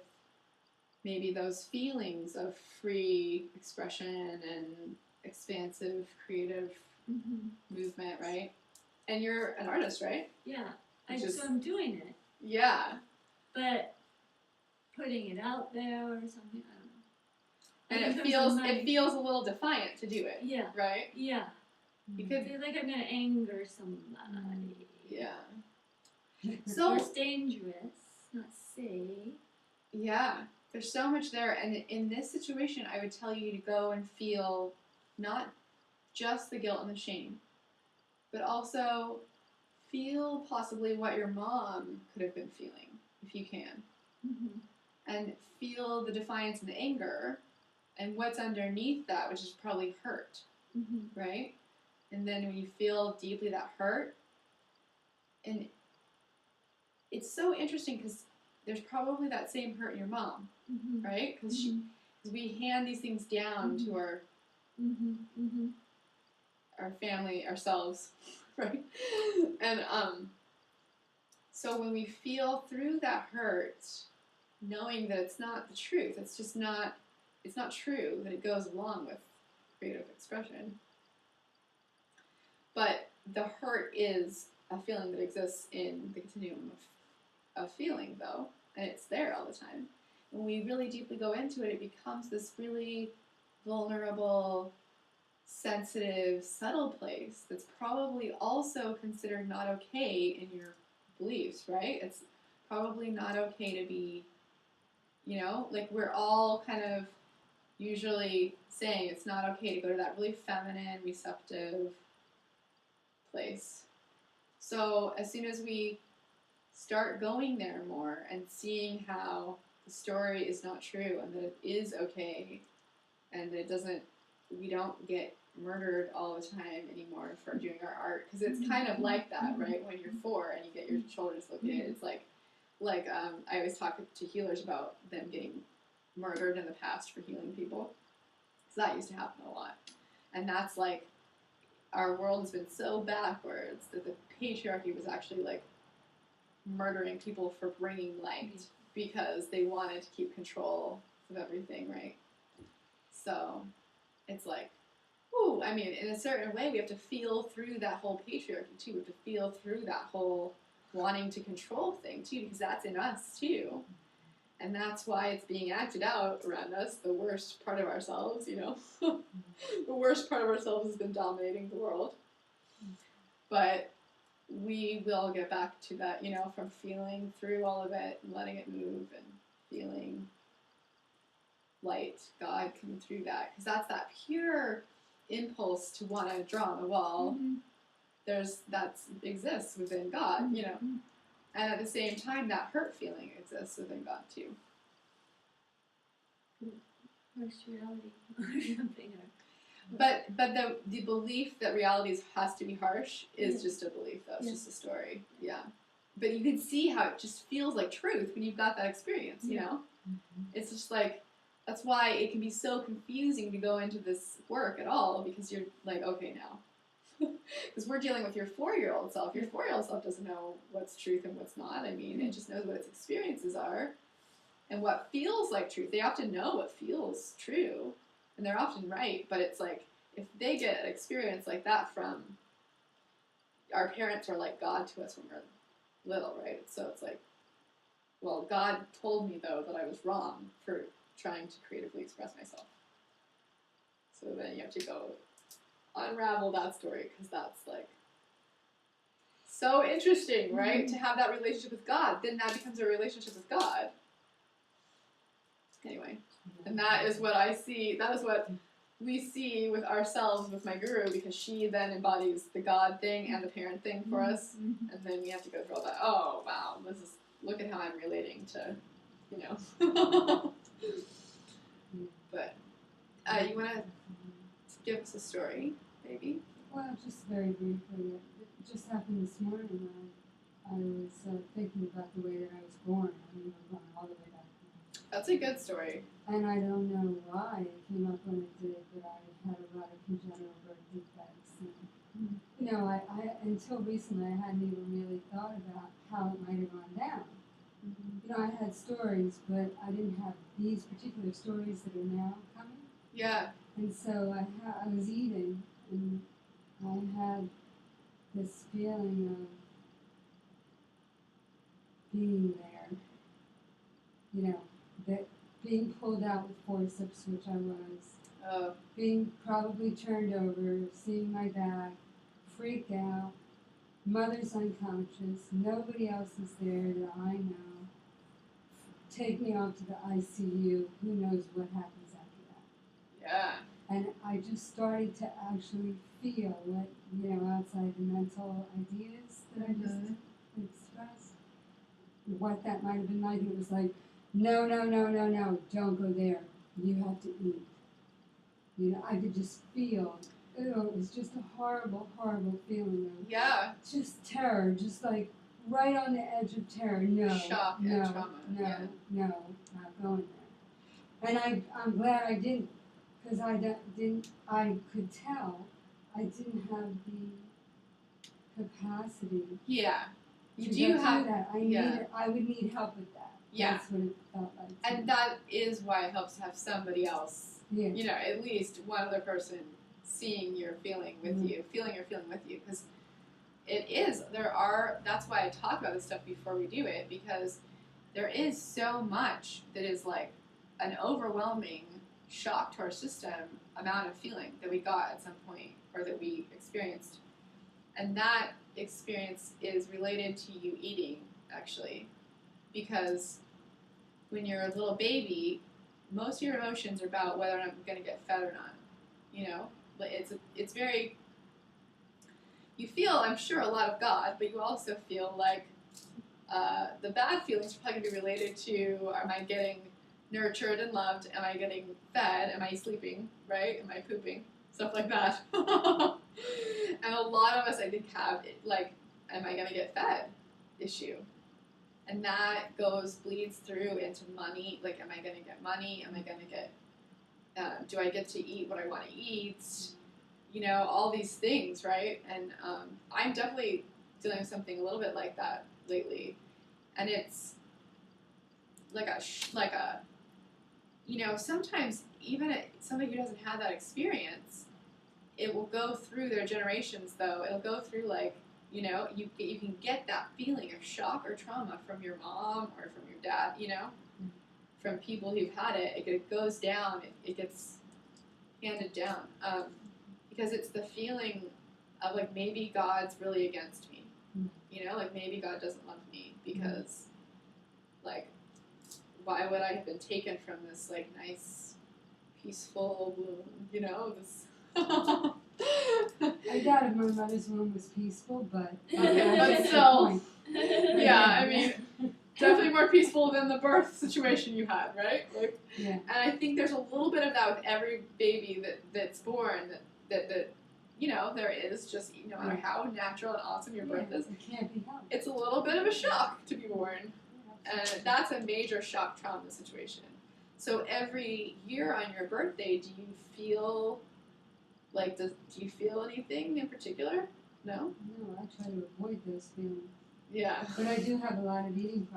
maybe those feelings of free expression and expansive creative movement, right? And you're an artist, right? Yeah. Which is- So I'm doing it, Yeah. but putting it out there or something, I don't know. And In it terms feels of my- it feels a little defiant to do it, Yeah. right? Yeah. You I could feel like I'm gonna anger somebody. yeah. Or So it's dangerous, not safe. yeah, there's so much there, and in this situation, I would tell you to go and feel not just the guilt and the shame, but also feel possibly what your mom could have been feeling, if you can, and feel the defiance and the anger, and what's underneath that, which is probably hurt, right? And then when you feel deeply that hurt, and it's so interesting because there's probably that same hurt in your mom, right? Because we hand these things down to our family, ourselves, right? And so when we feel through that hurt, knowing that it's not the truth, it's just not, it's not true that it goes along with creative expression. But the hurt is a feeling that exists in the continuum of feeling, though, and it's there all the time. When we really deeply go into it, it becomes this really vulnerable, sensitive, subtle place that's probably also considered not okay in your beliefs, right? It's probably not okay to be, you know, like we're all kind of usually saying it's not okay to go to that really feminine, receptive place. So as soon as we start going there more and seeing how the story is not true and that it is okay and that it doesn't, we don't get murdered all the time anymore for doing our art, because it's kind of like that, right? When you're 4 and you get your shoulder dislocated, it's like I always talk to healers about them getting murdered in the past for healing people, because that used to happen a lot. And that's like, our world has been so backwards that the patriarchy was actually like murdering people for bringing light because they wanted to keep control of everything, right? So it's like, ooh, I mean, in a certain way, we have to feel through that whole patriarchy too. We have to feel through that whole wanting to control thing too, because that's in us too. And that's why it's being acted out around us, the worst part of ourselves, you know. The worst part of ourselves has been dominating the world. But we will get back to that, you know, from feeling through all of it and letting it move and feeling light, God coming through that. Because that's that pure impulse to want to draw on the wall. That exists within God, you know. And at the same time, that hurt feeling exists within God too. Harsh reality or something. But the belief that reality has to be harsh is just a belief, though. It's just a story. Yeah. But you can see how it just feels like truth when you've got that experience, you know? It's just like, that's why it can be so confusing to go into this work at all, because you're like, okay, now. Because we're dealing with your 4-year-old self. Your 4-year-old self doesn't know what's truth and what's not. I mean, it just knows what its experiences are and what feels like truth. They often know what feels true, and they're often right, but it's like, if they get an experience like that from, our parents are like God to us when we're little, right? So it's like, well, God told me, though, that I was wrong for trying to creatively express myself. So then you have to go unravel that story, because that's like so interesting, right? To have that relationship with God, then that becomes a relationship with God. Anyway, and that is what I see, that is what we see with ourselves with my guru, because she then embodies the God thing and the parent thing for us, and then we have to go through all that. Oh wow, look at how I'm relating to, you know. But you want to give us a story, maybe? Well, just very briefly, it just happened this morning. I was thinking about the way that I was born. I mean, I'm going all the way back. That's a good story. And I don't know why it came up when it did, but I had a lot of congenital birth defects. And, you know, I until recently I hadn't even really thought about how it might have gone down. You know, I had stories, but I didn't have these particular stories that are now coming. Yeah. And so I was eating, and I had this feeling of being there, you know, that being pulled out with forceps, which I was, being probably turned over, seeing my back, freak out, mother's unconscious, nobody else is there that I know, take me off to the ICU, who knows what happens after that. Yeah. And I just started to actually feel what, you know, outside the mental ideas that I just expressed, what that might have been like. And it was like, no, don't go there. You have to eat. You know, I could just feel, it was just a horrible, horrible feeling of just terror, just like right on the edge of terror. No, shock no, and trauma. no, not going there. And I'm glad I didn't, because I could tell I didn't have the capacity Yeah. You to do go have through that. I would need help with that. Yeah. That's what it felt like. to And me. that is why it helps to have somebody else, Yeah. you know, at least one other person seeing your feeling with you, feeling your feeling with you, because that's why I talk about this stuff before we do it, because there is so much that is like an overwhelming shock to our system amount of feeling that we got at some point, or that we experienced. And that experience is related to you eating, actually, because when you're a little baby, most of your emotions are about whether or not I'm going to get fed or not. You know, but it's very. You feel, I'm sure, a lot of God, but you also feel like the bad feelings are probably going to be related to: am I getting nurtured and loved? Am I getting fed? Am I sleeping? Right? Am I pooping? Stuff like that. And a lot of us, I think, have like, am I going to get fed issue? And that bleeds through into money. Like, am I going to get money? Am I going to get, do I get to eat what I want to eat? You know, all these things, right? And I'm definitely dealing with something a little bit like that lately. And it's like a, you know, sometimes even somebody who doesn't have that experience, it will go through their generations, though. It'll go through, like, you know, you can get that feeling of shock or trauma from your mom or from your dad, you know, from people who've had it. It goes down, it gets handed down, because it's the feeling of, like, maybe God's really against me, you know, like, maybe God doesn't love me because, like, why would I have been taken from this, like, nice, peaceful womb, you know, this... I doubt if my mother's womb was peaceful, but Okay, I but get your still. point. Yeah, I mean, definitely more peaceful than the birth situation you had, right? Like, Yeah. and I think there's a little bit of that with every baby that's born, that you know, there is just, no matter how natural and awesome your birth is, It can't be helped. it's a little bit of a shock to be born. And that's a major shock trauma situation. So every year on your birthday, do you feel like, do you feel anything in particular? No? No, I try to avoid those feelings. Yeah. But I do have a lot of eating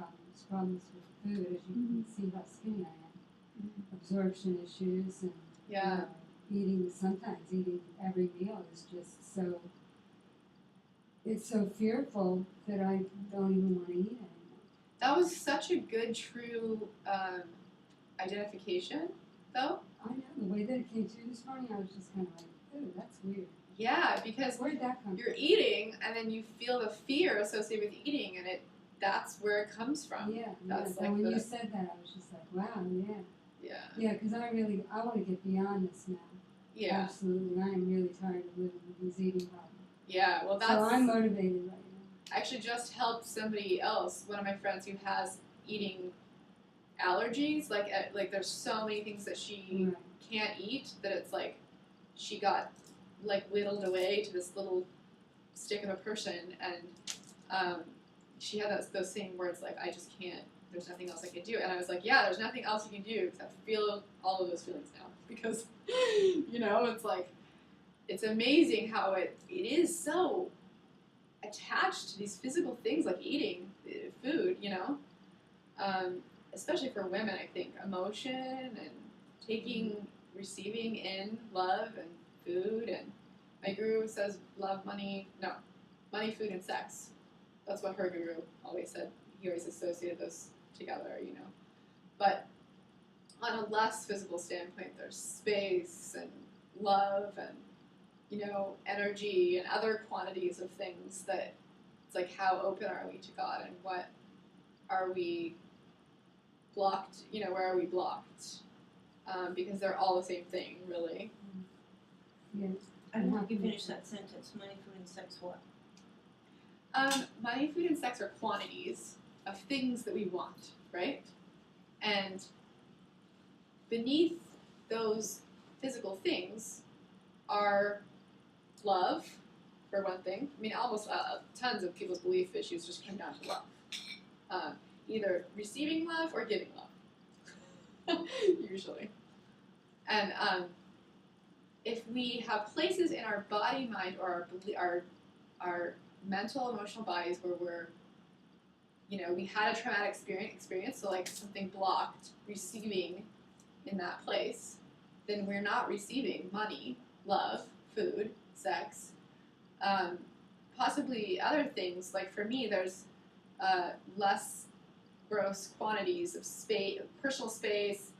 problems with food, as you can see how skinny I am. Absorption issues and Yeah. sometimes eating every meal is just so, it's so fearful that I don't even want to eat anymore. That was such a good, true identification, though. I know, the way that it came through this morning, I was just kind of like, ooh, that's weird. Yeah, because Where'd that come you're eating, and then you feel the fear associated with eating, and that's where it comes from? from. Yeah, That's yeah. like And when the- you said that, I was just like, wow, yeah. Yeah. Yeah, because I want to get beyond this now. Yeah. Absolutely. I am really tired of living with these eating problems. Yeah. Well, that's. So I'm motivated right now. I actually just helped somebody else, one of my friends who has eating allergies. Like there's so many things that she Right. can't eat that it's like she got like whittled away to this little stick of a person, and she had those same words like, I just can't, there's nothing else I can do. And I was like, yeah, there's nothing else you can do except feel all of those feelings now, because you know, it's like, it's amazing how it is so attached to these physical things like eating food, you know, especially for women. I think emotion and receiving in love and food, and my guru says money, food, and sex. That's what her guru always said. He always associated those together, you know. But on a less physical standpoint, there's space and love and, you know, energy and other quantities of things that it's like, how open are we to God, and what are we blocked, you know, where are we blocked? Because they're all the same thing, really. Yeah. I don't think you finished that sentence. Money, food, and sex what? Money, food, and sex are quantities of things that we want, right? And beneath those physical things are love, for one thing. I mean, almost tons of people's belief issues just come down to love. Either receiving love or giving love, usually. And if we have places in our body, mind, or our mental, emotional bodies where we're, you know, we had a traumatic experience, so like something blocked receiving in that place, then we're not receiving money, love, food, sex, possibly other things. Like for me, there's less gross quantities of space, personal space,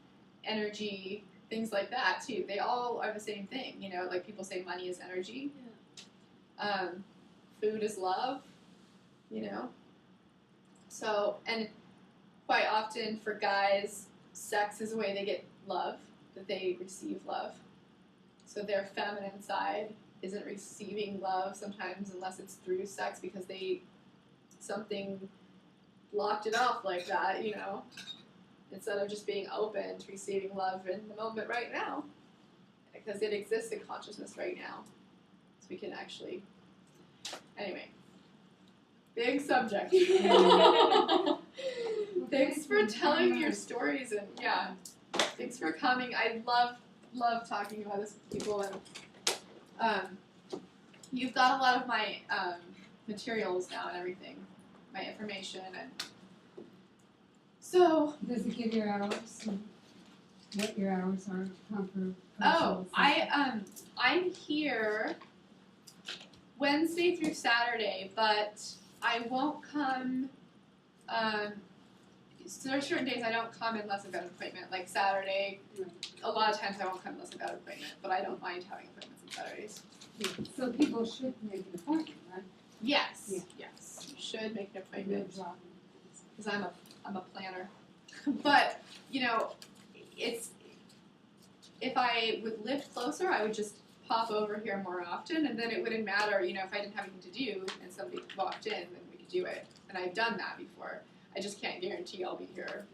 energy, things like that too. They all are the same thing, you know. Like people say, money is energy. Food is love, you know. So, and quite often for guys, sex is a way they get love, that they receive love. So their feminine side isn't receiving love sometimes unless it's through sex because something blocked it off like that, you know, instead of just being open to receiving love in the moment right now, because it exists in consciousness right now, so we can actually, anyway, big subject. Thanks for telling your stories, and yeah, thanks for coming. I love talking about this with people, and you've got a lot of my materials now and everything, my information, and so. Does it give your hours and what your hours are to come for Oh, partials? I'm here Wednesday through Saturday, but I won't come. So there are certain days I don't come unless I've got an appointment. Like Saturday, a lot of times I won't come unless I've got an appointment. But I don't mind having appointments on Saturdays. So people should make an appointment, right? Yes, Yeah. yes, you should make an No appointment problem. because I'm a planner. But you know, it's if I would live closer, I would just pop over here more often, and then it wouldn't matter. You know, if I didn't have anything to do and somebody walked in, then we could do it. And I've done that before. I just can't guarantee I'll be here.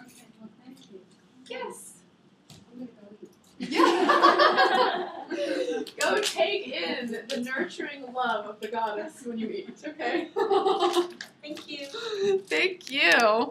Okay, well, thank you. Yes. I'm gonna go eat. Yeah. Go take in the nurturing love of the goddess when you eat. Okay. Thank you. Thank you.